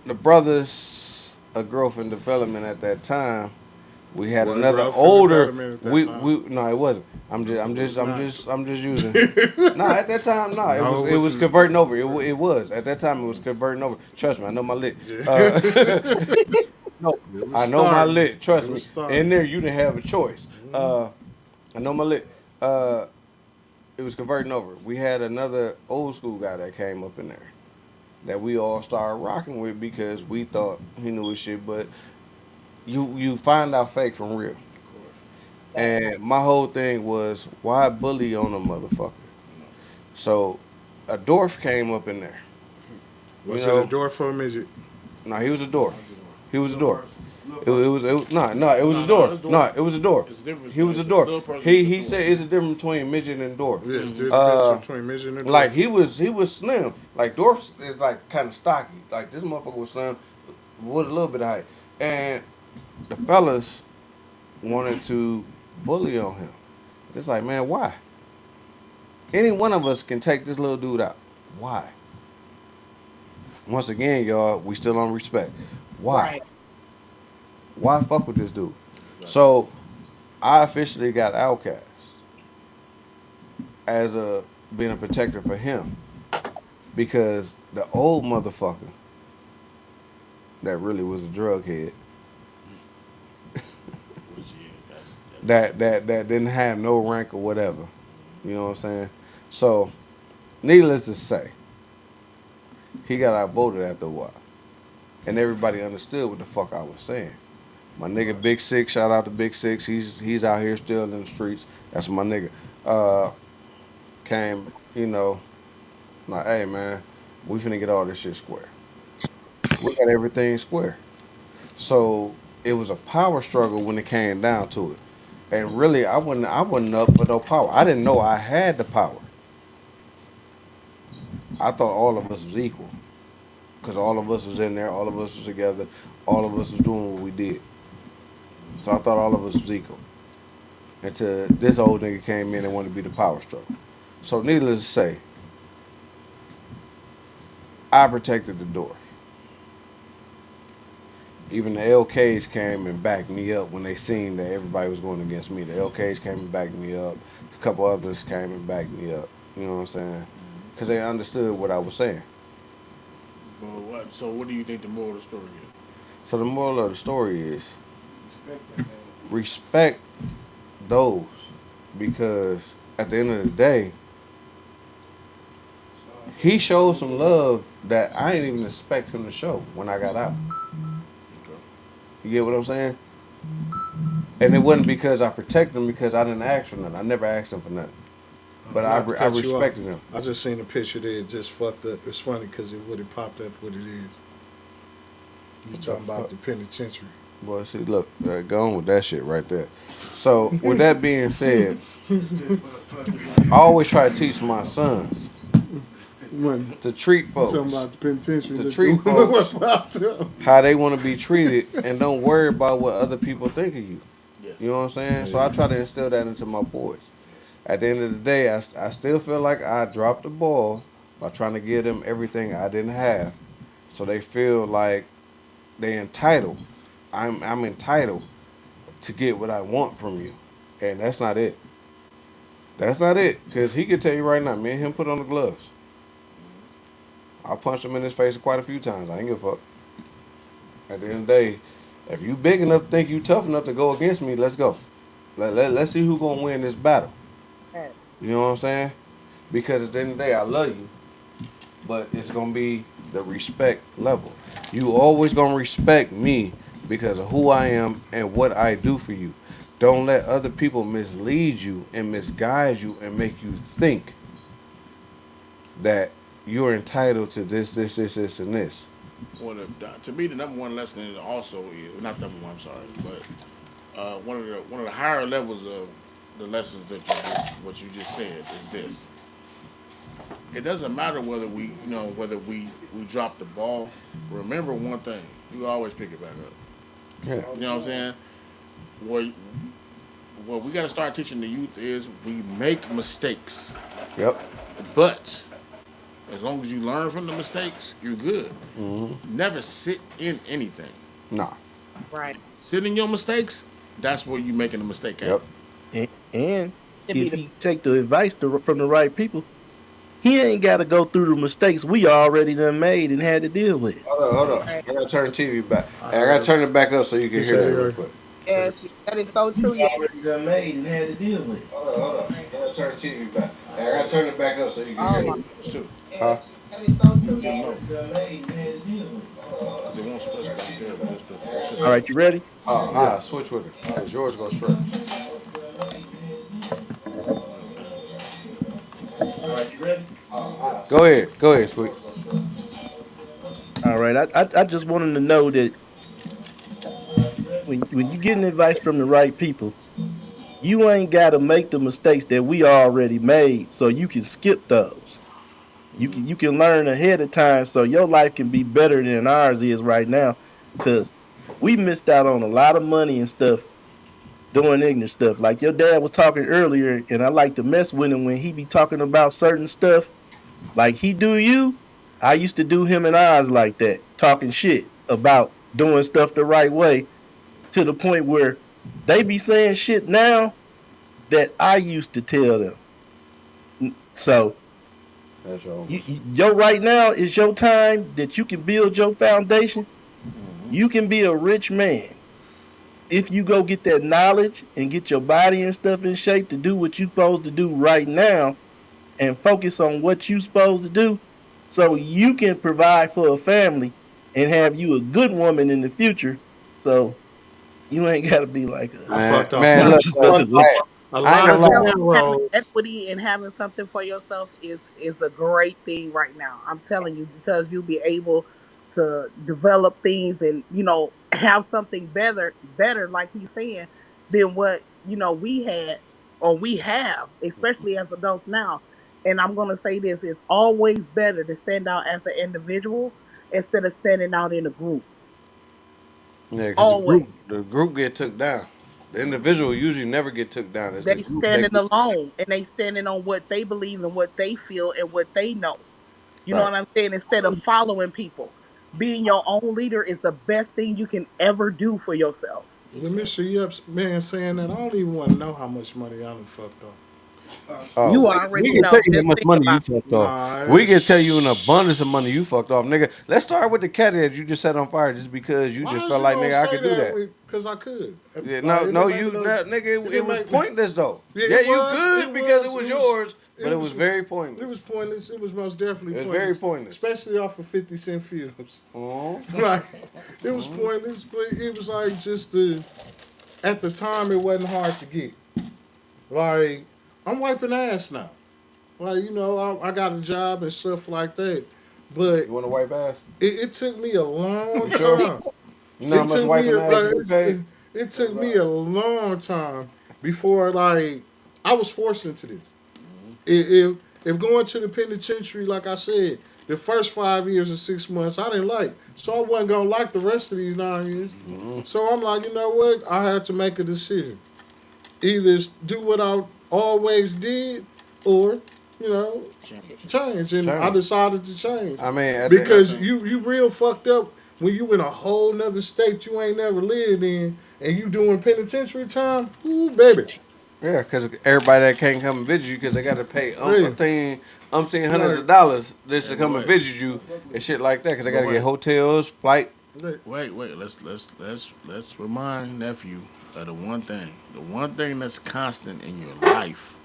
the brothers, a growth and development at that time. We had Well, another growth and older. development at that time. We no, it wasn't. I'm just using. No, at that time, no, No, it was wasn't. converting over. It was at that time. It was converting over. Trust me, I know my lit. Yeah. No, It was I know my starting. lit. Trust It me. was starting. In there, you didn't have a choice. I know my lit. Uh, it was converting over. We had another old school guy that came up in there that we all started rocking with because we thought he knew his shit. But you find out fake from real. And my whole thing was why bully on a motherfucker. So a dwarf came up in there. You Was it a know, door for a midget? no, he was a dwarf. He was a Little dwarf. person. Little No, it was a it's dwarf. dwarf. No, it was a dwarf. It's a difference. He was a It's dwarf. little person is He a said dwarf. it's a difference between midget and dwarf. Yes, there's a Uh, difference between midget and like dwarf. he was slim. Like dwarfs is like kind of stocky. Like this motherfucker was slim with a little bit of height. And the fellas wanted to bully on him. It's like, man, why? Any one of us can take this little dude out. Why? Once again, y'all, we still on respect. Why? Right. Why fuck with this dude? So I officially got outcast as a being a protector for him because the old motherfucker that really was a drug head Which, yeah, that didn't have no rank or whatever. You know what I'm saying? So needless to say, he got outvoted after a while, and everybody understood what the fuck I was saying. My nigga Big Six, shout out to Big Six. He's out here still in the streets. That's my nigga. Uh, came, like, hey man, we finna get all this shit square. We got everything square. So it was a power struggle when it came down to it. And really, I wasn't up for no power. I didn't know I had the power. I thought all of us was equal because all of us was in there, all of us was together, all of us was doing what we did. So I thought all of us was equal. Until this old nigga came in and wanted to be the power struggle. So needless to say, I protected the door. Even the LKs came and backed me up when they seen that everybody was going against me. The LKs came and backed me up. A couple others came and backed me up. You know what I'm saying? Because they understood what I was saying. but what? So what do you think the moral of the story is? So the moral of the story is Respect that man. respect those because at the end of the day, he showed some love that I didn't even expect him to show when I got out. Okay. You get what I'm saying? And it wasn't because I protected him because I didn't ask for nothing. I never asked him for nothing. But Not to I cut you off. respected him. I just seen a picture there. It just fucked up. It's funny because it would have popped up what it is. You talking about the penitentiary? Boy, see, look, go on with that shit right there. So, with that being said, I always try to teach my sons When to treat you talking folks, about the penitentiary, to look treat at folks what popped up. how they want to be treated and don't worry about what other people think of you. Yeah. You know what I'm saying? So, I try to instill that into my boys. At the end of the day, I still feel like I dropped the ball by trying to give them everything I didn't have. So, they feel like they entitled. I'm entitled to get what I want from you. And that's not it. That's not it. Because he could tell you right now, me and him put on the gloves. I punched him in his face quite a few times. I ain't give a fuck. At the end of the day, if you big enough to think you tough enough to go against me, let's go. Let's see who's going to win this battle. You know what I'm saying? Because at the end of the day, I love you. But it's going to be the respect level. You always going to respect me because of who I am and what I do for you. Don't let other people mislead you and misguide you and make you think that you're entitled to this, and this. Well, to me, the number one lesson is also is not number one. I'm sorry, but one of the higher levels of the lessons that what you just said is this. It doesn't matter whether we drop the ball. Remember one thing: you always pick it back up. Yeah. You know what I'm saying? What what we got to start teaching the youth is we make mistakes, Yep. but As long as you learn from the mistakes, you're good. Mm-hmm. Never sit in anything. Nah. Right. Sit in your mistakes. That's where you're making a mistake at. Yep. And To be if the he take the advice from the right people, he ain't got to go through the mistakes we already done made and had to deal with. Hold up, hold up. right. I gotta turn the TV back. I Hey, I gotta heard him. turn it back up so you He can hear said that he real heard. quick. Yes, that is so true. We Yeah. already done made and had to deal with. Hold up, hold up. I gotta turn the TV back. Hey, I gotta turn it back up so you can Oh hear my. it. It's too. Huh? That is so true. Get Yeah. low. Done made and had to deal with. Cause it won't stretch back there, but it's All right, you ready? Switch with it. Cause George gonna stretch. All right, you ready? Go ahead, sweet. All right. I just want him to know that when you getting advice from the right people, you ain't got to make the mistakes that we already made, so you can skip those. You can learn ahead of time, so your life can be better than ours is right now. Cause we missed out on a lot of money and stuff doing ignorant stuff. Like your dad was talking earlier, and I like to mess with him when he be talking about certain stuff. Like he do you, I used to do him and eyes like that, talking shit about doing stuff the right way to the point where they be saying shit now that I used to tell them. So That's your you, homies. your right now is your time that you can build your foundation. You can be a rich man if you go get that knowledge and get your body and stuff in shape to do what you supposed to do right now and focus on what you supposed to do so you can provide for a family and have you a good woman in the future. So you ain't gotta be like I us. Man, fucked off man, I'm on look, just look. messing with Hey, a I ain't lot gonna of lie. Telling damn having road. equity and having something for yourself is a great thing right now. I'm telling you because you'll be able to develop things and have something better like he's saying than what we had or we have, especially as adults now. And I'm gonna say this: it's always better to stand out as an individual instead of standing out in a group. Yeah, cause Always. the group get took down. The individual usually never get took down. It's the They group that standing get alone and they standing on what they believe and what they feel and what they know. You know right. what I'm saying? Instead of following people, being your own leader is the best thing you can ever do for yourself. The Mr. Yep's man saying that I don't even want to know how much money I done fucked up. Oh, You we already can tell know. you how Just much think money you about it. fucked off. Nah, We can tell you an it's, abundance of money you fucked off, nigga. Let's start with the cat that you just set on fire just because you just why is felt you like, gonna nigga, I say could do that. that? Because I could. Yeah, Like no, it no, didn't make you, no. no, nigga, It it didn't was make. pointless though. Yeah, Yeah, it you was. could It because it was. was yours, but It it was was. very It pointless. was pointless. It was most definitely It was very pointless, pointless. especially off of 50 Cent films. Mm-hmm. Like it was pointless, but it was like just the at the time it wasn't hard to get. Like I'm wiping ass now. Like I got a job and stuff like that, but You want to wipe ass? it took me a long You sure? He time. You know how It much took me wiping ass like you get paid? it took me a long time before like I was forced into this. If going to the penitentiary, like I said, the first 5 years or 6 months I didn't like, so I wasn't gonna like the rest of these 9 years. Mm-hmm. So I'm like, you know what? I had to make a decision. Either do what I always did, or you know, Change. change. And I Change. decided to change I mean, at Do the that because thing. you real fucked up when you in a whole nother state you ain't never lived in and you doing penitentiary time. Ooh, baby. yeah, because everybody that can't come and visit you because they got to pay Hey, umpteen hundreds like, of dollars just Hey, to but come and wait, visit you and shit like that because they but got to get wait, hotels, flight. like, wait. Let's remind nephew of the one thing. The one thing that's constant in your life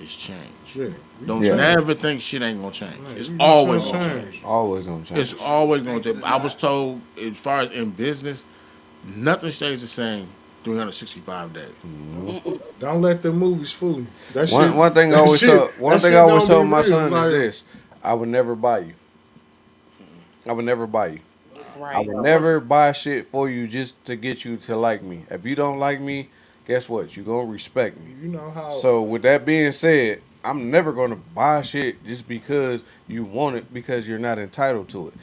is change. yeah, you Don't Yeah, change. never think shit ain't gonna change. Man, It's you always gonna gonna change. change. always gonna It's change. always gonna change. I was told, as far as in business, nothing stays the same 365 days. Mhm. Mm-mm. Don't let the movies fool you. That One shit, one thing I that always shit, told that one thing I shit always don't be told my real. son is Like, this: I would never buy you. I would never buy you. I Right. would never buy shit for you just to get you to like me. If you don't like me, guess what? You gonna respect me. you know how. So with that being said, I'm never gonna buy shit just because you want it because you're not entitled to it.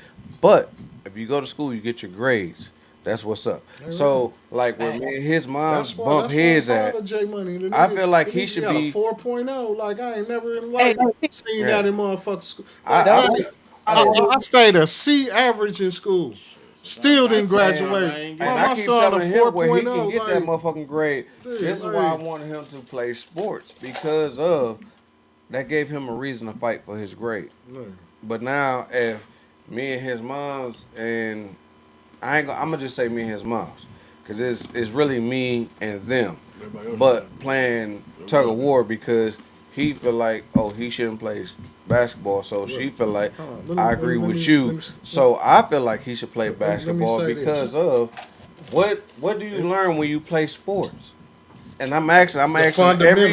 But if you go to school, you get your grades. That's what's up. They right. So like where Hey, me and his moms That's why. bump That's why I'm heads proud at, of J Money. I feel like The he nigga should got a be. 4.0. Like I ain't never in hey, life seen Yeah, that in motherfucking school. I, Like I that's I, what feel. I I, Yeah. do. I stayed a C average in school. Shit, Still didn't sometimes graduate. I ain't And get I My it. keep son a telling him where he 4.0. can get that Like, motherfucking grade. yeah, This is why I like wanted him to play sports because of that gave him a reason to fight for his grade. look, But now if me and his moms and I'm gonna just say me and his moms, cause it's really me and them, Everybody else but got playing everybody tug else of got war because he feel like he shouldn't play basketball, so look. she feel like Hold on. I agree with you, so I feel like he should play Let me basketball say this. because of what do you learn when you play sports? And I'm The asking fundamental,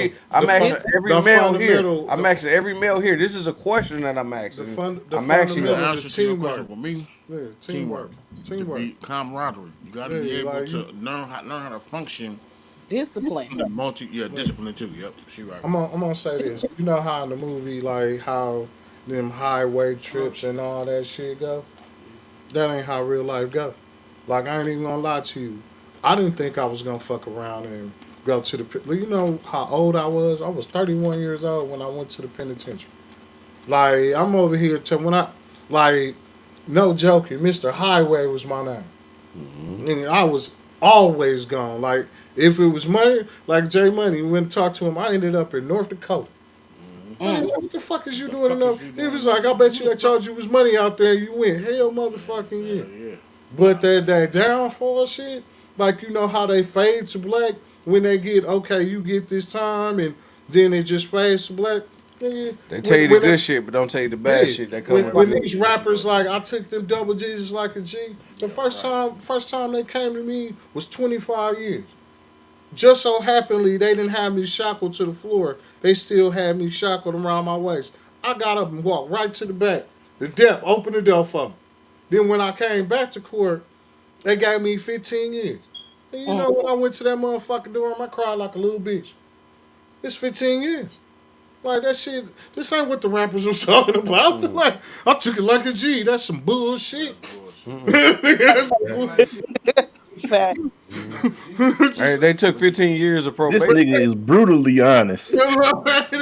This every the male here. fundamental, I'm asking every male here. This is a question that I'm asking. the I'm asking the fundamental, y'all. the answer to your teamwork. question for me, Yeah, teamwork. To teamwork. be camaraderie. You got to Yeah, be able like to learn how to function discipline. in a multi look, discipline too. Yep, she right. I'm gonna say this. You know how in the movie, like how them highway trips and all that shit go. That ain't how real life go. Like I ain't even gonna lie to you. I didn't think I was gonna fuck around and go to the. You know how old I was? I was 31 years old when I went to the penitentiary. Like I'm over here to when I like no joking. Mr. Highway was my name. Hmm. And I was always gone. Like if it was money, like Jay Money, went to talk to him. I ended up in North Dakota. Like, Mm. what the fuck is you The doing fuck is enough? you He doing was in North like, I bet you Dakota? they told you was money out there. You went hell motherfucking yeah. Yeah. But that downfall shit, like you know how they fade to black when they get okay, you get this time, and then it just fades to black. Nigga, They tell you the when good shit, but don't tell you the bad hey, shit that come with the Right. when good these shit. rappers like I took them double G's like a G. The Yeah, right. first time they came to me was 25 years. Just so happenly they didn't have me shackled to the floor. They still had me shackled around my waist. I got up and walked right to the back. The dep opened the door for me. Then when I came back to court, they gave me 15 years. And you Mm. know when I went to that motherfucking door, I cried like a little bitch. It's 15 years. Like that shit, this ain't what the rappers was talking about. Mm. Like I took it like a G. That's some bullshit. That's bullshit. Mm-mm. That's some Act bull- like G. Fact. Act Mm. like G. Hey, Just- they took But 15 years of This probation. nigga is brutally honest. That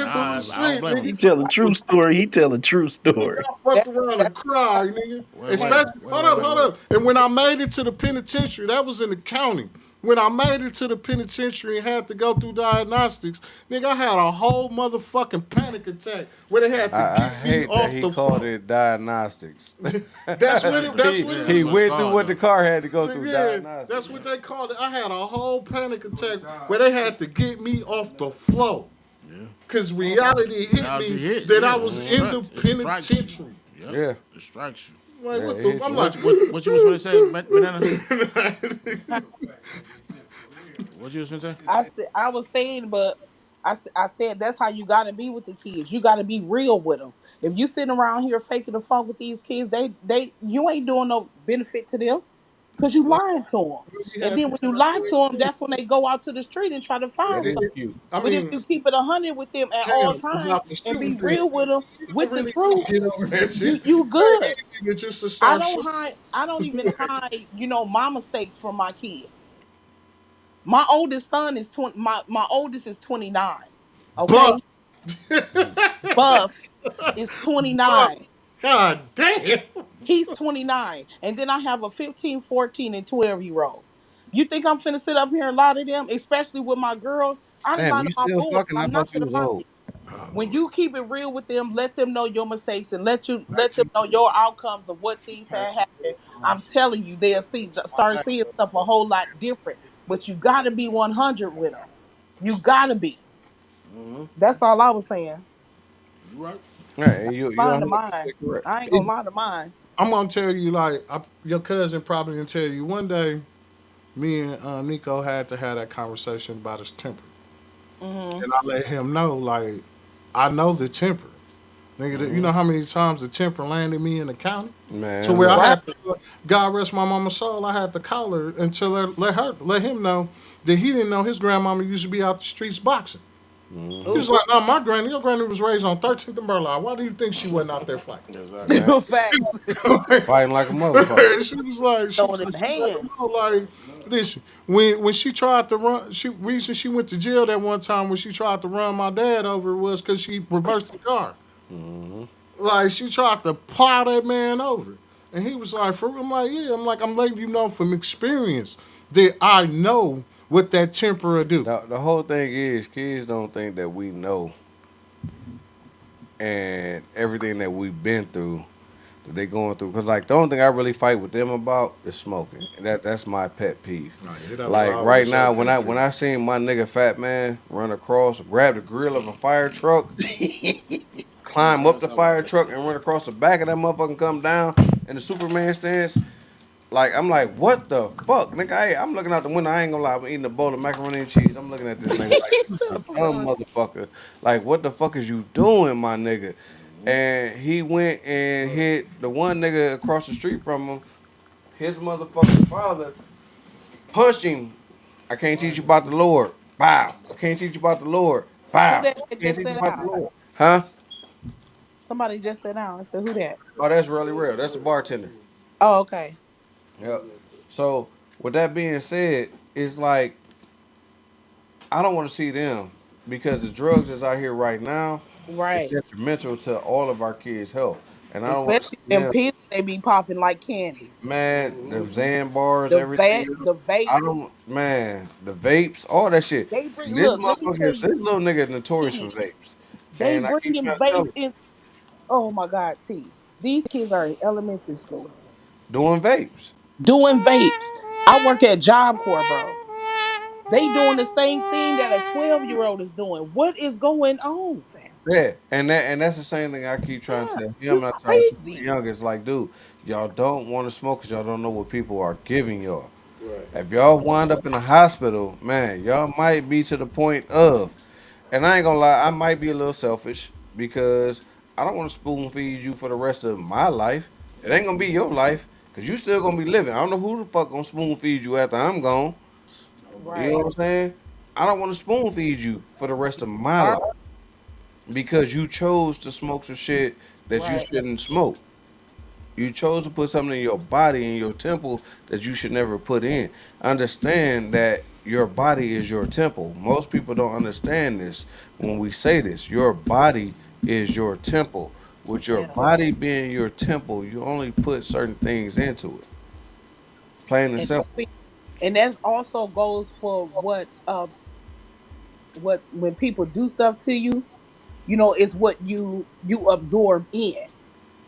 nah, I don't bullshit, blame him. nigga. He tell a true story. He tell a true story. I fucked That, around that and cried, nigga. Wait, came wait, Especially, wait, hold wait, up, wait, hold wait. up. And when I made it to the penitentiary, that was in the county. When I made it to the penitentiary and had to go through diagnostics, nigga, I had a whole motherfucking panic attack where they had to I get me hate that off he the called floor. it diagnostics. That's what it. That's he what Yeah, it that's he what was. it's went through called what the though. car had to go through. Yeah, Diagnostics. that's what they called it. I had a whole panic attack where they had to get me off the floor. Yeah. Cause reality hit Reality me hit. that I Yeah, was it in the strikes. It strikes you. penitentiary. Yep. Yeah, It strikes you. Like yeah, what it the? hit I'm you. like, What you was gonna say, banana? huh? What you was gonna say? I was saying, but I said that's how you got to be with the kids. You got to be real with them. If you sitting around here faking the fun with these kids, they you ain't doing no benefit to them because you like lying to them. we And had then to when tell you them lie you to ain't them, doing that's when they go out to the street and try to find it. something. Execute. I But if mean, you keep it 100 with them at all damn, times about the and be shooting thing. real with them You with don't the really need truth, to get over that shit. you It's good. easy to just to I start don't shooting. hide. I don't even hide. My mistakes from my kids. My oldest son is 20. My oldest is 29. But, Okay, Buff is but, 29. god damn. He's 29, and then I have a 15, 14, and 12-year old. You think I'm finna sit up here and lie to them, especially with my girls? I didn't Damn, lie to you my still boys. fucking? I I'm thought not you finna was lie to old. you. Oh When Lord. you keep it real with them, let them know your mistakes and let them know your outcomes of what things that happen. I'm telling you, they'll start seeing stuff a whole lot different. But you gotta be 100 with them. You gotta be. Mm-hmm. That's all I was saying. You right. Yeah, and you Lying to 100% mine. correct. I ain't gonna lie to mine. I'm gonna tell you like your cousin probably gonna tell you one day. Me and Nico had to have that conversation about his temper, Hmm. and I let him know like I know the temper. Nigga, you Hmm. know how many times the temper landed me in the county? To Man, where I look. Right. had to, God rest my mama's soul, I had to call her and let him know that he didn't know his grandmama used to be out the streets boxing. He Mm-hmm. was like, no, your granny was raised on 13th and Burleigh. Why do you think she wasn't out there fighting? Exactly. Man, Ooh. Facts. fighting like a motherfucker. Throwing them hands. no, like, listen, when she tried to run, reason she went to jail that one time when she tried to run my dad over was because she reversed the car. Mm-hmm. Like, she tried to plow that man over. And he was like, for real? I'm like, yeah. I'm like, I'm letting you know from experience that I know what that temper will do. The whole thing is, kids don't think that we know and everything that we've been through that they going through. Cause like the only thing I really fight with them about is smoking, and that's my pet peeve. Nah, yeah, that was Like always right so now, pet when peeve. I seen my nigga Fat Man run across, grab the grill of a fire truck, climb up That's the how I fire get. truck, and run across the back of that motherfucker and come down in the Superman stance. Like I'm like, what the fuck, nigga? I'm looking out the window. I ain't gonna lie. I'm eating a bowl of macaroni and cheese. I'm looking at this nigga like, He you said a a dumb Ferrari. motherfucker. Like, what the fuck is you doing, my nigga? And he went and hit the one nigga across the street from him. His motherfucking father punched him. I can't teach you about the Lord. Bow. I can't teach you about the Lord. Who Bow. that I can't just teach you said about the out? Lord. Huh? Somebody just said out. I said, who that? Oh, that's really real. That's the bartender. Oh, okay. Yep. So with that being said, it's like I don't want to see them because the drugs that's out here right now is Right. detrimental to all of our kids' health, and I don't want to Especially see them them. pills they be popping like candy. Man, the Zan bars, The everything vat, else. the I vapes. don't, man, the vapes, all that shit. They bring This look, let me tell motherfucker, you, this little nigga is notorious for T. vapes, They and I keep bringing trying to tell vapes him, in. Oh my God, T. These kids are in elementary school doing vapes. doing vapes. I work at Job Corps, bro. They doing the same thing that a 12-year-old is doing. What is going on, fam? Yeah, and that's the same thing I keep trying to Yeah, tell him, you and I try to tell my crazy. youngest, like, dude, y'all don't want to smoke because y'all don't know what people are giving y'all. Right. If y'all wind up in the hospital, man, y'all might be to the point of, and I ain't gonna lie, I might be a little selfish because I don't want to spoon feed you for the rest of my life. It ain't gonna be your life because you still gonna be living. I don't know who the fuck gonna spoon feed you after I'm gone. You know Right. what I'm saying? I don't want to spoon feed you for the rest of my All life because you chose to smoke some shit that you right. shouldn't smoke. You chose to put something in your body, in your temple, that you should never put in. Understand that your body is your temple. Most people don't understand this when we say this. Your body is your temple. With your Yeah. body being your temple, you only put certain things into it. Plain and And simple. and that also goes for what when people do stuff to you, it's what you absorb in.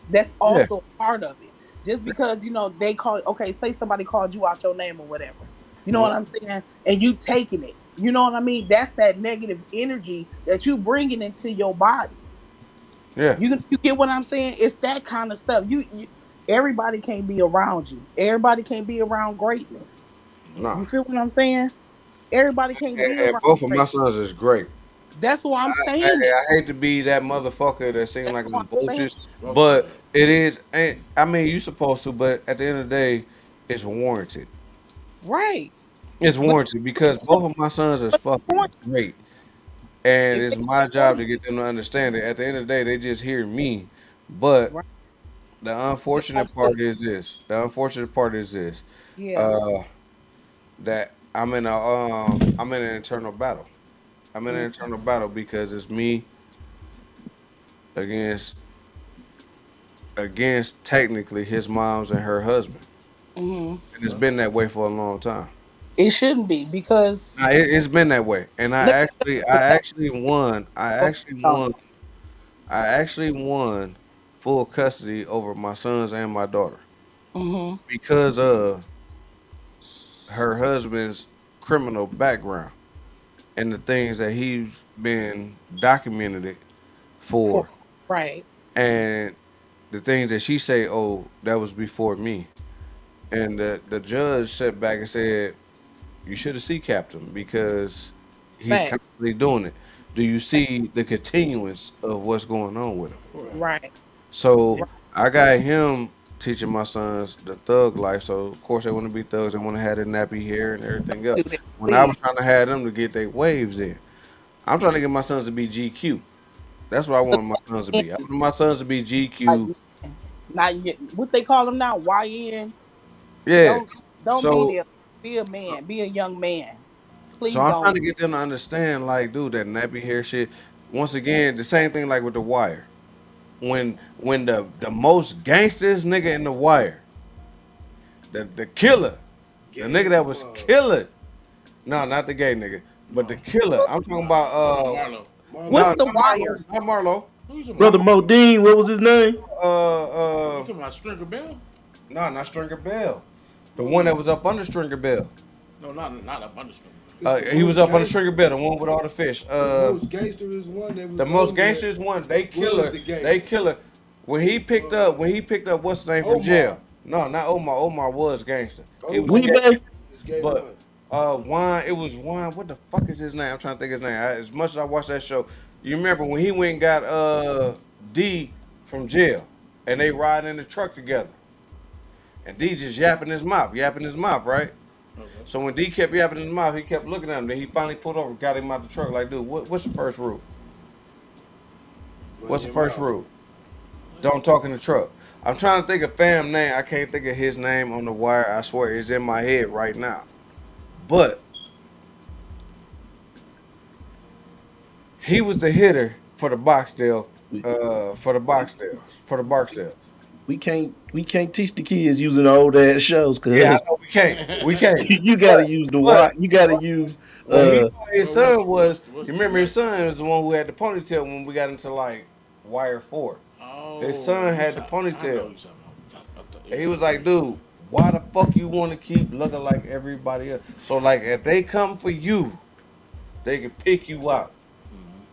That's Yeah. also part of it. Just because they call, okay, say somebody called you out your name or whatever. You know Mm, what I'm saying? And you taking it. You know what I mean? That's that negative energy that you bringing into your body. yeah. You get what I'm saying? It's that kind of stuff. Everybody can't be around you. Everybody can't be around greatness. Nah. You feel what I'm saying? Everybody can't be And around both of my greatness. sons is great. That's why I'm I, saying it. I hate to be that motherfucker that seems That's like why it's I'm saying bogus, it. Both of but them. it is. I mean, you supposed to, but at the end of the day, it's warranted. Right. It's But warranted because both of my sons is fucking point, great, and if it's they my job support to you, get them to understand it. At the end of the day, they just hear me. But right, the they gonna unfortunate put part is this. The unfortunate part is this. yeah. Uh, that I'm in an internal battle. I'm in an internal battle because it's me against technically his mom's and her husband, Mm-hmm. and it's been that way for a long time. It shouldn't be because Nah, it's been that way, and let me tell you I actually won. what on it. I actually won full custody over my sons and my daughter Mm-hmm. because of her husband's criminal background and the things that he's been documented it For for, right. and the things that she say, oh, that was before me. And the judge sat back and said, you should have seen Captain because he's Facts. constantly doing it. Do you see the continuance of what's going on with him? Right. So Right. I got him teaching my sons the thug life. So of course they want to be thugs. They want to have their nappy hair and everything else. Do that When I wig. was trying to have them to get their waves in, I'm trying to get my sons to be GQ. That's what I want my sons to And be. I want my sons to be like GQ. not yet, what they call them now, YNs. Yeah. Don't be So there. Be a man. Be a young man. so Please I'm don't. trying to get them to understand, like, dude, that nappy hair shit. Once again, the same thing like with the wire. When the most gangsters nigga in the wire, the killer, the nigga that was killer. No, not the gay nigga, but the No, killer. I'm talking about Marlo. no, What's not the Marlo, wire? not Marlo, Who you talking not about? Brother Modine, what was his name? uh You talking about Stringer Bell? no, not Stringer Bell. The Who? one that was up under Stringer Bell. No, not up under Stringer Bell. It's the He was most up under gangster. Stringer Bell, the one with all the fish. The most gangsterous one that The was most on there gangsters one, they was killer, the gay they one. killer. When he picked up what's the name from Omar. jail? No, not Omar. Omar was gangster. He was OG We scared. Bay. is gay But one. Juan, it was Juan. What the fuck is his name? I'm trying to think his name. As much as I watched that show, you remember when he went and got D from jail, and they ride in the truck together, and D just yapping his mouth, right? Okay. So when D kept yapping his mouth, he kept looking at him. Then he finally pulled over, got him out the truck. Like, dude, what's the first rule? Run What's the your first mouth. rule? Don't talk in the truck. I'm trying to think of fam name. I can't think of his name on the wire. I swear it's in my head right now. But he was the hitter for the Boxdale, We, for the Barksdales. we can't teach the kids using old ass shows, Yeah, I cause know we can't. We can't. you gotta But use the but watch. You gotta use what he told his Well, son was, what's you the remember his next? son was the one who had the ponytail when we got into like Wire 4. His Oh, son had the I know ponytail. you talking about. And he was like, dude, why the fuck you want to keep looking like everybody else? So like if they come for you, they can pick you out. Mhm.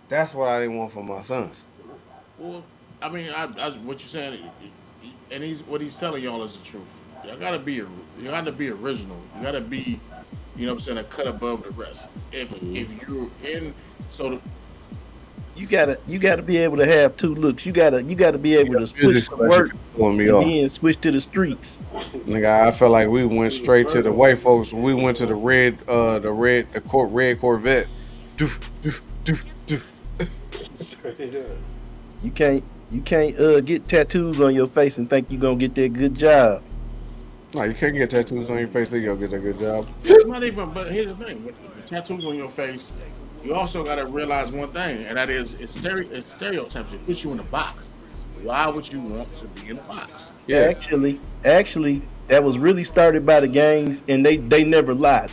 That's what I didn't want for my sons. Well, I mean, what you're saying, and what he's telling y'all is the truth. You gotta be original. You gotta be, you know what I'm saying, a cut above the rest. If you're in, so the, you gotta be able to have two looks. You gotta be able Yeah, to music switch from special work throwing me and off. then switch to the streets. Nigga, I felt like we went He was straight to the burning white them. folks. We went to the red Corvette. Doof, doof, doof, doof. Yeah. You can't get tattoos on your face and think you're gonna get that good job. No, you can't get tattoos on your face. Think you'll get a good job. it's not even. But here's the thing: with the tattoos on your face, you also got to realize one thing, and that is it's stereotypes. It puts you in a box. Why would you want to be in a box? Yeah, Actually, that was really started by the gangs, and they never lied.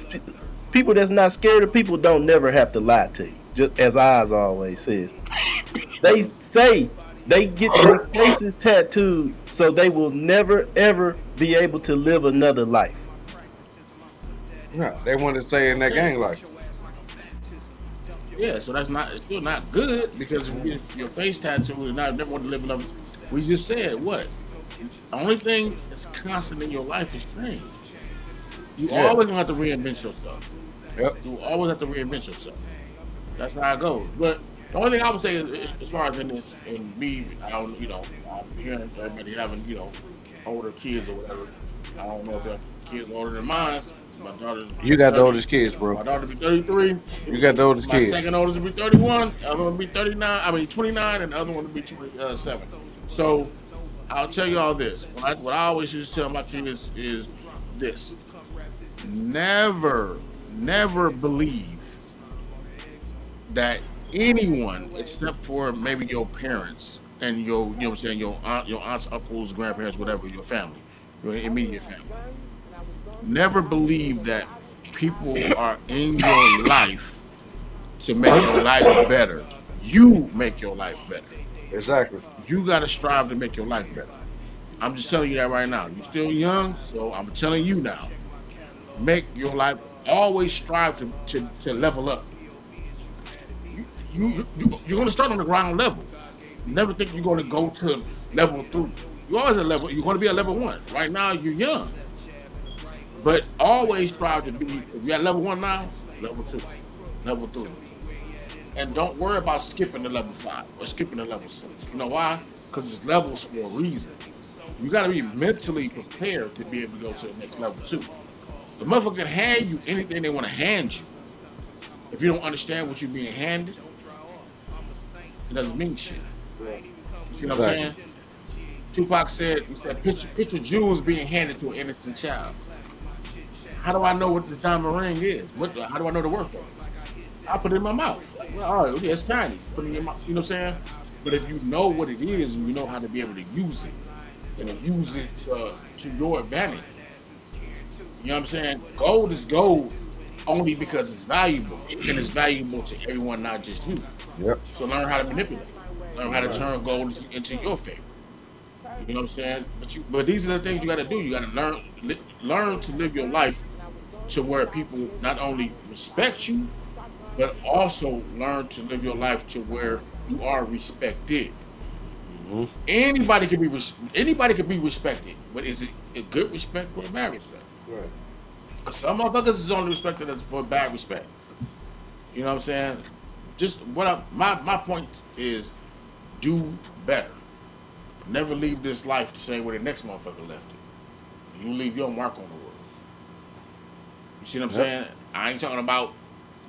People that's not scared of people don't never have to lie to you. Just as Oz always says, they say they get their faces tattooed so they will never ever be able to live another life. yeah. They want to stay in that Yeah, gang life. yeah. So that's not. It's still not good because if you get your face tattooed and not never want to live another. We just said what? The only thing that's constant in your life is change. You Yeah. always gonna have to reinvent yourself. Yep. You always have to reinvent yourself. That's how it goes. But the only thing I would say is as far as in this, and me, I don't, I'm hearing everybody having, older kids or whatever. I don't know if their kids older than mine. My daughter's You got the 30. oldest kids, bro. My daughter be 33. You got the oldest My kids. second oldest will be 31. The other one will be 39. I mean 29, and the other one will be 27. So I'll tell you all this. What I always used to tell my kids is this: never, never believe that anyone except for maybe your parents and what I'm saying, your aunts, uncles, grandparents, whatever, your family, your immediate family. Never believe that people are in your life to make your life better. You make your life better. Exactly. You got to strive to make your life better. I'm just telling you that right now. You're still young, so I'm telling you now. Make your life always strive to level up. You're going to start on the ground level. Never think you're going to go to level 3. You always at level. You're going to be at level 1. Right now, you're young, but always strive to be. If you're at level 1 now, level 2, level 3, and don't worry about skipping to level 5 or skipping to level 6. You know why? Because it's levels for a reason. You got to be mentally prepared to be able to go to the next level too. The motherfucker can hand you anything they want to hand you. If you don't understand what you're being handed, it doesn't mean shit. Right. You see what I'm Exactly. saying? Tupac said, he said, picture jewels being handed to an innocent child. How do I know what this diamond ring is? How do I know the worth of it? I put it in my mouth. Like, well, all right, yeah, it's tiny. Put it in your mouth. You know what I'm saying? But if you know what it is and you know how to be able to use it and to use it to your advantage, you know what I'm saying? Gold is gold only because it's valuable and it's valuable to everyone, not just you. Yep. So learn how to manipulate it. Learn how to turn gold into your favor. You know what I'm saying? But these are the things you got to do. You got to learn to live your life to where people not only respect you, but also learn to live your life to where you are respected. Hmm. Anybody can be respected, but is it a good respect or a bad respect? Right. 'Cause some motherfuckers is only respected as for bad respect. You know what I'm saying? Just my point is do better. Never leave this life the same way the next motherfucker left it. You leave your mark on the world. You see what I'm Yep. saying? I ain't talking about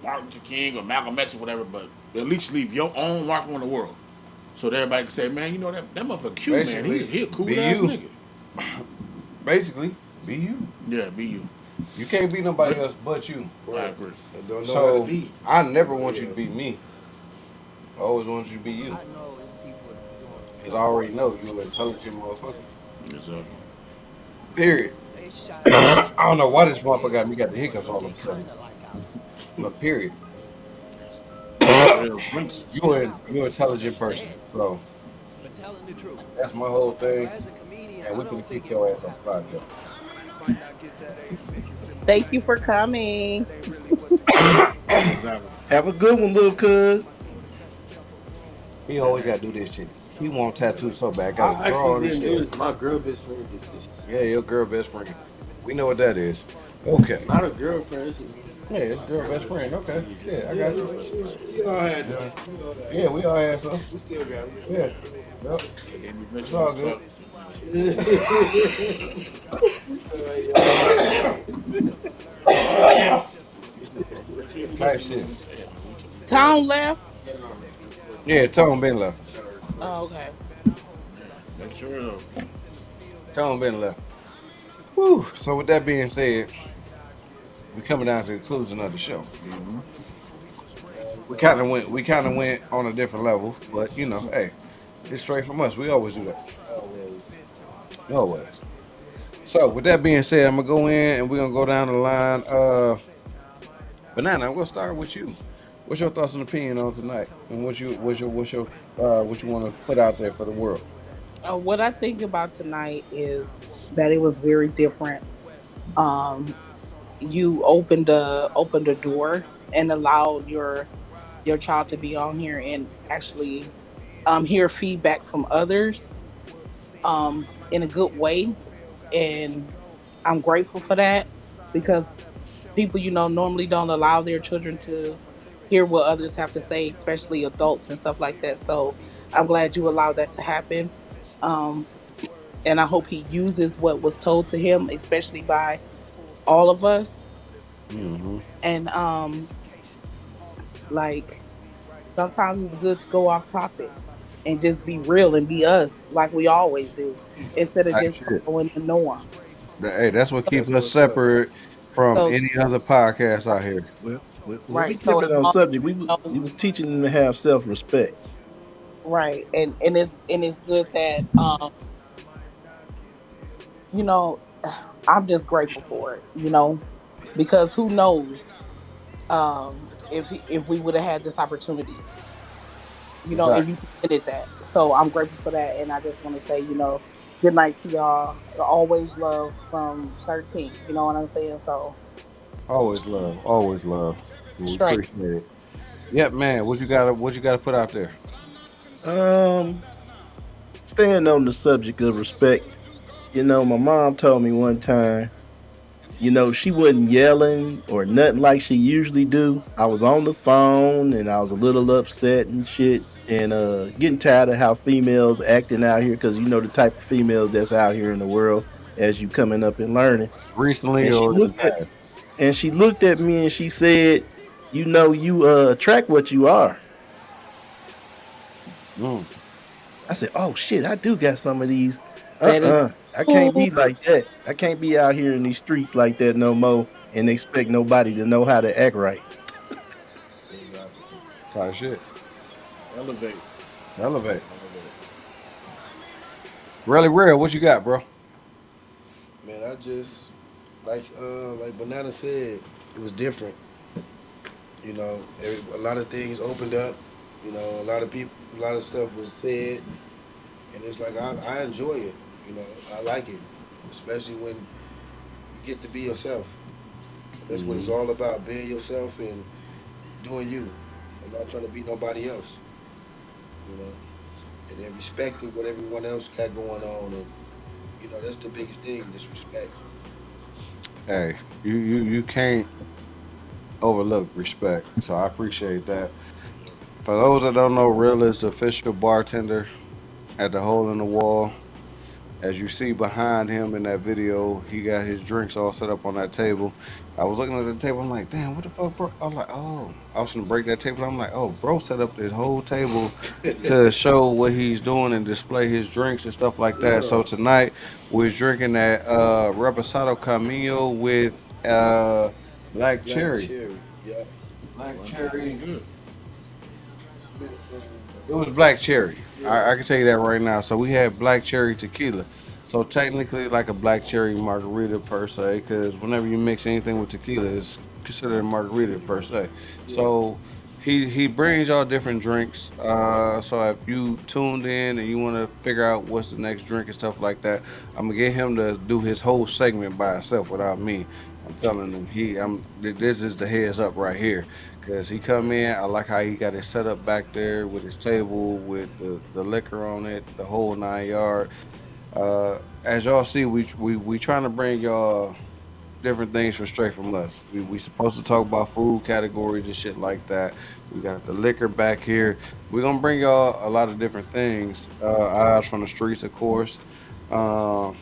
Martin Luther King or Malcolm X or whatever, but at least leave your own mark on the world. So that everybody can say, man, you know that motherfucker Q, man, Basically, he a be cool ass you. nigga. Basically, be you. Yeah, be you. You can't be nobody But else but you. I Right. agree. I don't know how to So be. I never want you to Yeah. be me. I always want you to be you. Because I already know you're an intelligent motherfucker. Exactly. Period. I don't know why this motherfucker got the hiccups all of a sudden. But period. Real drinks. You an intelligent person. So that's my whole thing. And we're gonna kick your ass off the podcast. Thank you for coming. Exactly. Have a good one, little cuz. He always gotta do this shit. He want tattoo so bad. Got I a actually draw on his didn't do chest. this. My girl best friend did this. Yeah, your girl best friend. We know what that is. Okay. Not a girlfriend. Yeah, it's girl best friend. Okay. Yeah, I Yeah, got no, you. we all had Yeah. them. We all had Yeah, them. we all had some. We still got Yeah. Yep. And then It's eventually all you good. fuck. them. Type shit. Tom left. Yeah, Tone been left. Oh, okay. Make sure though. Tone been left. Whew. So with that being said, we coming down to the conclusion of the show. Mm-hmm. We kind of went on a different level, but hey, it's straight from us. We always do that. Always. Always. So with that being said, I'm gonna go in and we're gonna go down the line. Banana, I'm gonna start with you. What's your thoughts and opinion on tonight, and what you want to put out there for the world? What I think about tonight is that it was very different. Um, you opened a door and allowed your child to be on here and actually hear feedback from others in a good way, and I'm grateful for that because people normally don't allow their children to hear what others have to say, especially adults and stuff like that. So I'm glad you allowed that to happen. Um, and I hope he uses what was told to him, especially by all of us. Hmm. And like sometimes it's good to go off topic and just be real and be us like we always do, instead of Type just shit. following the norm. Hey, that's what keeps That's us what's up. separate from So any other podcast out here. Well, we right, so kept it as on long subject. as you We know, was teaching them to have self respect. right, and it's good that you know I'm just grateful for it, because who knows if we would have had this opportunity, if you Exactly. presented that. So I'm grateful for that, and I just want to say, good night to y'all. Always love from 13. You know what I'm saying? So Always love. Always love. We straight. appreciate it. Yep, man. What you gotta put out there? Um, Staying on the subject of respect, my mom told me one time, she wasn't yelling or nothing like she usually do. I was on the phone and I was a little upset and shit, and getting tired of how females acting out here, because the type of females that's out here in the world as you coming up and learning. Recently And she or in the looked at past? and she looked at me and she said, You know you attract what you are. Mm. I said, oh shit, I do got some of these. That is I can't cool. be like that. I can't be out here in these streets like that no more and expect nobody to know how to act right. Exactly. Type shit. Elevate. Elevate. Elevate. Really real. What you got, bro? Man, I just like Banana said, it was different. A lot of things opened up. A lot of people, a lot of stuff was said, and it's like I enjoy it. I like it, especially when you get to be yourself. That's what it's Mm-hmm. all about: being yourself and doing you, and not trying to be nobody else. You know, and then respecting what everyone else got going on, and that's the biggest thing: disrespect. Hey, you can't overlook respect. So I appreciate that. For those that don't know, Real is the official bartender at the Hole in the Wall. As you see behind him in that video, he got his drinks all set up on that table. I was looking at the table. I'm like, damn, what the fuck, bro? I was like, oh, I was gonna break that table. I'm like, oh, bro, set up this whole table to show what he's doing and display his drinks and stuff like that. Yeah, So tonight we're drinking that Reposado Camino with black black cherry. cherry. Yeah, Black Running cherry. good. It was black cherry. yeah, I can tell you that right now. So we had black cherry tequila. So technically, like a black cherry margarita per se, because whenever you mix anything with tequila, it's considered a margarita per se. yeah. So he brings y'all different drinks. So if you tuned in and you want to figure out what's the next drink and stuff like that, I'm gonna get him to do his whole segment by himself without me. I'm telling him this is the heads up right here. Cause he come in, I like how he got it set up back there with his table with the liquor on it, the whole 9 yard. As y'all see, we trying to bring y'all different things from straight from us. We supposed to talk about food categories and shit like that. We got the liquor back here. We're gonna bring y'all a lot of different things. Eyes from the streets, of course. Um,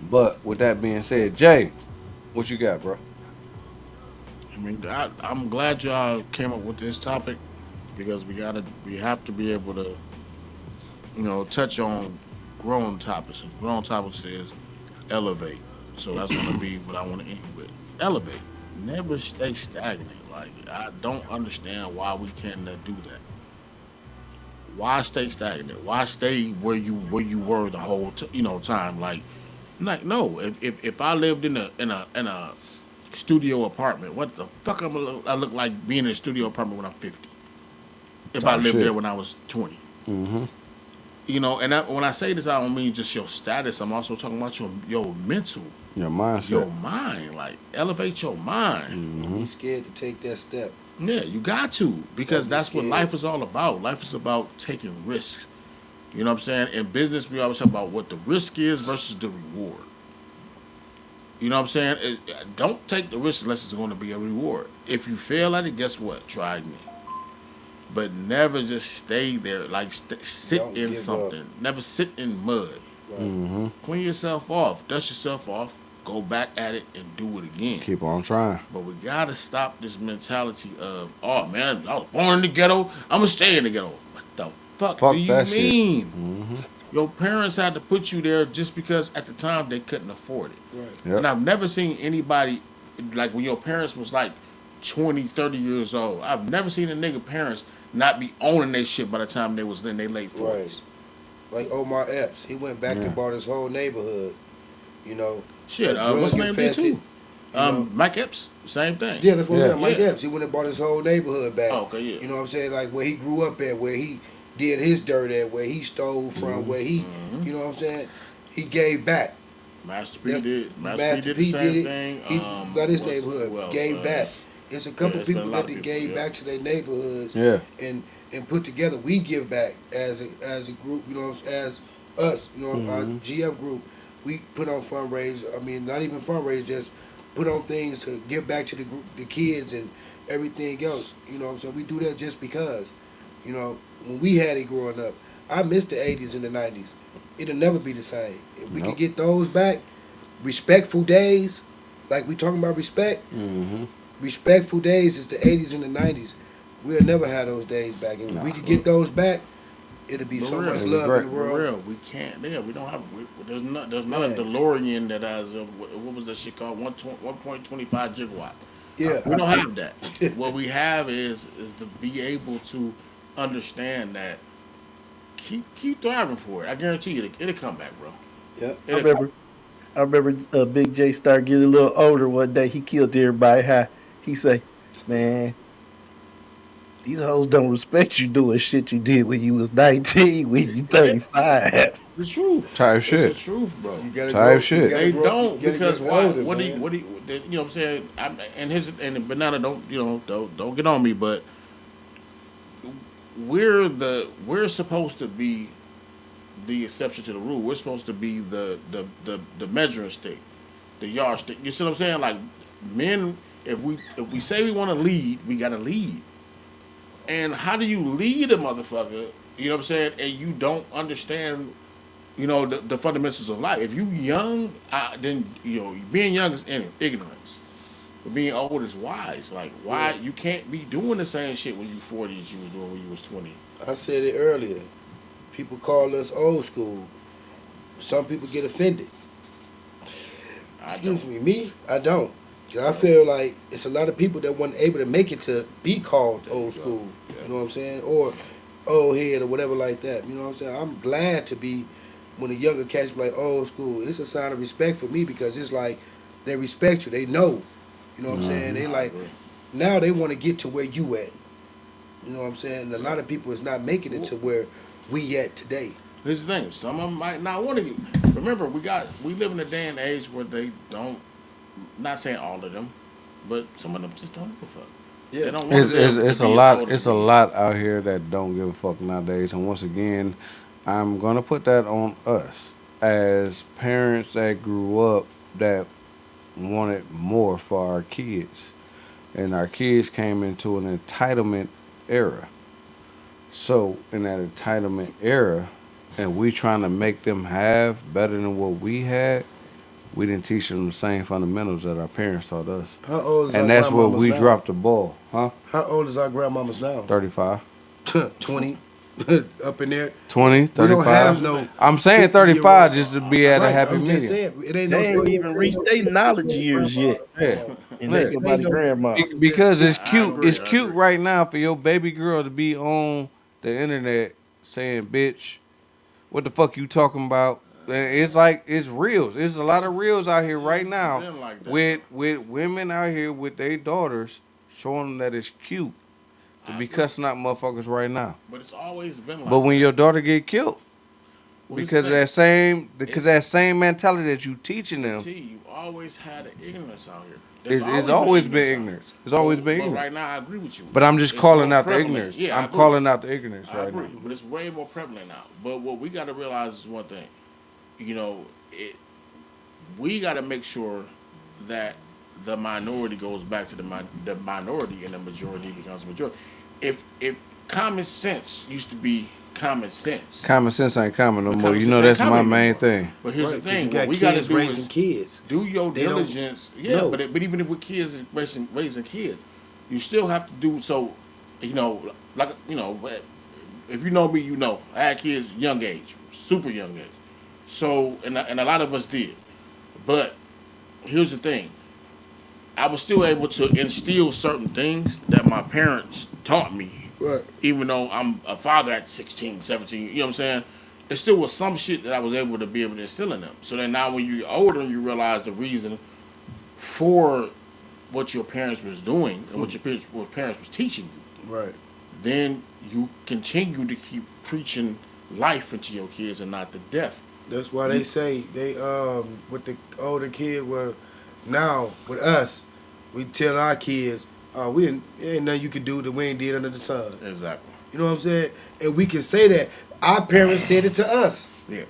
but with that being said, Jay, what you got, bro? I mean, I'm glad y'all came up with this topic because we have to be able to, touch on grown topics. And grown topics is elevate. So that's gonna be what I want to end with. Elevate. Never stay stagnant. Like I don't understand why we tend to do that. Why stay stagnant? Why stay where you were the whole time? Like no. If I lived in a studio apartment, what the fuck I look like being in a studio apartment when I'm 50? If I Type lived there shit. when I was 20. Mm-hmm. When I say this, I don't mean just your status. I'm also talking about your mental, Your your mindset. mind. Like elevate your mind. Don't be Mm-hmm. scared to take that step. Yeah, you got to because Don't be that's what scared. life is all about. Life is about taking risks. You know what I'm saying? In business, we always talk about what the risk is versus the reward. You know what I'm saying? Don't take the risk unless it's going to be a reward. If you fail at it, guess what? Try again. But never just stay there. Like sit Don't in give up. something. Never sit in mud. Right. Mm-hmm. Clean yourself off, dust yourself off, go back at it and do it again. Keep on trying. But we gotta stop this mentality of, oh man, I was born in the ghetto, I'ma stay in the ghetto. What the fuck do Fuck you that shit. mean? Hmm. Your parents had to put you there just because at the time they couldn't afford it. Right. And Yep. I've never seen anybody like when your parents was like 20, 30 years old. I've never seen a nigga parents not be owning their shit by the time they was in their late Right. 40s. Like Omar Epps, he went back and Yeah. bought his whole neighborhood. You know, Shit, what's drug the name did infested. too? You know, Mike Epps, same thing. yeah, that's what I'm Yeah. saying. Mike Yeah. Epps, he went and bought his whole neighborhood back. Oh, okay, yeah. You know what I'm saying? Like where he grew up at, where he did his dirt at, where he stole from, Hmm. where he, Hmm. you know what I'm saying? He gave back. Master P That's did. Master P Master did the P same did it. thing. He got his What's neighborhood, who else? gave back. It's a Yeah, couple it's been a people lot that of they people. gave Yeah. back to their neighborhoods Yeah. and put together. We give back as a group, as us, our Hmm. GF group. We put on fundraisers. I mean, not even fundraisers, just put on things to give back to the group, the kids, and everything else. You know what I'm saying? We do that just because, when we had it growing up, I miss the '80s and the '90s. It'll never be the same. If we could Nope. get those back, respectful days, like we talking about respect, Hmm. respectful days is the 80s and the 90s. We'll never have those days back. And if we Nah, could get those back, it'll be But so much real, it'd be love in great. the but world. real, we can't. Yeah, we don't have. There's not a Yeah. DeLorean that has what was that shit called 1.25 gigawatt. Yeah. We don't have that. What we have is to be able to understand that keep thriving for it. I guarantee you, it'll come back, bro. Yeah. I It'll come. remember, I remember Big J started getting a little older one day. He killed everybody. How he say, "Man, these hoes don't respect you doing shit you did when you was 19, when you Yeah, 35." the truth. Type It's the shit. truth, bro. You gotta Type grow. You shit. gotta They grow. You don't gotta because get why? older, What do you? man. What do you? You know what I'm saying? And banana don't don't get on me, but we're supposed to be the exception to the rule. We're supposed to be the measuring stick, the yardstick. You see what I'm saying? Like men, if we say we want to lead, we gotta lead. And how do you lead a motherfucker? You know what I'm saying? And you don't understand, the fundamentals of life. If you young, then being young is ignorance. But being old is wise. Like why Yeah. you can't be doing the same shit when you 40 that you was doing when you was 20. I said it earlier. People call us old school. Some people get offended. I Excuse don't. me. Me, I don't. 'Cause I I don't. feel like it's a lot of people that weren't able to make it to be called There you old go. school. Yeah. You know what I'm saying? Or old head or whatever like that. You know what I'm saying? I'm glad to be when the younger cats be like old school. It's a sign of respect for me because it's like they respect you. They know. You know what I'm saying? They I like agree. now they want to get to where you at. You know what I'm saying? A lot of people is not making it to where we at today. Here's the thing. Some of them might not want to. Remember, we live in a day and age where they don't. Not saying all of them, but some of them just don't give a fuck. They Yeah. don't want It's, them it's to it's a be as lot. old as It's a they is. lot out here that don't give a fuck nowadays. And once again, I'm gonna put that on us as parents that grew up that wanted more for our kids, and our kids came into an entitlement era. So in that entitlement era, and we trying to make them have better than what we had, we didn't teach them the same fundamentals that our parents taught us, How old is our and that's where grandmamas we now? dropped the ball, huh? How old is our grandmamas now? 35. 20 up in there. 20, We don't have 35. no I'm saying 50-year old. 35 just to be at a Right. happy I'm just medium. saying it ain't no They ain't 30. even reached their knowledge years yet, Yeah. and they Look, It ain't somebody no grandma. that's because it's 50 I cute. something. It's agree. I cute agree. right now for your baby girl to be on the internet saying, "Bitch, what the fuck you talking about?" And it's like it's reels. There's a lot of It's reels out here right it's now been like that, bro. with women out here with their daughters showing them that it's cute to I be agree. cussing out motherfuckers right now. But it's always been But like when that. your daughter get killed Well, here's the because of thing. because It's that same mentality that you teaching them, T. You always had an ignorance out here. There's it's always been always been ignorance out here. ignorance. It's always been But ignorance. right now, I agree with you. But I'm just It's calling more out the prevalent. ignorance. Yeah, I I'm agree. calling out the ignorance I right now. agree. But it's way more prevalent now. But what we got to realize is one thing. You know, we got to make sure that the minority goes back to the minority and the majority becomes the majority. If common sense used to be common sense, Common sense ain't common no but more. common You sense know ain't that's my common no main more. thing. But here's the Right, because you thing: what got we got to kids do raising is kids. do your They don't diligence. Yeah, know. but even if with kids raising kids, you still have to do so. You know, like if you know me, you know I had kids young age, super young age. So and a lot of us did. But here's the thing: I was still able to instill certain things that my parents taught me, Right. even though I'm a father at 16, 17. You know what I'm saying? It still was some shit that I was able to be able to instill in them. So then now when you're older and you realize the reason for what your parents was doing and what parents was teaching you, Right. then you continue to keep preaching life into your kids and not the death. That's why they You say they with the older kid were now with us, we tell our kids, we ain't nothing you can do that we ain't did under the sun. exactly. You know what I'm saying? And we can say that. Our parents said it to us. Yeah.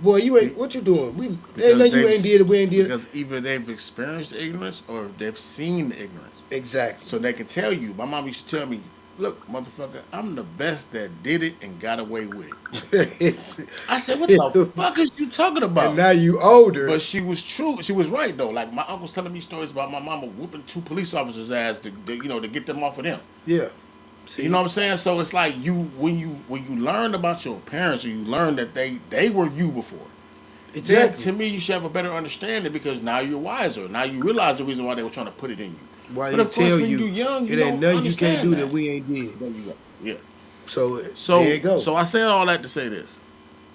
Boy, you Be- ain't what you doing? We ain't Because nothing you ain't did that we ain't did. because either they've experienced ignorance or they've seen the ignorance. Exactly. So they can tell you. My mom used to tell me, look, motherfucker, I'm the best that did it and got away with it. It's- I said, what the fuck is you talking and about? now you older. But she was true. She was right though. Like my uncle's telling me stories about my mama whooping two police officers' ass to get them off of them. Yeah. You know See, what I'm saying? So it's like when you learn about your parents or you learn that they were you before. Yeah, exactly. to me you should have a better understanding because now you're wiser. Now you realize the reason why they were trying to put it in you. Why But they of course, tell when you're you young, you it ain't don't nothing you can't understand do that that. we ain't did. There you go. Yeah. So there So you go. so I said all that to say this.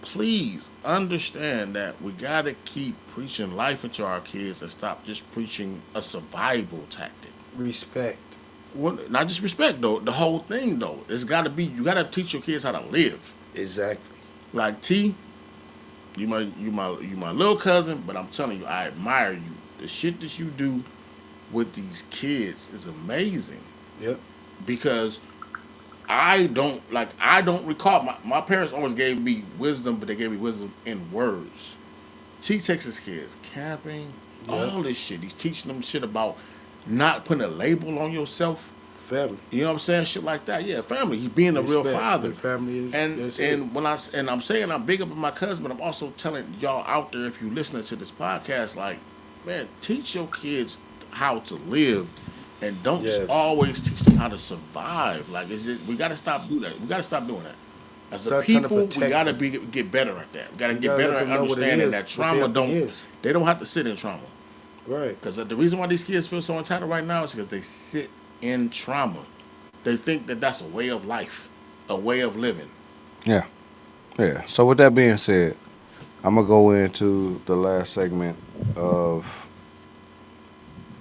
Please understand that we gotta keep preaching life into our kids and stop just preaching a survival tactic. Respect. Well, not just respect though. The whole thing though, it's got to be. You got to teach your kids how to live. Exactly. Like T, you my little cousin, but I'm telling you, I admire you. The shit that you do with these kids is amazing Yep. because I don't recall my parents always gave me wisdom, but they gave me wisdom in words. T takes his kids camping, Yep. all this shit. He's teaching them shit about not putting a label on yourself. Family. You know what I'm saying? Shit like that. Yeah, family. He's being a real Respect. father. And family is And that's it. and when I'm saying I'm big up on my cousin, but I'm also telling y'all out there if you listening to this podcast, like, man, teach your kids how to live, and don't just Yes. always teach them how to survive. Like, we got to stop do that. We got to stop doing that. As a Start trying to people, we protect got to them. get better at that. We got to You get gotta better let at them know what it understanding is, that what trauma they up don't. against. They don't have to sit in trauma. Right. Because the reason why these kids feel so entitled right now is because they sit in trauma. They think that that's a way of life, a way of living. Yeah, yeah. So with that being said, I'm gonna go into the last segment of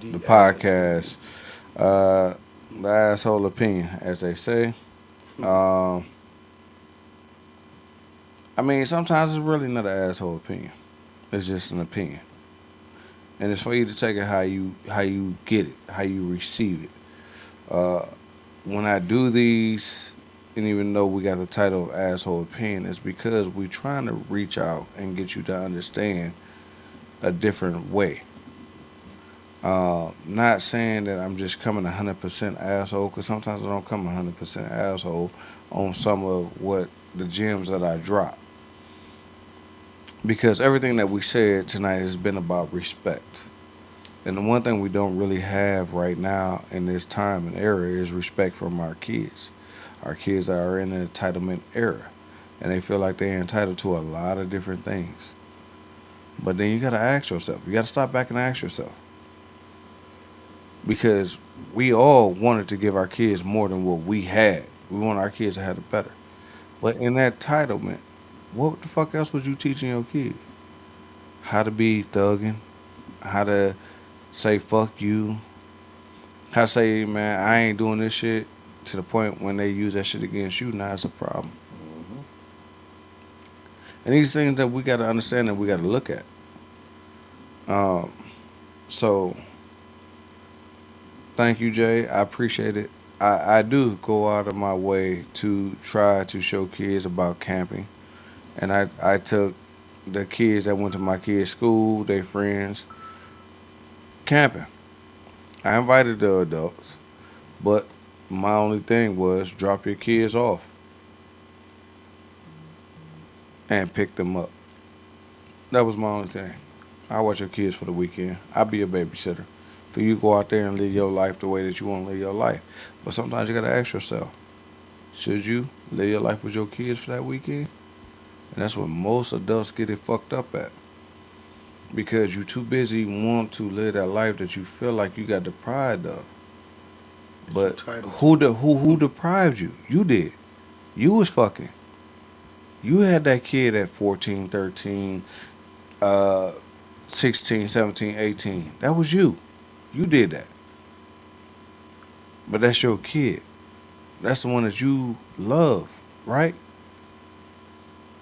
the The ass. podcast. Uh, the asshole opinion, as they say. Um, I mean, sometimes it's really not an asshole opinion. It's just an opinion, and it's for you to take it how you get it, how you receive it. Uh, when I do these, and even though we got the title of asshole opinion, it's because we're trying to reach out and get you to understand a different way. Not saying that I'm just coming 100% asshole, because sometimes I don't come 100% asshole on some of what the gems that I drop. Because everything that we said tonight has been about respect. And the one thing we don't really have right now in this time and era is respect from our kids. Our kids are in an entitlement era, and they feel like they're entitled to a lot of different things. But then you got to ask yourself, you got to stop back and ask yourself, because we all wanted to give our kids more than what we had. We want our kids to have it better. But in that entitlement, what the fuck else was you teaching your kid? How to be thugging, how to say fuck you, how to say, man, I ain't doing this shit, to the point when they use that shit against you, now it's a problem. And these things that we got to understand and we got to look at. Um, so thank you, Jay. I appreciate it. I do go out of my way to try to show kids about camping. And I took the kids that went to my kids' school, their friends, camping. I invited the adults, but my only thing was drop your kids off and pick them up. That was my only thing. I watch your kids for the weekend. I'll be a babysitter. For you to go out there and live your life the way that you want to live your life. But sometimes you gotta ask yourself, should you live your life with your kids for that weekend? And that's what most adults get it fucked up at. Because you too busy want to live that life that you feel like you got deprived of. But Entitled to. who deprived you? You did. You was fucking. You had that kid at 14, 13, uh, 16, 17, 18. That was you. You did that. But that's your kid. That's the one that you love, right?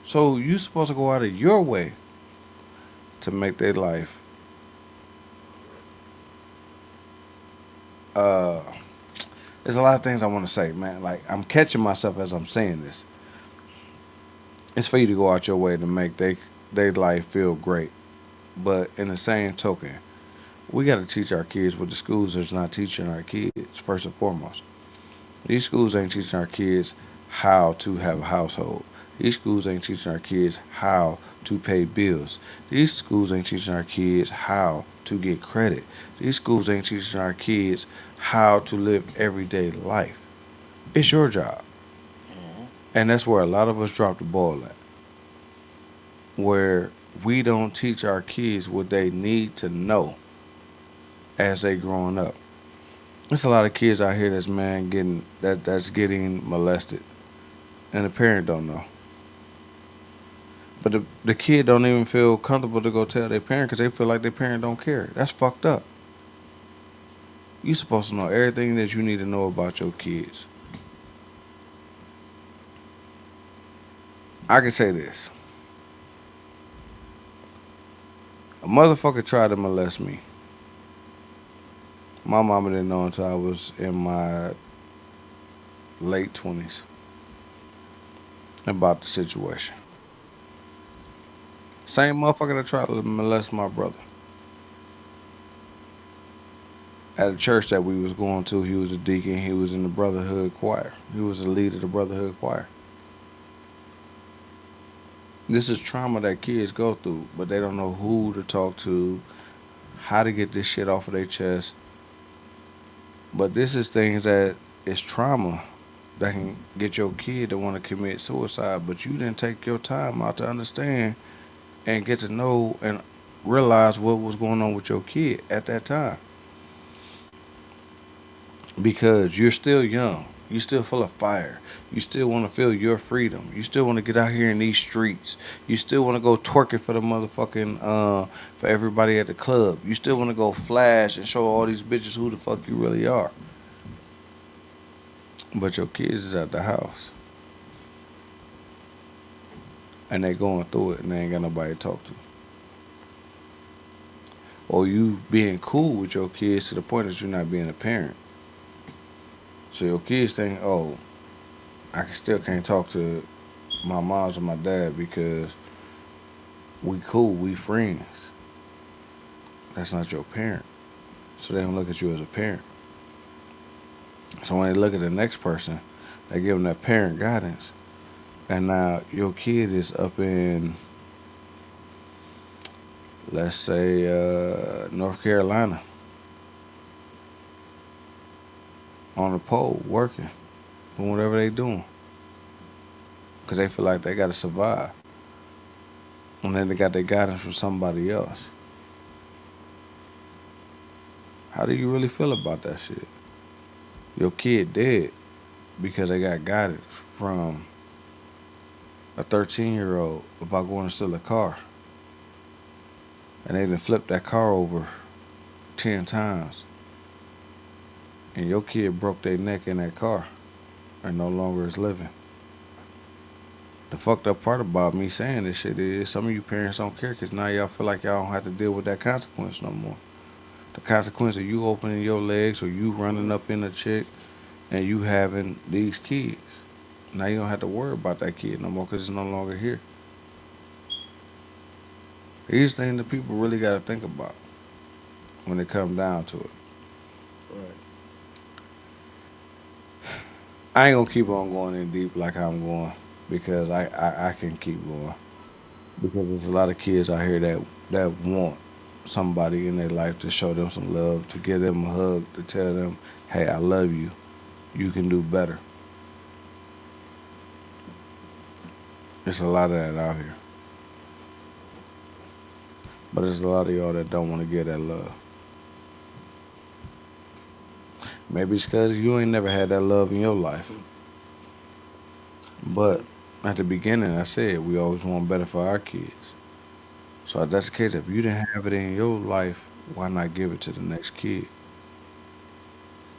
So you supposed to go out of your way to make their life. Uh, there's a lot of things I want to say, man. Like I'm catching myself as I'm saying this. It's for you to go out your way to make they life feel great. But in the same token, we got to teach our kids what the schools is not teaching our kids first and foremost. These schools ain't teaching our kids how to have a household. These schools ain't teaching our kids how to pay bills. These schools ain't teaching our kids how to get credit. These schools ain't teaching our kids how to live everyday life. It's your job. Mhm. And that's where a lot of us drop the ball at. Where we don't teach our kids what they need to know as they growing up. There's a lot of kids out here that's getting molested, and the parent don't know. But the kid don't even feel comfortable to go tell their parent because they feel like their parent don't care. That's fucked up. You supposed to know everything that you need to know about your kids. I can say this: a motherfucker tried to molest me. My mama didn't know until I was in my late 20s about the situation. Same motherfucker that tried to molest my brother at a church that we was going to. He was a deacon. He was in the brotherhood choir. He was the lead of the brotherhood choir. This is trauma that kids go through, but they don't know who to talk to, how to get this shit off of their chest. But this is things that is trauma that can get your kid to want to commit suicide. But you didn't take your time out to understand and get to know and realize what was going on with your kid at that time. Because you're still young. You still full of fire. You still want to feel your freedom. You still want to get out here in these streets. You still want to go twerking for the motherfucking for everybody at the club. You still want to go flash and show all these bitches who the fuck you really are. But your kids is at the house and they going through it and they ain't got nobody to talk to. Or you being cool with your kids to the point that you're not being a parent. So your kids think, oh, I still can't talk to my moms or my dad because we cool, we friends. That's not your parent. So they don't look at you as a parent. So when they look at the next person, they give them that parent guidance. And now your kid is up in, let's say, North Carolina on the pole working, doing whatever they doing. Because they feel like they got to survive. And then they got their guidance from somebody else. How do you really feel about that shit? Your kid dead because they got guidance from a 13-year-old about going to steal a car. And they done flipped that car over 10 times. And your kid broke their neck in that car and no longer is living. The fucked up part about me saying this shit is some of you parents don't care because now y'all feel like y'all don't have to deal with that consequence no more. The consequence of you opening your legs or you running up in a chick and you having these kids. Now you don't have to worry about that kid no more because it's no longer here. These things that people really got to think about when it comes down to it. Right. I ain't gonna keep on going in deep like I'm going because I can keep going because there's a lot of kids out here that want somebody in their life to show them some love, to give them a hug, to tell them, hey, I love you. You can do better. There's a lot of that out here. But there's a lot of y'all that don't want to give that love. Maybe it's because you ain't never had that love in your life. But at the beginning, I said we always want better for our kids. So if that's the case, if you didn't have it in your life, why not give it to the next kid?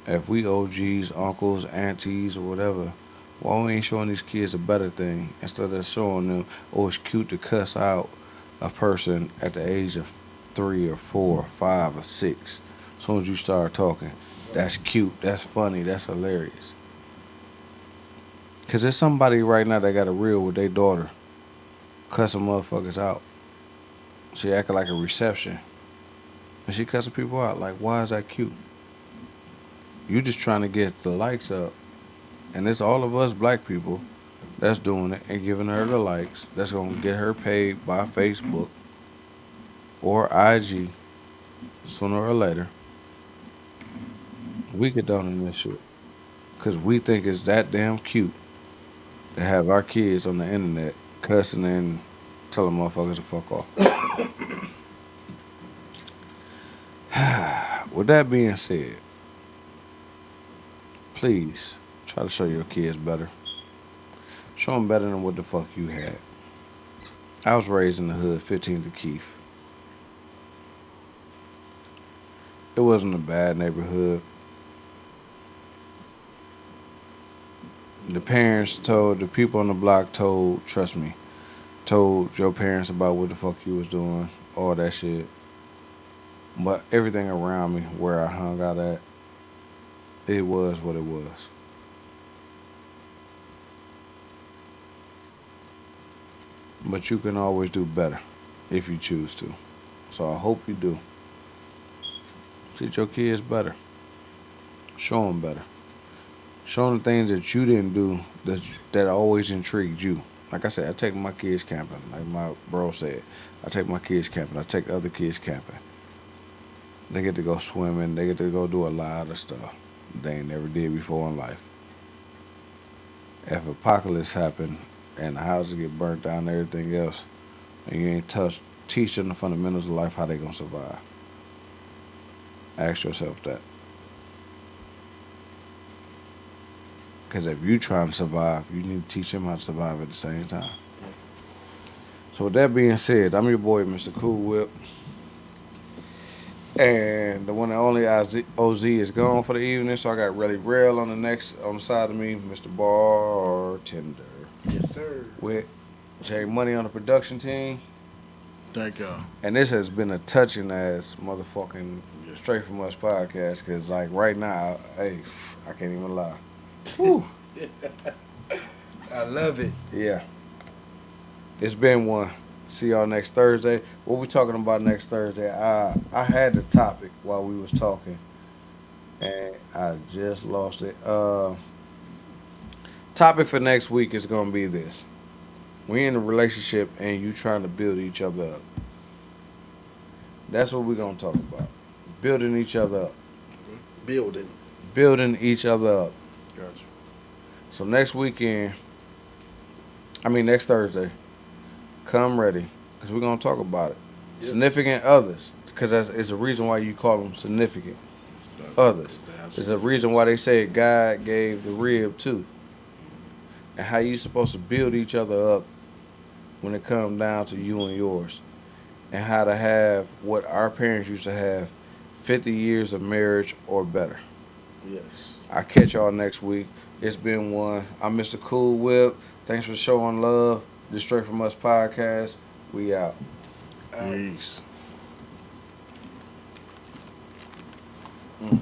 If we OGs, uncles, aunties, or whatever, why we ain't showing these kids a better thing instead of showing them, oh, it's cute to cuss out a person at the age of 3 or 4 or 5 or 6. As soon as you start talking, that's cute, that's funny, that's hilarious. Cause there's somebody right now that got a reel with their daughter cussing motherfuckers out. She acting like a reception, and she cussing people out. Like, why is that cute? You just trying to get the likes up And it's all of us black people that's doing it and giving her the likes. That's gonna get her paid by Facebook or IG sooner or later. We condoning this shit because we think it's that damn cute to have our kids on the internet cussing and telling motherfuckers to fuck off. With that being said, please try to show your kids better. Show them better than what the fuck you had. I was raised in the hood, 15th to Keith. It wasn't a bad neighborhood. The parents told, the people on the block told, trust me, told your parents about what the fuck you was doing, all that shit. But everything around me, where I hung out at, it was what it was. But you can always do better if you choose to. So I hope you do. Teach your kids better. Show them better. Show them the things that you didn't do that always intrigued you. Like I said, I take my kids camping. Like my bro said, I take my kids camping. I take other kids camping. They get to go swimming. They get to go do a lot of stuff they ain't never did before in life. If apocalypse happen and the houses get burnt down and everything else, and you ain't teach them the fundamentals of life, how they gonna survive? Ask yourself that. Because if you trying to survive, you need to teach them how to survive at the same time. So with that being said, I'm your boy, Mr. Cool Whip. And the one and only OZ is gone for the evening, so I got Relly Rail on the side of me, Mr. Bartender. Yes, sir. With Jay Money on the production team. Thank y'all. And this has been a touching ass motherfucking Straight From Us podcast, because like right now, hey, I can't even lie. Whew. I love it. Yeah. It's been one. See y'all next Thursday. What we talking about next Thursday? I had the topic while we was talking, and I just lost it. Topic for next week is gonna be this: we in a relationship and you trying to build each other up. That's what we're gonna talk about. Building each other up. Building. Building each other up. Gotcha. So next Thursday, come ready, because we're gonna talk about it. Yep. Significant others, because it's a reason why you call them significant others. There's a reason why they say God gave the rib too, and how you supposed to build each other up when it comes down to you and yours, and how to have what our parents used to have, 50 years of marriage or better. Yes. I'll catch y'all next week. It's been one. I'm Mr. Cool Whip. Thanks for showing love. The Straight From Us podcast. We out. Peace. Mm.